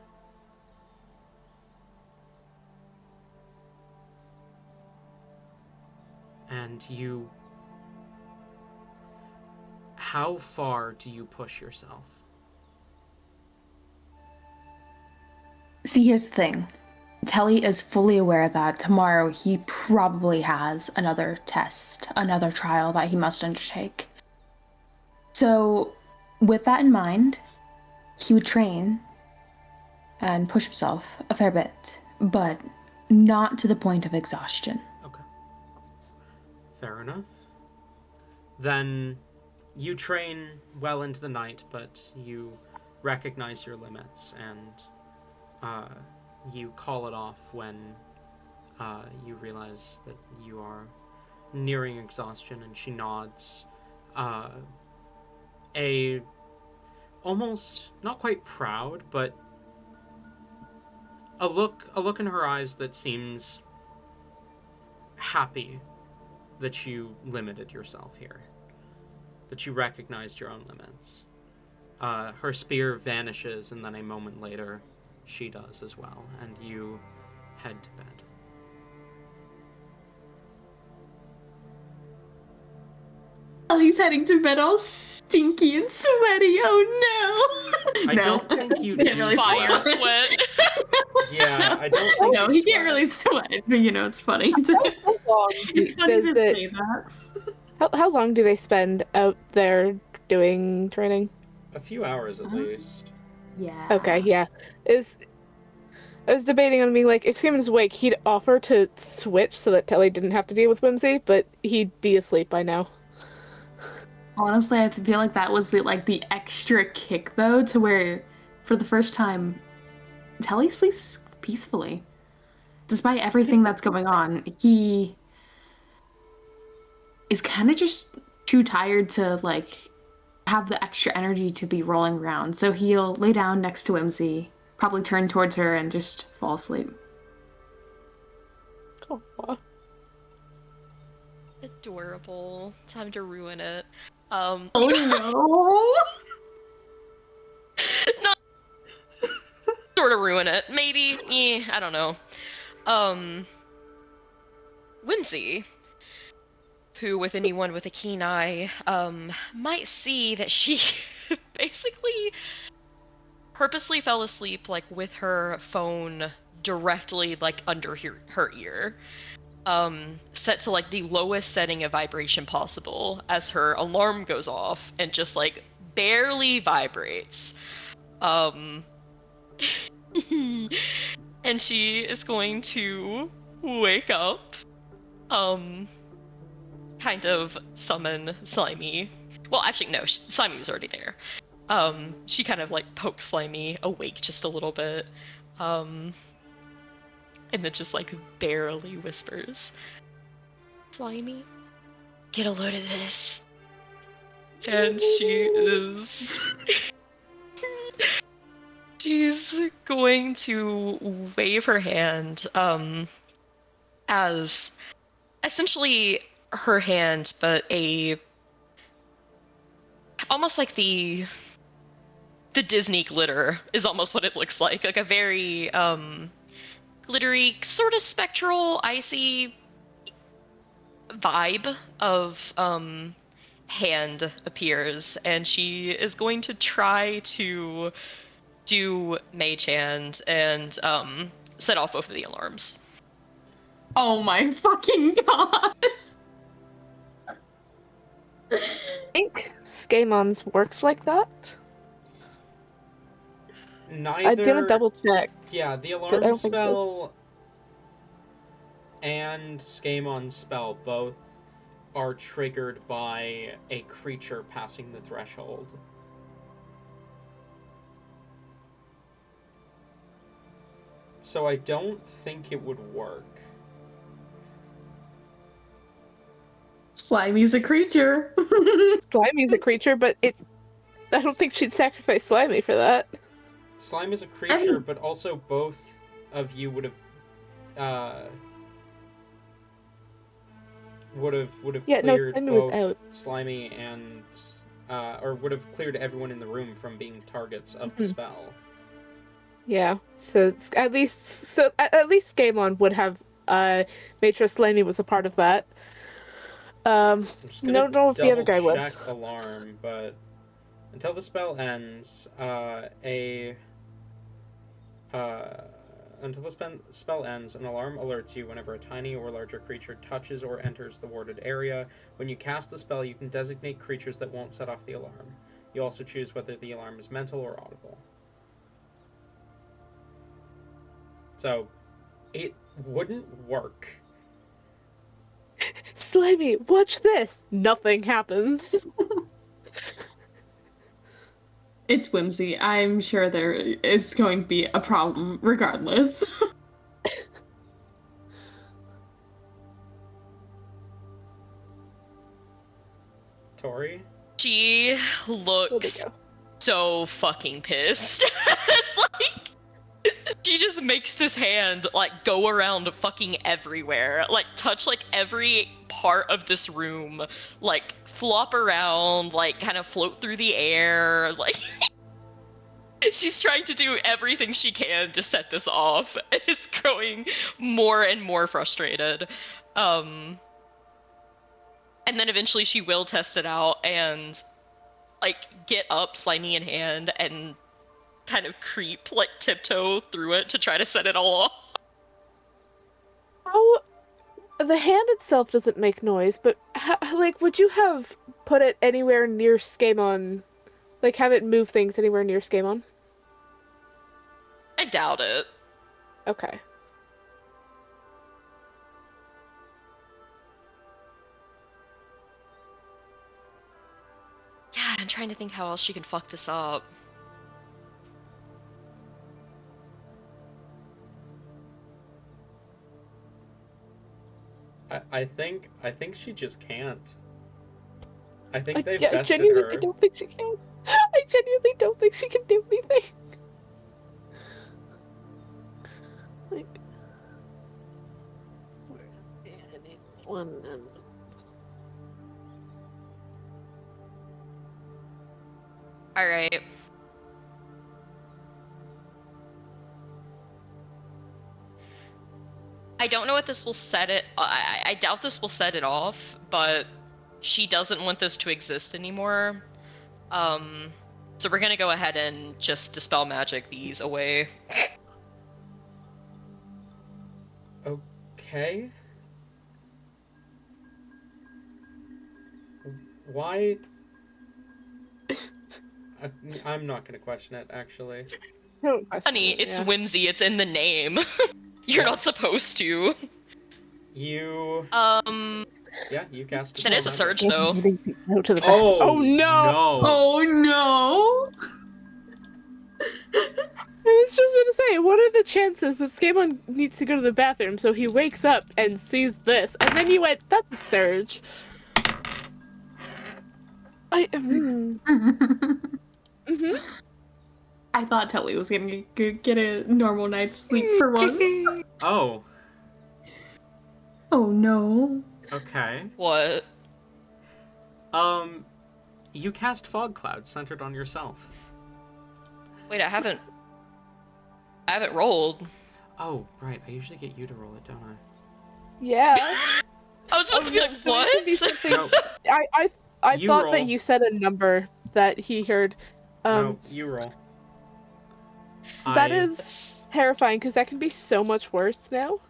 And you... How far do you push yourself? See, here's the thing. Telly is fully aware that tomorrow he probably has another test, another trial that he must undertake. So, with that in mind, he would train and push himself a fair bit, but not to the point of exhaustion. Okay. Fair enough. Then you train well into the night, but you recognize your limits and you call it off when you realize that you are nearing exhaustion, and she nods. A almost not quite proud, but a look in her eyes that seems happy that you limited yourself here, that you recognized your own limits. Her spear vanishes, and then a moment later, she does as well, and you head to bed. Telly's heading to bed all stinky and sweaty. Oh no! I don't think you Can't do really Fire sweat. sweat. Yeah, I don't think No, you he sweat. can't really sweat, but it's funny. How long It's funny does to it- say that. How long do they spend out there doing training? A few hours at least. Yeah. Okay, yeah. I was debating on being like, if Skaamon's awake, he'd offer to switch so that Telly didn't have to deal with Whimsy, but he'd be asleep by now. Honestly, I feel like that was the extra kick though, to where for the first time, Telly sleeps peacefully. Despite everything that's going on, he is kind of just too tired to have the extra energy to be rolling around. So he'll lay down next to Whimsy, probably turn towards her and just fall asleep. Aw. Adorable. Time to ruin it. Oh no! Not sort of ruin it. Maybe. I don't know. Whimsy, who with anyone with a keen eye, might see that she basically purposely fell asleep with her phone directly under her ear. Set to the lowest setting of vibration possible as her alarm goes off and just barely vibrates. And she is going to wake up, kind of summon Slimy. Well, actually, no, Slimy was already there. She kind of pokes Slimy awake just a little bit, and then just barely whispers, "Slimy, get a load of this." And she is she's going to wave her hand, as essentially her hand, but almost the Disney glitter is almost what it looks like a very glittery, sort of spectral, icy vibe of hand appears, and she is going to try to do Mage Hand and set off both of the alarms. Oh my fucking god! I think Skaymon's works like that. Neither. I didn't double check. Yeah, the I alarm don't think it does. spell and Skaymon's spell both are triggered by a creature passing the threshold. So I don't think it would work. Slimy's a creature. Slimy's a creature, but I don't think she'd sacrifice Slimy for that. Slime is a creature, but also both of you would have Yeah, no, cleared Slimy was both out. Slimy and or would have cleared everyone in the room from being targets of the spell. Yeah, so at least Skaaymon would have made sure Slimy was a part of that. I'm just gonna No, if the other guy would. check alarm, but until the spell ends, until the spell ends, an alarm alerts you whenever a tiny or larger creature touches or enters the warded area. When you cast the spell, you can designate creatures that won't set off the alarm. You also choose whether the alarm is mental or audible. So, it wouldn't work. Slimy, watch this! Nothing happens. It's Whimsy. I'm sure there is going to be a problem regardless. Tori? She looks so fucking pissed. It's like she just makes this hand like go around fucking everywhere, like touch like every part of this room, like flop around, like kind of float through the air, like she's trying to do everything she can to set this off. Is growing more and more frustrated. And then eventually she will test it out and like get up, Slimy in hand, and kind of creep, like tiptoe through it to try to set it all off. How the hand itself doesn't make noise, but like, would you have put it anywhere near Skaaymon? Like, have it move things anywhere near Skaaymon? I doubt it. Okay. God, I'm trying to think how else she can fuck this up. I think she just can't. I think they've I bested genuinely her. don't think she can. I genuinely don't think she can do anything. Like, one and All right. I don't know what this will set it. I doubt this will set it off, but she doesn't want this to exist anymore. So we're gonna go ahead and just dispel magic these away. Okay. Why? I'm not gonna question it, actually. don't question Honey, it, it's yeah. Whimsy. It's in the name. You're not supposed to. You. Yeah, you cast. That is a dispel magic. surge, though. To the Oh, oh no! no! Oh no! I was just going to say, what are the chances that Skaaymon needs to go to the bathroom, so he wakes up and sees this, and then you went, that's a surge. I thought Telly was gonna get a normal night's sleep for once. Oh, Oh no. okay. What? You cast fog cloud centered on yourself. Wait, I haven't rolled. Oh, right. I usually get you to roll it, don't I? Yeah. I was about to be like, so it could be what? something- No. I You thought roll. that you said a number that he heard. No, you roll. That is terrifying because that can be so much worse now.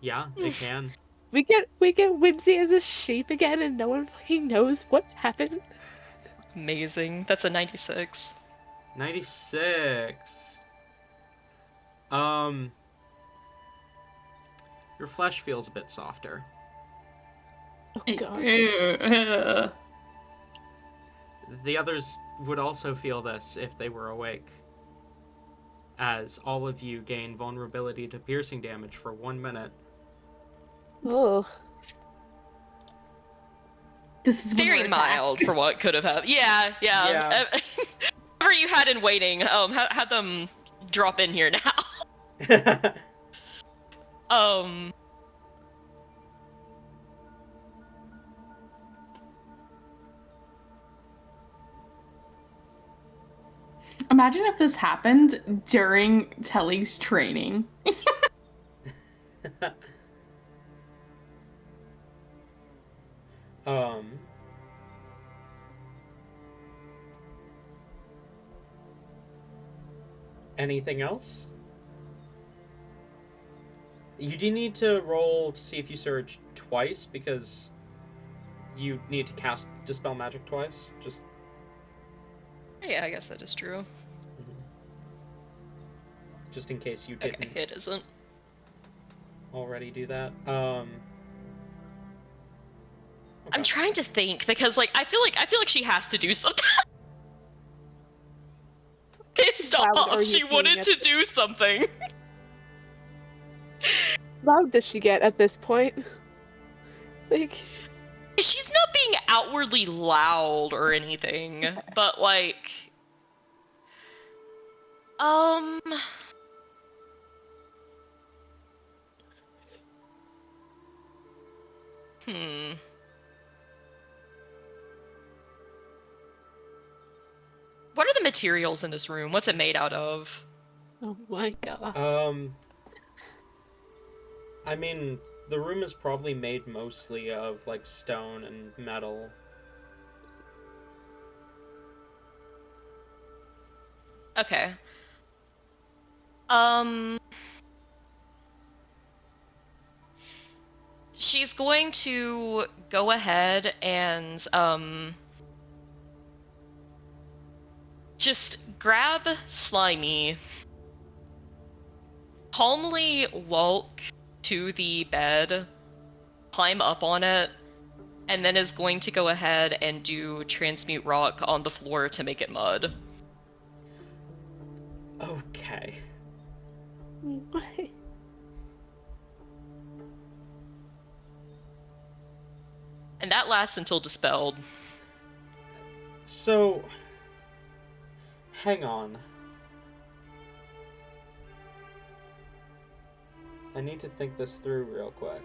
Yeah, it can. We get Whimsy as a sheep again, and no one fucking knows what happened. Amazing. That's a 96. 96. Your flesh feels a bit softer. Oh god. The others would also feel this if they were awake, as all of you gain vulnerability to piercing damage for 1 minute. Oh. This is Very mild for what could have happened. Yeah. Whatever you had in waiting, had them drop in here now. Imagine if this happened during Telly's training. Anything else? You do need to roll to see if you surge twice, because you need to cast Dispel Magic twice. Just... Yeah, I guess that is true. Just in case you didn't Okay, it isn't. already do that. I'm trying to think because like I feel like she has to do something. Pissed off. She wanted to do something. How loud does she get at this point? Like, she's not being outwardly loud or anything, but like What are the materials in this room? What's it made out of? oh my god. I mean, the room is probably made mostly of, like, stone and metal. Okay. She's going to go ahead and, just grab Slimy, calmly walk to the bed, climb up on it, and then is going to go ahead and do Transmute Rock on the floor to make it mud. Okay. And that lasts until Dispelled. So... hang on. I need to think this through real quick.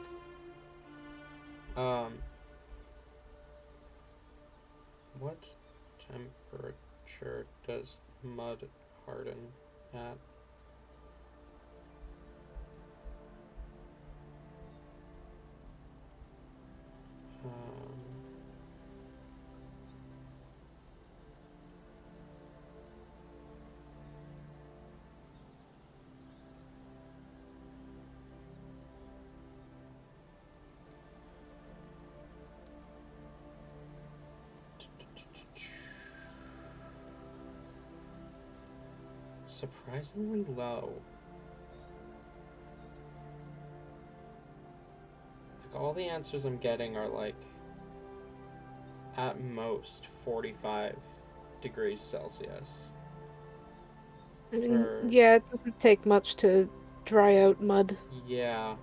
What temperature does mud harden at? Surprisingly low. Like, all the answers I'm getting are like at most 45 degrees Celsius. I mean, yeah, it doesn't take much to dry out mud. Yeah.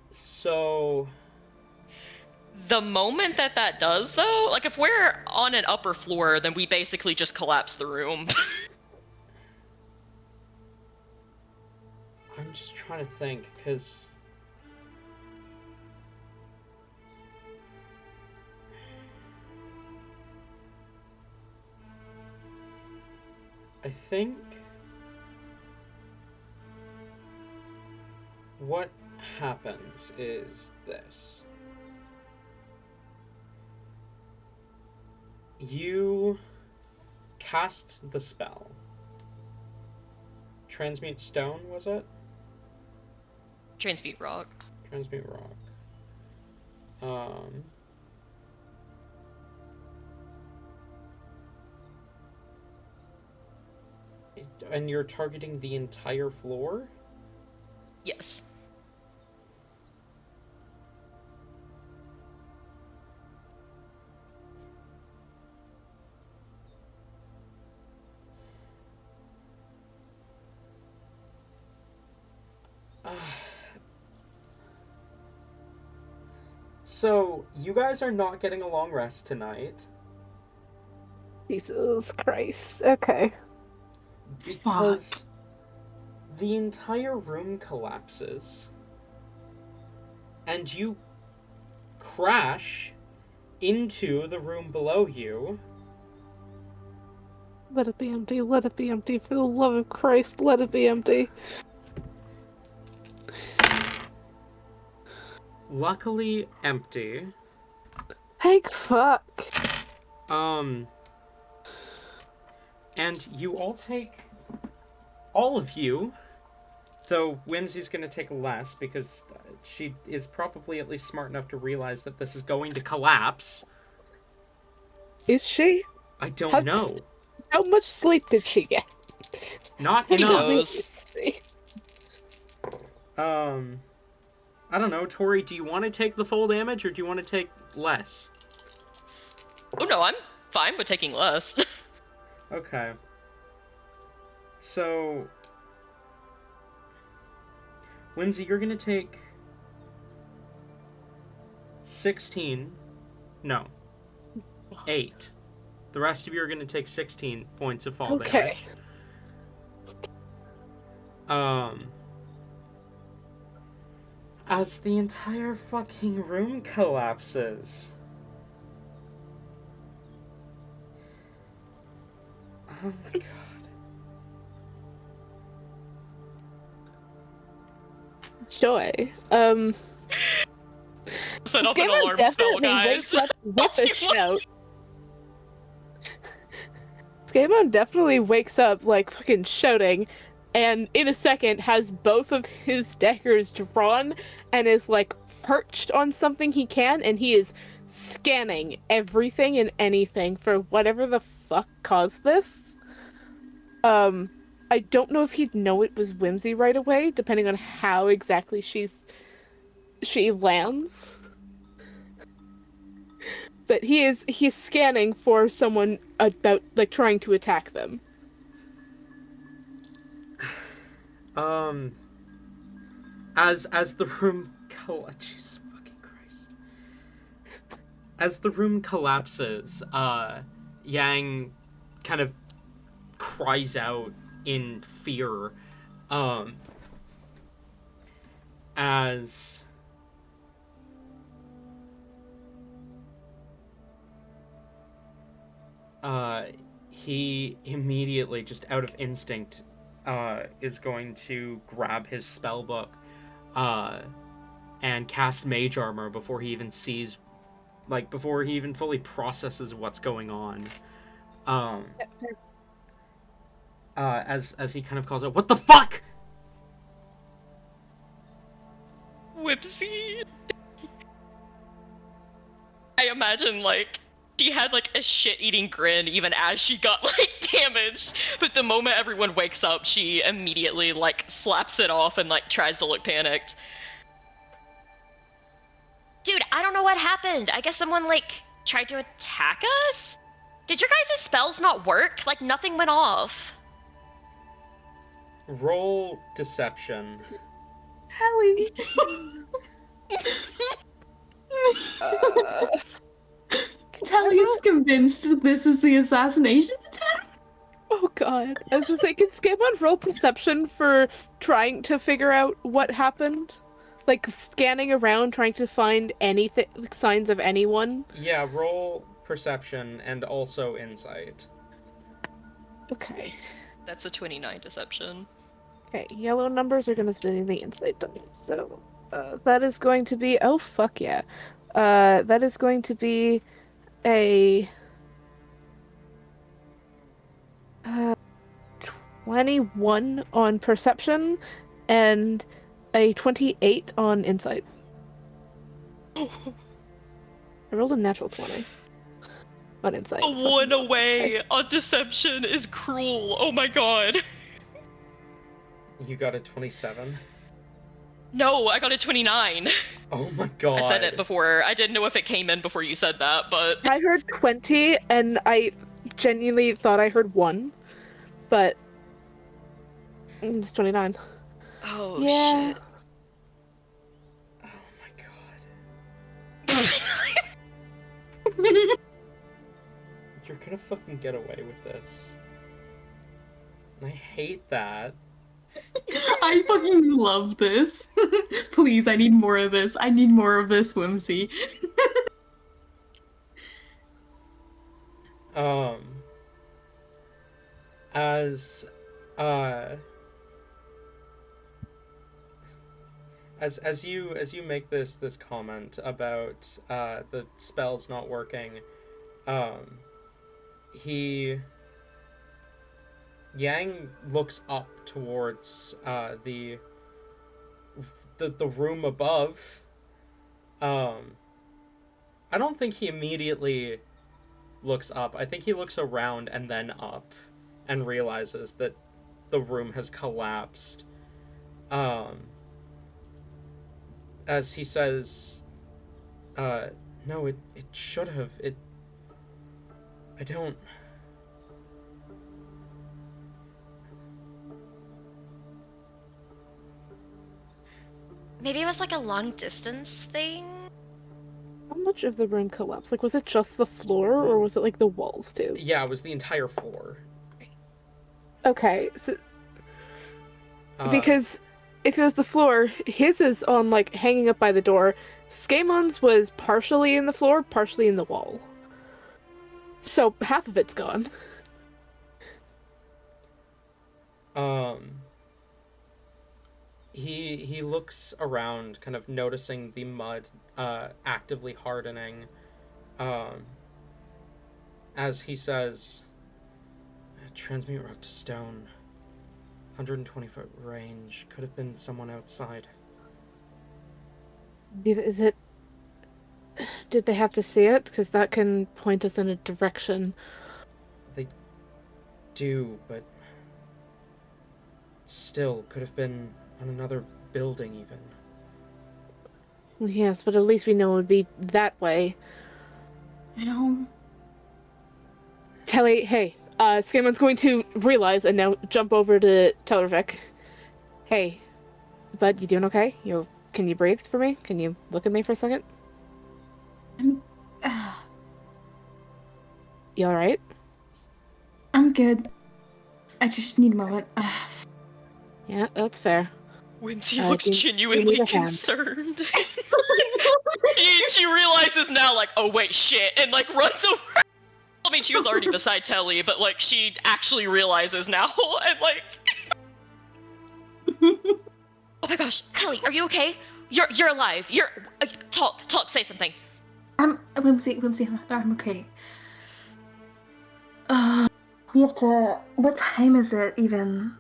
So... the moment that does, though, like if we're on an upper floor, then we basically just collapse the room. I'm just trying to think, because... I think... what happens is this. You cast the spell. Transmute stone, was it? Transmute rock. Transmute rock. And you're targeting the entire floor? Yes. So, you guys are not getting a long rest tonight. Jesus Christ. Okay. Because the entire room collapses. And you crash into the room below you. Let it be empty. Let it be empty. For the love of Christ, let it be empty. Luckily empty. Thank fuck. And you all take... All of you... Though Whimsy's gonna take less, because she is probably at least smart enough to realize that this is going to collapse. Is she? I don't know. How much sleep did she get? Not Who enough. knows? I don't know, Tori, do you want to take the full damage, or do you want to take less? Oh no, I'm fine with taking less. Okay. So... Whimsy, you're gonna take... 16... No. 8. The rest of you are gonna take 16 points of fall Okay. damage. As the entire fucking room collapses. Oh my god. Joy. Set up an Skaaymon alarm spell, definitely guys. wakes up with a shout. Skaaymon definitely wakes up, like, fucking shouting, and in a second has both of his daggers drawn and is, like, perched on something he can, and he is scanning everything and anything for whatever the fuck caused this. I don't know if he'd know it was Whimsy right away, depending on how exactly she lands. But he's scanning for someone about, like, trying to attack them. As the room Jesus fucking Christ. As the room collapses, Yang kind of cries out in fear, as he immediately, just out of instinct, is going to grab his spellbook, and cast Mage Armor before he even sees, like, before he even fully processes what's going on. As he kind of calls out, "What the fuck?" Whimsy. I imagine, like, she had, like, a shit-eating grin even as she got, like, damaged. But the moment everyone wakes up, she immediately, like, slaps it off and, like, tries to look panicked. Dude, I don't know what happened. I guess someone, like, tried to attack us? Did your guys' spells not work? Like, nothing went off. Roll deception. Hallie. Tally's convinced this is the assassination attempt. Oh god. I was gonna say, can Skaaymon roll perception for trying to figure out what happened? Like, scanning around, trying to find anything, signs of anyone? Yeah, roll perception and also insight. Okay. That's a 29 deception. Okay, yellow numbers are gonna be the insight dice, so that is going to be, oh fuck yeah. That is going to be a 21 on perception and a 28 on insight. I rolled a natural 20 on insight. A one away on deception is cruel. Oh my god. You got a 27? No, I got a 29. Oh my god. I said it before. I didn't know if it came in before you said that, but... I heard 20, and I genuinely thought I heard 1, but it's 29. Oh, Yeah. shit. Oh my god. You're gonna fucking get away with this. And I hate that. I fucking love this. Please, I need more of this. I need more of this, Whimsy. As you make this comment about the spells not working, Yang looks up towards the room above. I don't think he immediately looks up. I think he looks around and then up and realizes that the room has collapsed. As he says, no, it should have. I don't... Maybe it was like a long distance thing? How much of the room collapsed? Like, was it just the floor, or was it like the walls too? Yeah, it was the entire floor. Okay, so because if it was the floor, his is on like hanging up by the door. Skaymon's was partially in the floor, partially in the wall. So half of it's gone. He looks around, kind of noticing the mud actively hardening, as he says, transmute rock to stone, 120-foot range, could have been someone outside. Is it... Did they have to see it? Because that can point us in a direction. They do, but still could have been on another building even. Yes, but at least we know it would be that way. Ow. Telly, hey, Skaymon's going to realize and now jump over to Telravik. Hey, bud, you doing okay? Can you breathe for me? Can you look at me for a second? You alright? I'm good. I just need a moment. Yeah, that's fair. Whimsy I looks think genuinely we need a hand. concerned. she realizes now, like, oh wait, shit, and like runs over. I mean, she was already beside Telly, but like she actually realizes now, and like. Oh my gosh, Telly, are you okay? You're alive. You're talk. Say something. I'm Whimsy. I'm okay. We have to. What time is it even?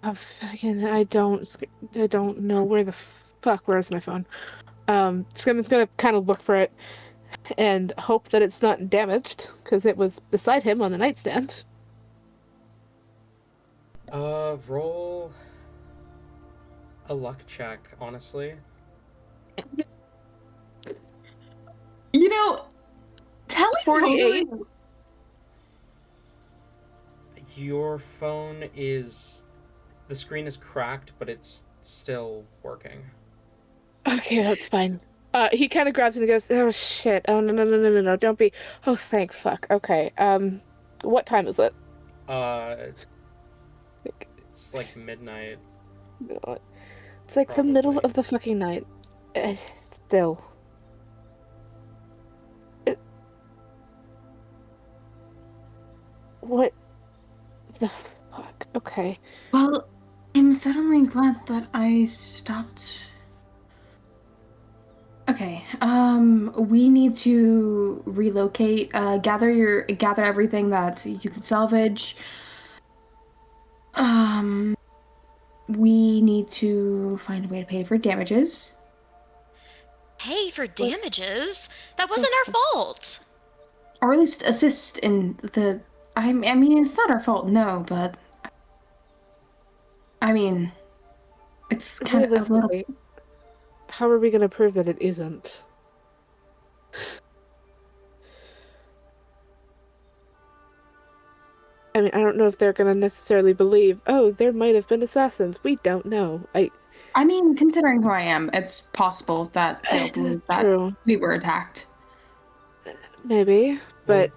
Fucking, I don't know where the fuck. Where's my phone? Skim's gonna kind of look for it and hope that it's not damaged because it was beside him on the nightstand. Roll a luck check, honestly. You know, Telly 48. totally... Your phone is... The screen is cracked, but it's still working. Okay, that's fine. He kind of grabs it and goes, "Oh shit! Oh no! Don't be! Oh thank fuck! Okay. What time is it? It's like midnight. It's like the middle Probably. of the fucking night. Still. What the fuck? Okay. Well, I'm suddenly glad that I stopped. Okay, we need to relocate, gather everything that you can salvage, We need to find a way to pay for damages. Pay for damages? That wasn't our fault. Or at least assist in the... I mean, it's not our fault, no, but... I mean, it's kind of a little... Realistically, how are we going to prove that it isn't? I mean, I don't know if they're going to necessarily believe, oh, there might have been assassins. We don't know. I mean, considering who I am, it's possible that they'll believe That's that true. we were attacked. Maybe, but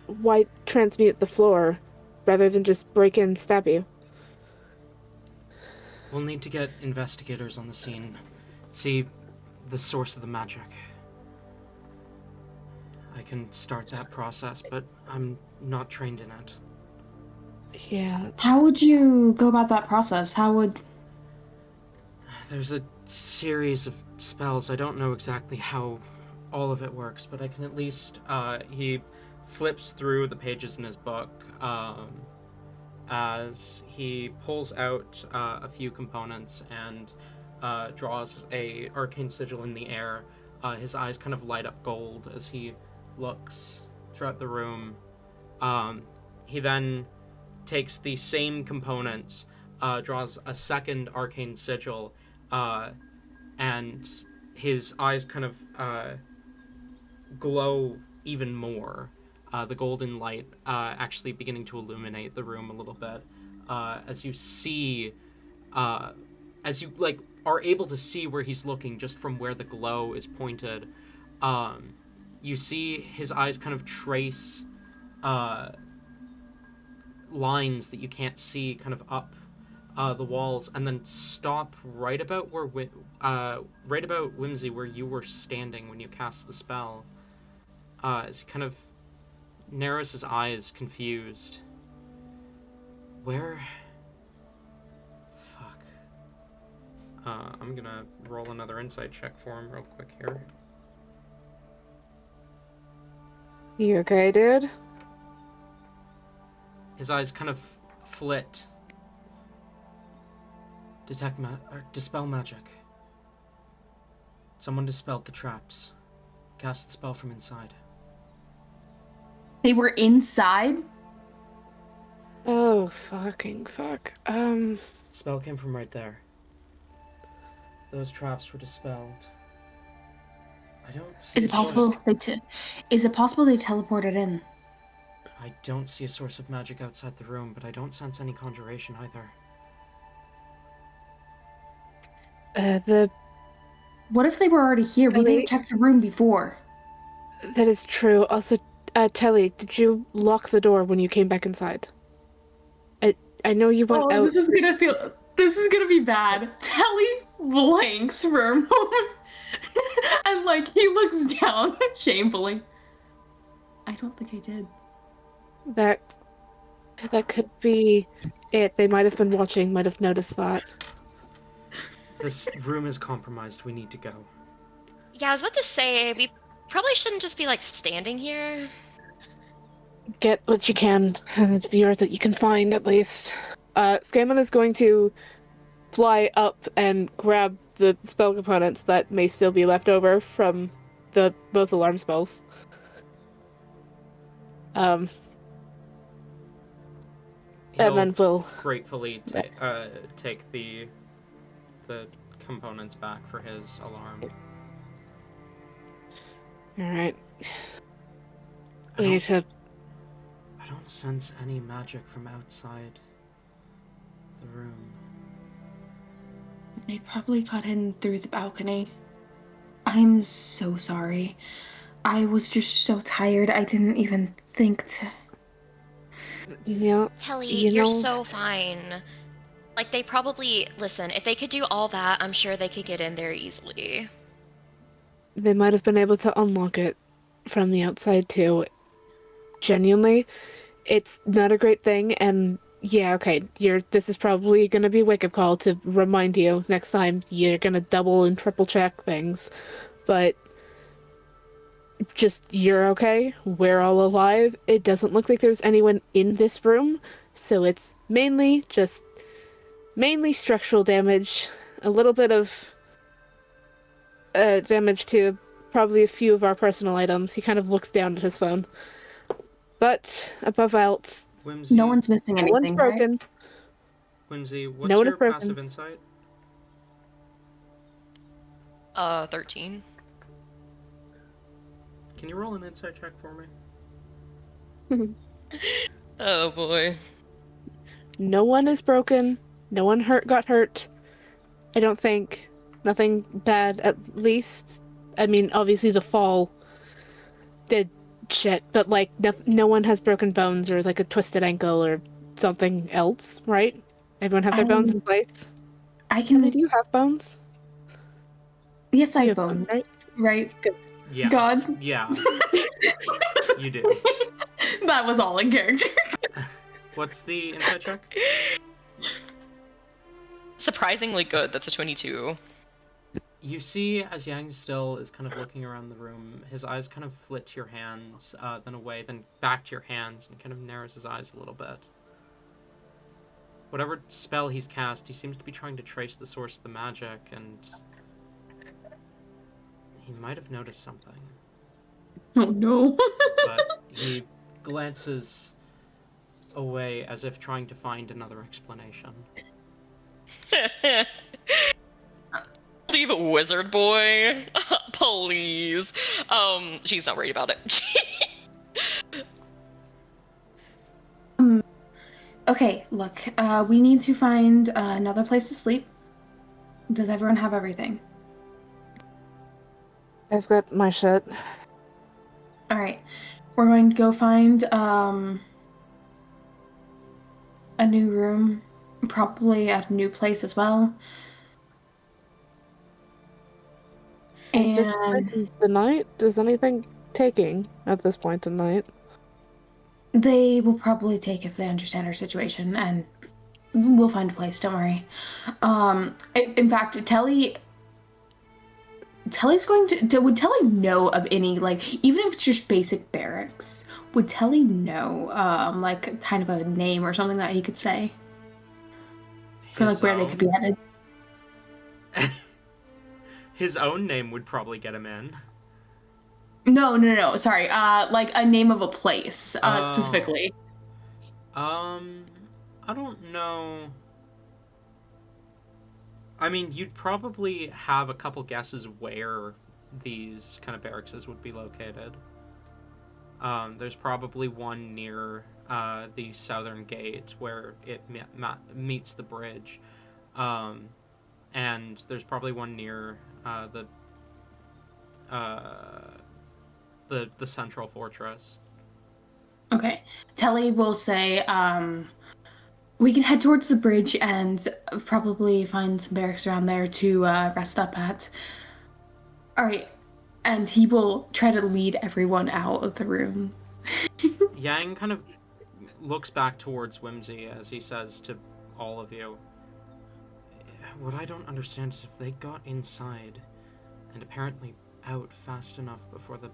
why transmute the floor rather than just break in and stab you? We'll need to get investigators on the scene, see the source of the magic. I can start that process, but I'm not trained in it. Yeah. How would you go about that process? How would... There's a series of spells. I don't know exactly how all of it works, but I can at least... he flips through the pages in his book as he pulls out a few components and draws a arcane sigil in the air. His eyes kind of light up gold as he looks throughout the room. He then takes the same components, draws a second arcane sigil, and his eyes kind of glow even more. The golden light actually beginning to illuminate the room a little bit, as you see, as you are able to see where he's looking just from where the glow is pointed. You see his eyes kind of trace lines that you can't see kind of up the walls, and then stop right about Whimsy, where you were standing when you cast the spell. As he kind of narrows his eyes, confused. Where? Fuck. I'm gonna roll another insight check for him real quick here. You okay, dude? His eyes kind of flit. Dispel magic. Someone dispelled the traps. Cast the spell from inside. They were inside? Oh, fucking fuck. Spell came from right there. Those traps were dispelled. I don't see Is it possible is it possible they teleported in? I don't see a source of magic outside the room, but I don't sense any conjuration either. What if they were already here? We didn't check the room before. That is true. Also, Telly, did you lock the door when you came back inside? I know you went out. This is gonna be bad. Telly blanks for a moment. And he looks down shamefully. I don't think I did. That could be it. They might have been watching, might have noticed that. This room is compromised. We need to go. Yeah, I was about to say, we probably shouldn't just be, standing here. Get what you can. The viewers that you can find, at least. Skaaymon is going to fly up and grab the spell components that may still be left over from both alarm spells. He'll And then we'll gratefully take the components back for his alarm. Alright. I We need to... don't sense any magic from outside the room. They probably got in through the balcony. I'm so sorry. I was just so tired, I didn't even think to... Yeah. Telly, You you're know- so fine. They probably... Listen, if they could do all that, I'm sure they could get in there easily. They might have been able to unlock it from the outside, too. Genuinely, it's not a great thing, and yeah, okay, this is probably gonna be a wake-up call to remind you next time you're gonna double and triple check things, but just, you're okay, we're all alive, it doesn't look like there's anyone in this room, So it's mainly structural damage, a little bit of damage to probably a few of our personal items. He kind of looks down at his phone. But above else, Whimsy, No one's missing no one's anything, right? broken. Whimsy, No what's one is your broken. passive insight? 13. Can you roll an insight check for me? Oh boy. No one is broken. No one got hurt. I don't think. Nothing bad, at least. I mean, obviously the fall did shit, but like no one has broken bones or like a twisted ankle or something else, right? Everyone have their bones in place. I Kelly, can. do you have bones? Yes, I You have have bones, bones. Right? Yeah. God. Yeah, you do. That was all in character. What's the insight check? Surprisingly good. That's a 22. You see, as Yang still is kind of looking around the room, his eyes kind of flit to your hands, then away, then back to your hands, and kind of narrows his eyes a little bit. Whatever spell he's cast, he seems to be trying to trace the source of the magic, and he might have noticed something. Oh no. But he glances away as if trying to find another explanation. Leave it, wizard boy. Please. She's not worried about it. Okay, look, we need to find another place to sleep. Does everyone have everything? I've got my shit. All right, we're going to go find a new room, probably at a new place as well. Is this And point in the night? Is anything taking at this point in night? they will probably take if they understand our situation, and we'll find a place. Don't worry. In fact, Telly's going to would Telly know of any, like, even if it's just basic barracks, would Telly know like kind of a name or something that he could say for like where they could be headed? His own name would probably get him in. No. Sorry. Like a name of a place, specifically. I don't know. I mean, you'd probably have a couple guesses where these kind of barracks would be located. There's probably one near the southern gate where it meets the bridge. And there's probably one near the central fortress. Okay. Telly will say, we can head towards the bridge and probably find some barracks around there to rest up at. All right. And he will try to lead everyone out of the room. Yang kind of looks back towards Whimsy as he says to all of you, what I don't understand is if they got inside and apparently out fast enough before the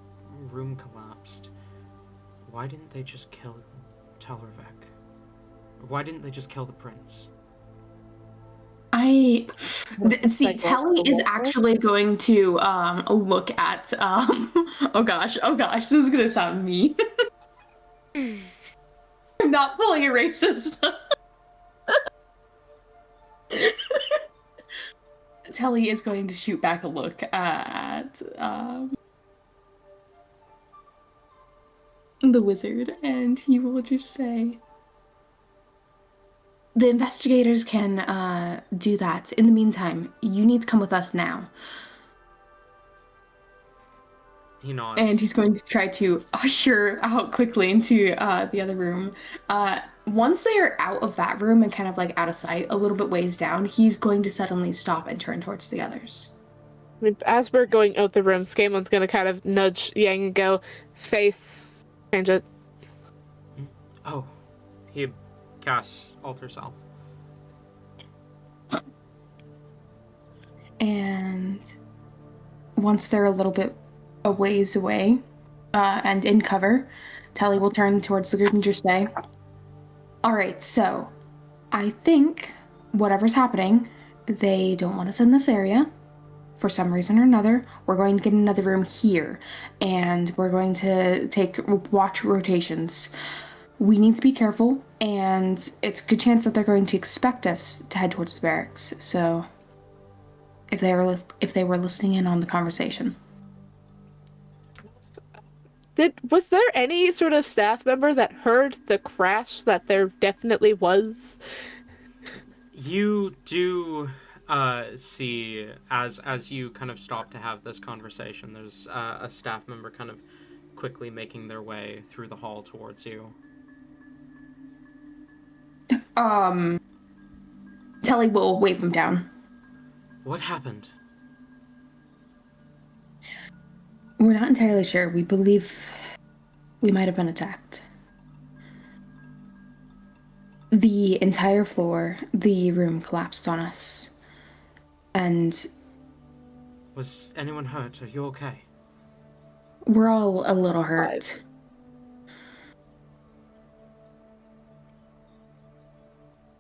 room collapsed, why didn't they just kill Telravik? Why didn't they just kill the prince? See, Telly is actually going to look at oh gosh, this is gonna sound mean. I'm not fully a racist. Telly is going to shoot back a look at the wizard, and he will just say, the investigators can do that. In the meantime, you need to come with us now. He nods. And he's going to try to usher out quickly into the other room. Once they are out of that room and kind of like out of sight, a little bit ways down, he's going to suddenly stop and turn towards the others. I mean, as we're going out the room, Skaamon's gonna kind of nudge Yang and go, face, change it. Oh, he casts Alter Self. And once they're a little bit a ways away and in cover, Telly will turn towards the group and just say, Alright, so I think whatever's happening, they don't want us in this area. For some reason or another, we're going to get another room here, and we're going to take watch rotations. We need to be careful, and it's a good chance that they're going to expect us to head towards the barracks. So, if they were listening in on the conversation, Was there any sort of staff member that heard the crash that there definitely was? You do see, as you kind of stop to have this conversation, there's a staff member kind of quickly making their way through the hall towards you. Telly will wave him down. What happened? We're not entirely sure. We believe we might have been attacked. The entire floor, the room collapsed on us. And Was anyone hurt? Are you okay? we're all a little hurt.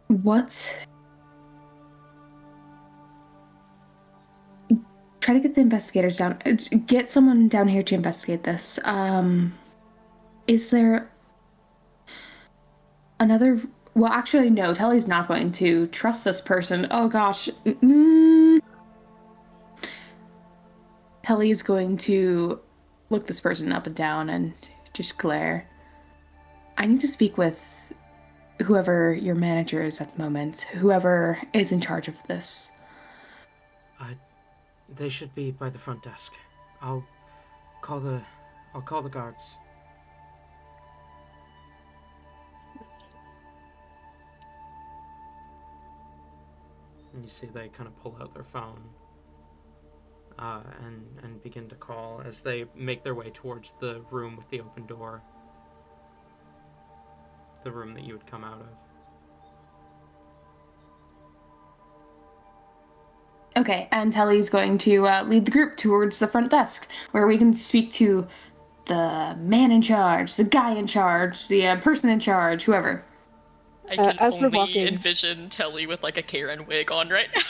What? Try to get the investigators down. Get someone down here to investigate this. Is there another... Well, actually, no. Telly's not going to trust this person. Oh, gosh. Telly's going to look this person up and down and just glare. I need to speak with whoever your manager is at the moment. Whoever is in charge of this. They should be by the front desk. I'll call the guards. And you see they kind of pull out their phone and begin to call as they make their way towards the room with the open door. The room that you would come out of. Okay, and Telly's going to lead the group towards the front desk, where we can speak to the man in charge, the guy in charge, the person in charge, whoever. I can as we're only walking- envision Telly with like a Karen wig on right now.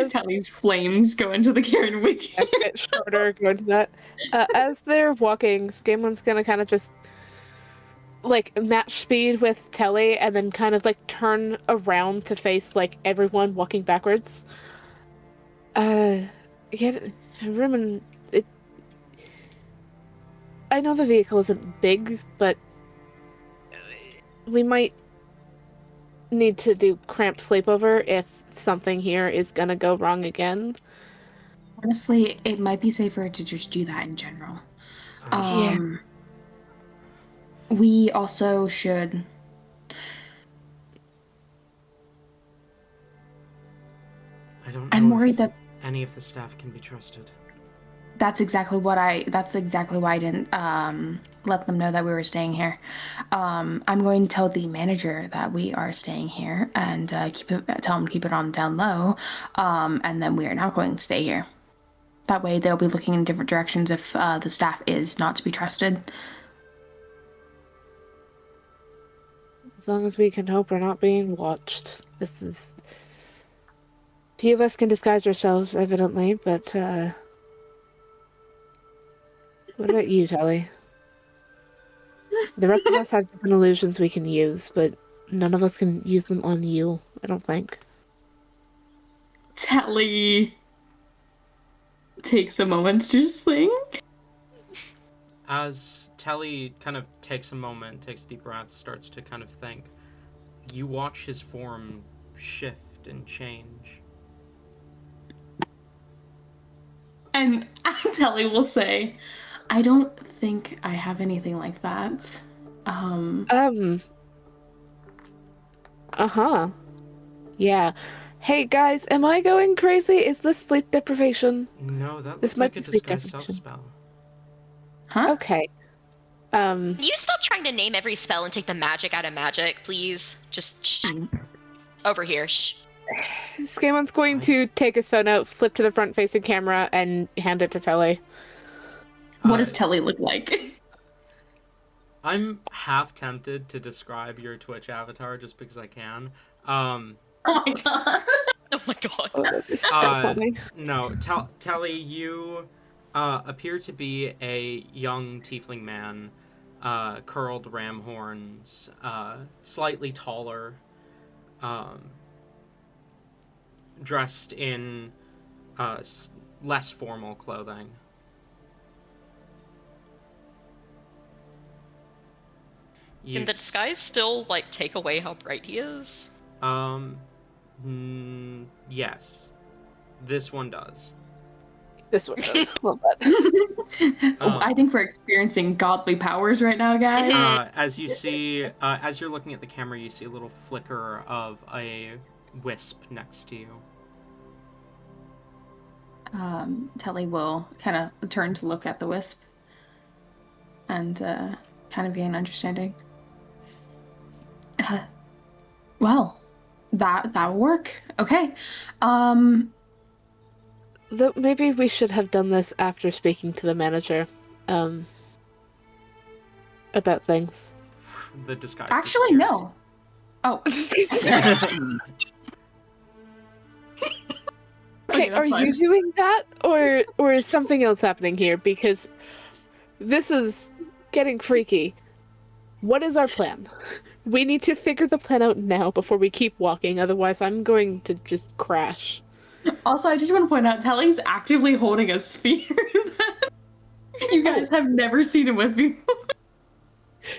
Telly's flames go into the Karen wig. A bit shorter, go into that. As they're walking, Skaamon's gonna kind of just like match speed with Telly and then kind of like turn around to face like everyone walking backwards. Get a room and it. I know the vehicle isn't big, but we might need to do cramped sleepover if something here is gonna go wrong again. Honestly, it might be safer to just do that in general. Yeah. We also should... I don't know I'm worried if that any of the staff can be trusted. that's exactly why I didn't let them know that we were staying here. I'm going to tell the manager that we are staying here and tell him to keep it on down low, and then we are not going to stay here. That way they'll be looking in different directions if the staff is not to be trusted. As long as we can hope we're not being watched. This is... Few of us can disguise ourselves, evidently, but, what about you, Telly? The rest of us have different illusions we can use, but none of us can use them on you, I don't think. Telly takes a moment to just think. As Telly kind of takes a moment, takes a deep breath, starts to kind of think, you watch his form shift and change. And Telly will say, I don't think I have anything like that. Uh-huh. Yeah. Hey, guys, am I going crazy? Is this sleep deprivation? No, that This looks might like be a sleep disguise deprivation. self-spell. Huh? Okay. Can you stop trying to name every spell and take the magic out of magic, please? Just shh. Over here. Shh. Skaamon's going to take his phone out, flip to the front-facing camera, and hand it to Telly. What does Telly look like? I'm half tempted to describe your Twitch avatar just because I can. Oh my god. Oh my god. Oh, that'd be so funny. No, Telly, you appear to be a young tiefling man, curled ram horns, slightly taller, dressed in less formal clothing. Can the disguise still, like, take away how bright he is? Yes. This one does. This one does. Well done. I think we're experiencing godly powers right now, guys. As you see, as you're looking at the camera, you see a little flicker of a wisp next to you. Telly will kind of turn to look at the wisp and kind of gain understanding. Well, that'll work. Okay. Though maybe we should have done this after speaking to the manager, about things. The disguise. Actually, no. Oh. Okay, that's are fine. you doing that, or is something else happening here? Because this is getting freaky. What is our plan? We need to figure the plan out now before we keep walking, otherwise I'm going to just crash. Also, I just want to point out, Telly's actively holding a sphere that you guys have never seen him with before.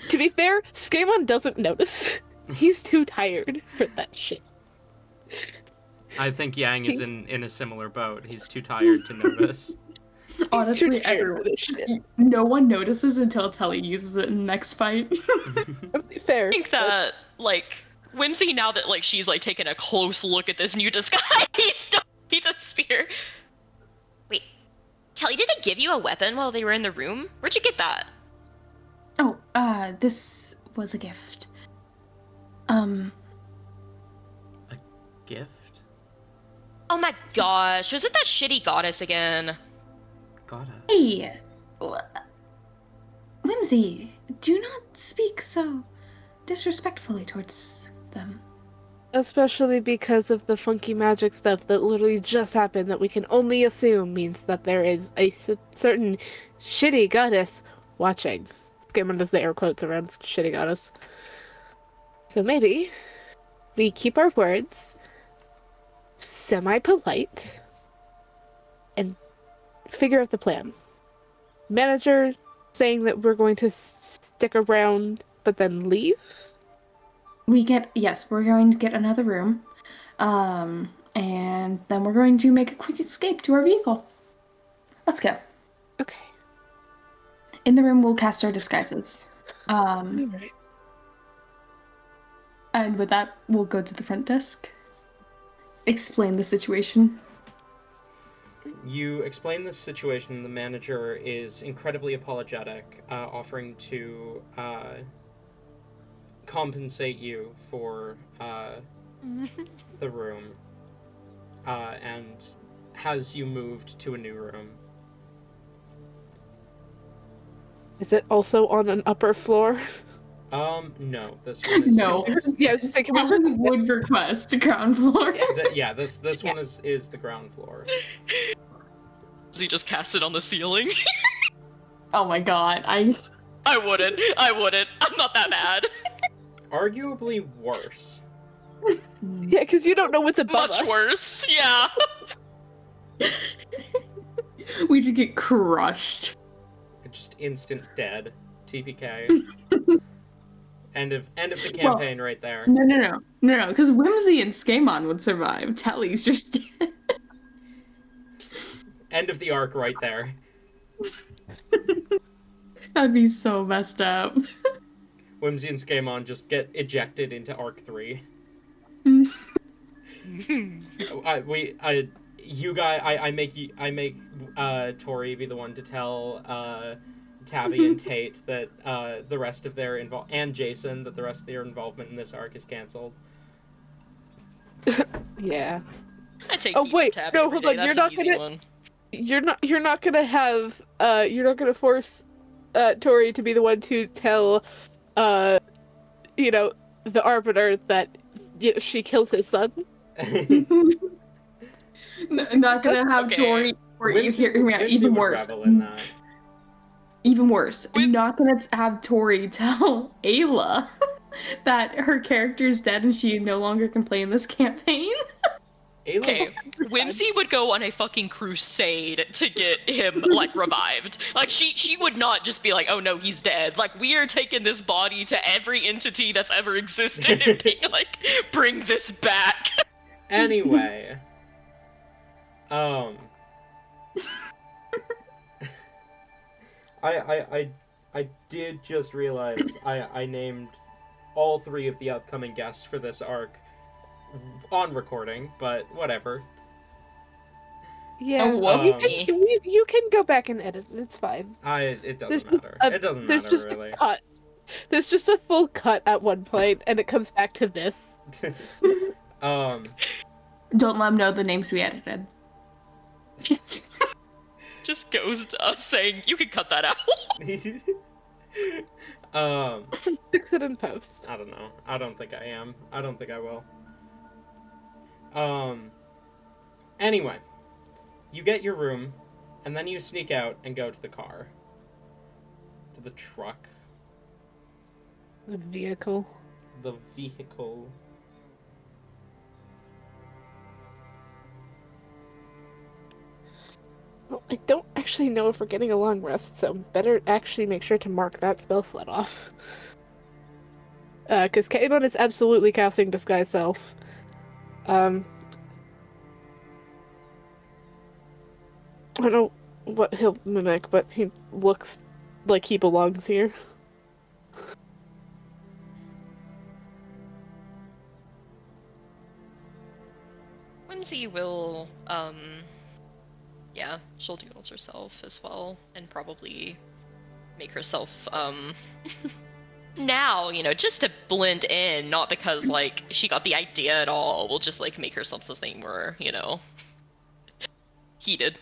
To be fair, Skaaymon doesn't notice. He's too tired for that shit. I think Yang is in a similar boat. He's too tired to notice. Honestly, He's too tired for this shit. no one notices until Telly uses it in the next fight. To be fair. I think that, like, Whimsy, now that, like, she's, like, taking a close look at this new disguise, don't be the spear. Wait, Telly, did they give you a weapon while they were in the room? Where'd you get that? Oh, this was a gift. Gift? Oh my gosh, was it that shitty goddess again? Goddess. Hey! Whimsy, do not speak so disrespectfully towards them. Especially because of the funky magic stuff that literally just happened that we can only assume means that there is a certain shitty goddess watching. Skaaymon does the air quotes around shitty goddess. So maybe we keep our words semi-polite and figure out the plan. Manager saying that we're going to stick around but then leave? We're going to get another room. And then we're going to make a quick escape to our vehicle. Let's go. Okay. In the room, we'll cast our disguises. Alright. And with that, we'll go to the front desk. Explain the situation. You explain the situation, and the manager is incredibly apologetic, offering to compensate you for the room, and has you moved to a new room. Is it also on an upper floor? No. This one is No. Yeah, I was just thinking. Ellen would request ground floor. This one is the ground floor. Does he just cast it on the ceiling? Oh my god, I wouldn't. I'm not that bad. Arguably worse. Yeah, because you don't know what's above Much us. worse, yeah. we should get crushed. Just instant dead. TPK. End of the campaign right there. No, because Whimsy and Skaaymon would survive. Telly's just dead. End of the arc right there. That'd be so messed up. Whimsy and Skaaymon just get ejected into arc 3. I make Tori be the one to tell Tabby and Tate that the rest of their and Jason that the rest of their involvement in this arc is canceled. Yeah. I take Oh, heat wait, from Tabby no, every hold day. on, That's an easy one. You're not gonna have you're not gonna force Tori to be the one to tell, uh, the Arbiter that she killed his son. Not gonna have Okay. Tori. Or you Whimsy, hear me out. Whimsy Even would worse. revel in that. Even worse. Whim- Not gonna have Tori tell Ayla that her character is dead and she no longer can play in this campaign. Ayla, Okay, Whimsy would go on a fucking crusade to get him like revived. Like she would not just be like, "Oh no, he's dead." Like we are taking this body to every entity that's ever existed and being like, "Bring this back." Anyway, I did just realize I named all 3 of the upcoming guests for this arc on recording, but whatever. Yeah. Oh, whoops. You can go back and edit it. It's fine. It There's doesn't just matter. a- It doesn't There's matter just really. a cut. There's just a full cut at one point, and it comes back to this. Um, Don't let them know the names we edited. Just goes to us saying, "You can cut that out." Fix it in post. I don't know. I don't think I am. I don't think I will. Anyway, you get your room, and then you sneak out and go to the car. To the truck. The vehicle. The vehicle. Well, I don't actually know if we're getting a long rest, so better actually make sure to mark that spell slot off. Because Skaaymon is absolutely casting Disguise Self. I don't know what he'll mimic, but he looks like he belongs here. Whimsy will, yeah, she'll do it herself as well, and probably make herself, now, just to blend in, not because, like, she got the idea at all, we'll just, like, make herself something more, heated.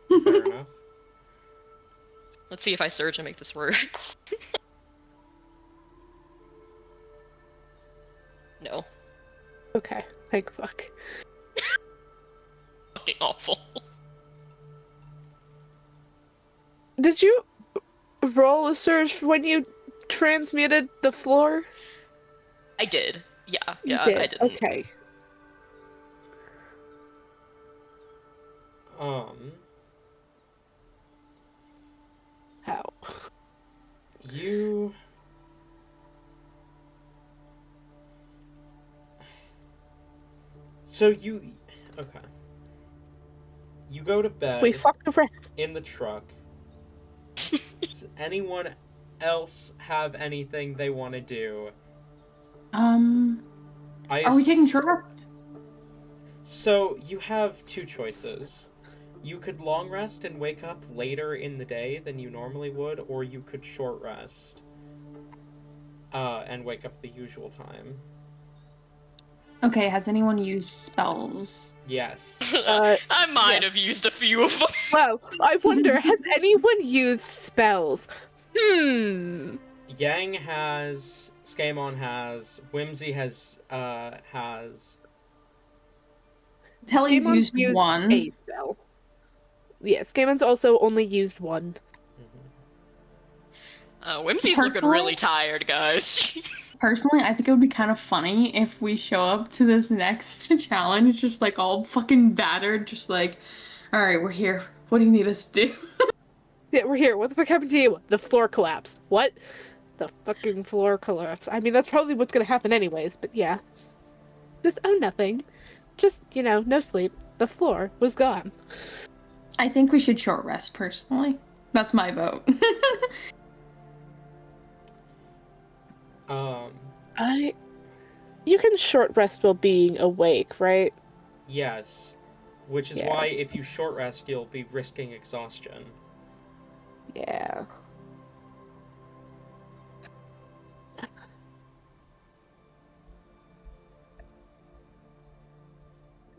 Fair enough. Let's see if I surge and make this work. No. Okay, thank fuck. Fucking awful. Did you roll a surge when you transmuted the floor? I did. Yeah, You yeah, did. I didn't. Okay. How? You... So you... Okay. You go to bed We fucked around. in the truck. Does anyone else have anything they want to do? Are we taking short rest? So you have 2 choices. You could long rest and wake up later in the day than you normally would, or you could short rest and wake up at the usual time. Okay, has anyone used spells? Yes. I might yeah. have used a few of them. Well, I wonder, has anyone used spells? Yang has, Skaaymon has, Whimsy has. Telly's Skaymon's used one. a spell. Yes, Skaymon's also only used one. Whimsy's looking really tired, guys. Personally, I think it would be kind of funny if we show up to this next challenge just like all fucking battered, just like, alright, we're here. What do you need us to do? Yeah, we're here. What the fuck happened to you? The floor collapsed. What? The fucking floor collapsed. I mean, that's probably what's gonna happen anyways, but yeah. Just, nothing. Just, no sleep. The floor was gone. I think we should short rest, personally. That's my vote. You can short rest while being awake, right? Yes. Which is why if you short rest, you'll be risking exhaustion. Yeah.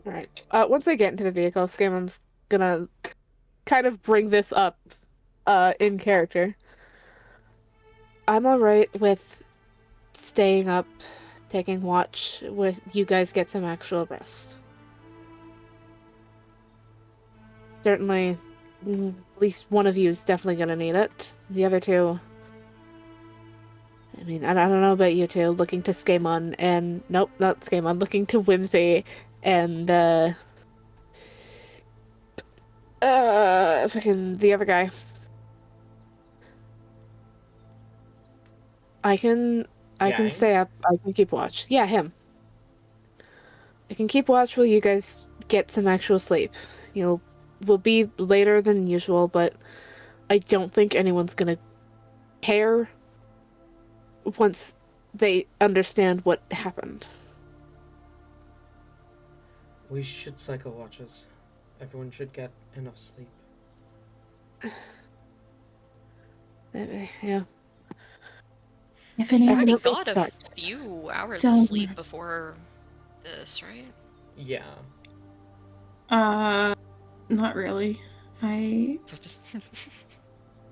Alright. Once I get into the vehicle, Skaymon's gonna kind of bring this up in character. I'm alright with staying up, taking watch, with you guys get some actual rest. Certainly, at least one of you is definitely gonna need it. The other two, I mean, I don't know about you two, looking to Skaaymon and... Nope, not Skaaymon, looking to Whimsy and, fucking the other guy. I can Yang? stay up, I can keep watch. Yeah, him. I can keep watch while you guys get some actual sleep. We'll be later than usual, but I don't think anyone's gonna care once they understand what happened. We should cycle watches. Everyone should get enough sleep. Maybe, yeah. If You anyone already can got a start. few hours Don't of worry. sleep before this, right? Yeah. Not really.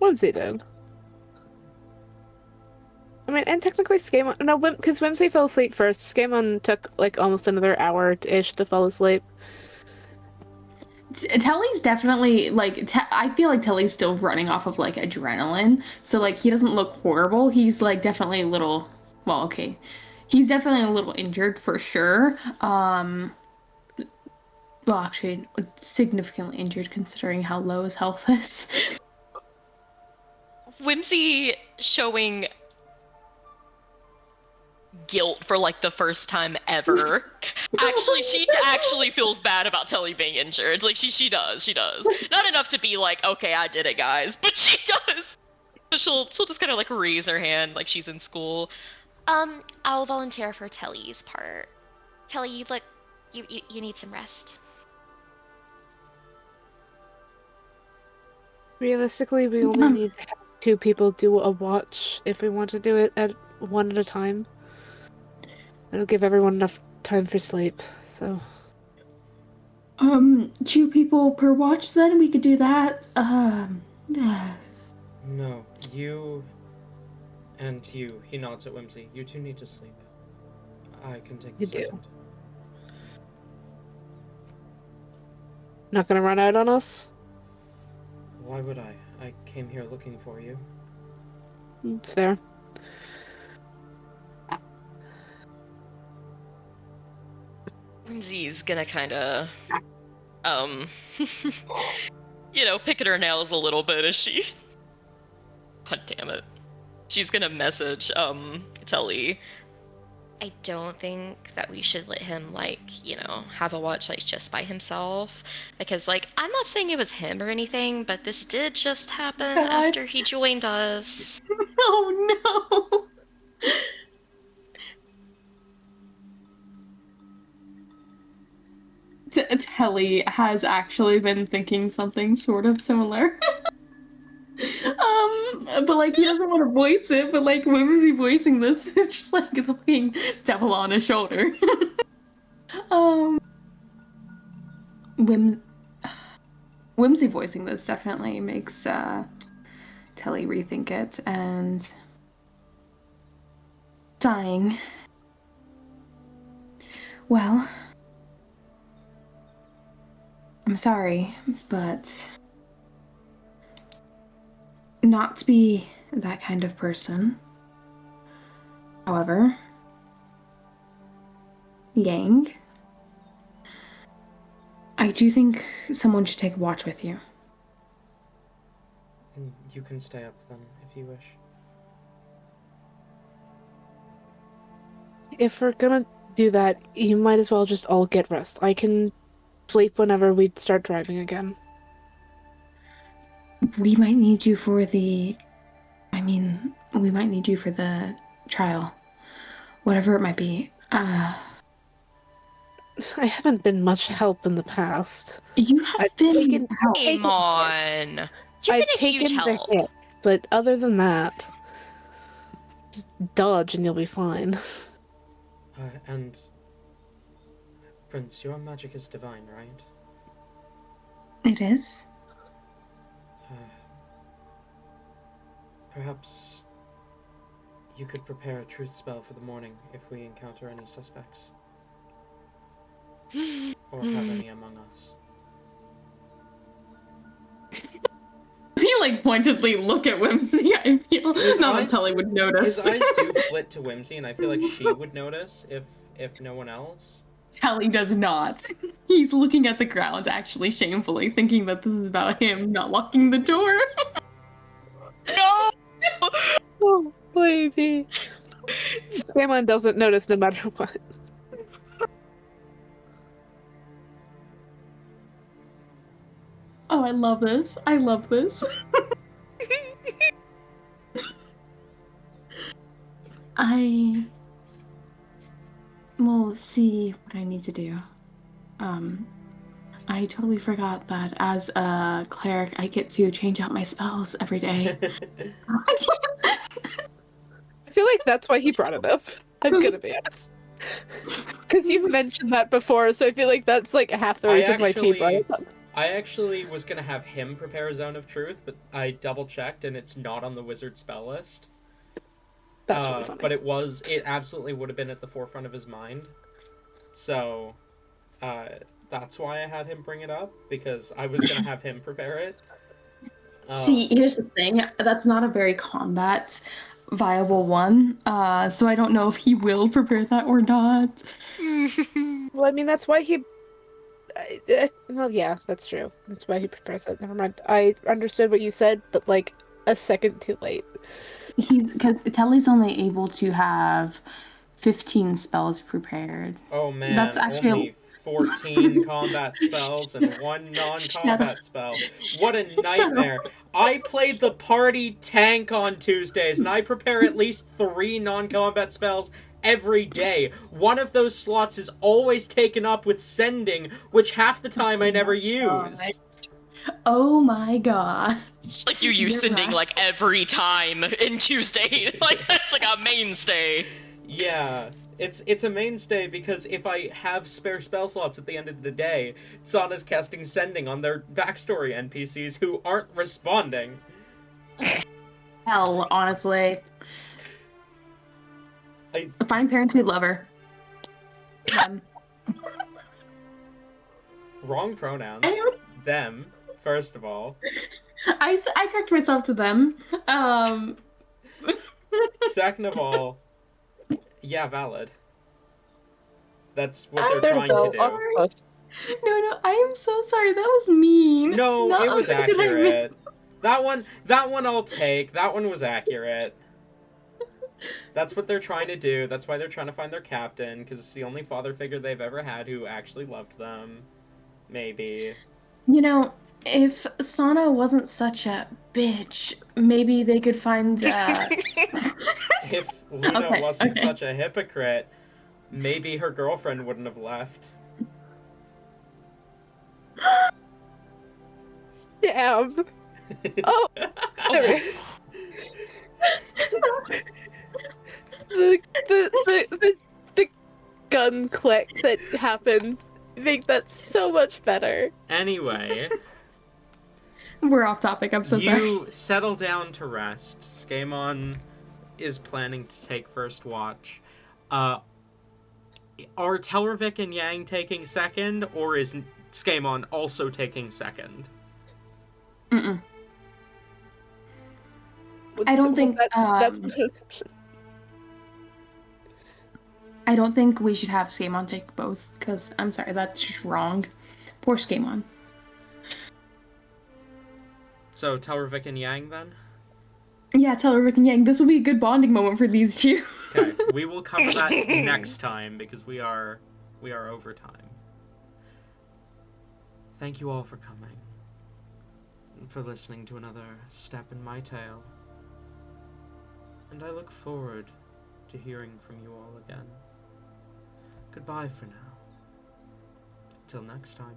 Whimsy did. I mean, and technically Skaaymon... No, because Whimsy fell asleep first. Skaaymon took, like, almost another hour-ish to fall asleep. Telly's definitely, like, I feel like Telly's still running off of, like, adrenaline. So, like, he doesn't look horrible. He's, like, definitely a little... Well, okay. He's definitely a little injured, for sure. Well, actually, significantly injured considering how low his health is. Whimsy showing guilt for like the first time ever. She actually feels bad about Telly being injured. Like she does. Not enough to be like, okay, I did it, guys, but she does. So she'll just kind of like raise her hand like she's in school. I'll volunteer for Telly's part. Telly, you need some rest. Realistically, we only need to have 2 people do a watch if we want to do it at one at a time. It'll give everyone enough time for sleep, so... 2 people per watch then? We could do that. No, you and you. He nods at Whimsy. You two need to sleep. I can take the You do. second. Not gonna run out on us? Why would I? I came here looking for you. It's fair. Whimsy's gonna kind of, pick at her nails a little bit as she. God damn it. She's gonna message Telly. I don't think that we should let him have a watch just by himself, because I'm not saying it was him or anything, but this did just happen God. after he joined us. Oh no. Telly has actually been thinking something sort of similar. But like he doesn't want to voice it, but like when was he voicing this? It's just like the fucking devil on his shoulder. Whimsy voicing this definitely makes Telly rethink it and sighing. Well, I'm sorry, but not to be that kind of person. However, Yang, I do think someone should take a watch with you. You can stay up then, if you wish. If we're gonna do that, you might as well just all get rest. I can sleep whenever we start driving again. We might need you for the... we might need you for the trial. Whatever it might be. I haven't been much help in the past. You have I've been taken- help. Come on. You've I've been a huge taken the help. hits, but other than that, just dodge and you'll be fine. And... Prince, your magic is divine, right? It is? Perhaps you could prepare a truth spell for the morning if we encounter any suspects. Or have any among us. Does he like pointedly look at Whimsy? I feel His not eyes- that Tully would notice. His eyes do flit to Whimsy, and I feel like she would notice if no one else. Tully does not. He's looking at the ground, actually shamefully, thinking that this is about him not locking the door. No! Oh, baby. Skaaymon doesn't notice no matter what. Oh, I love this. I love this. I will see what I need to do. I totally forgot that as a cleric, I get to change out my spells every day. I feel like that's why he brought it up. I'm gonna be honest. Because you've mentioned that before, so I feel like that's like half the reason why he brought it up. I actually was gonna have him prepare a Zone of Truth, but I double checked and it's not on the wizard spell list. That's really funny. But it absolutely would have been at the forefront of his mind. So, that's why I had him bring it up, because I was gonna have him prepare it. See, here's the thing. That's not a very combat viable one. So I don't know if he will prepare that or not. Well, I mean, that's why he... well, yeah, that's true. That's why he prepares it. Never mind. I understood what you said, but like a second too late. Because Telly's only able to have 15 spells prepared. Oh man, That's actually only 14 combat spells and 1 non-combat spell. What a nightmare. I played the party tank on Tuesdays, and I prepare at least 3 non-combat spells every day. One of those slots is always taken up with sending, which half the time I never use. Oh my god. Like you use sending right. like every time in Tuesday. Like that's like a mainstay. Yeah, it's a mainstay because if I have spare spell slots at the end of the day, Sana's casting sending on their backstory NPCs who aren't responding. Hell, honestly. I- Find parents who love her. Wrong pronouns. I Them, first of all. correct myself to them. Second of all, yeah, valid. That's what I they're trying to do. No, I am so sorry. That was mean. No, Not it was only did I miss- accurate. That one I'll take. That one was accurate. That's what they're trying to do. That's why they're trying to find their captain, because it's the only father figure they've ever had who actually loved them. Maybe. You know, if Sana wasn't such a bitch, maybe they could find. If Luna Okay, wasn't okay. such a hypocrite, maybe her girlfriend wouldn't have left. Damn. Oh, there it is. the gun click that happens make that so much better. Anyway, We're off topic. I'm so sorry. you settle down to rest. Skaaymon is planning to take first watch. Are Telravik and Yang taking second, or is Skaaymon also taking second? Mm-mm. I don't think. That's I don't think we should have Skaaymon take both, because I'm sorry, that's just wrong. Poor Skaaymon. So Telravik and Yang then? Yeah, tell her Rick and Yang. This will be a good bonding moment for these two. Okay, we will cover that next time because we are over time. Thank you all for coming and for listening to another step in my tale. And I look forward to hearing from you all again. Goodbye for now. Till next time.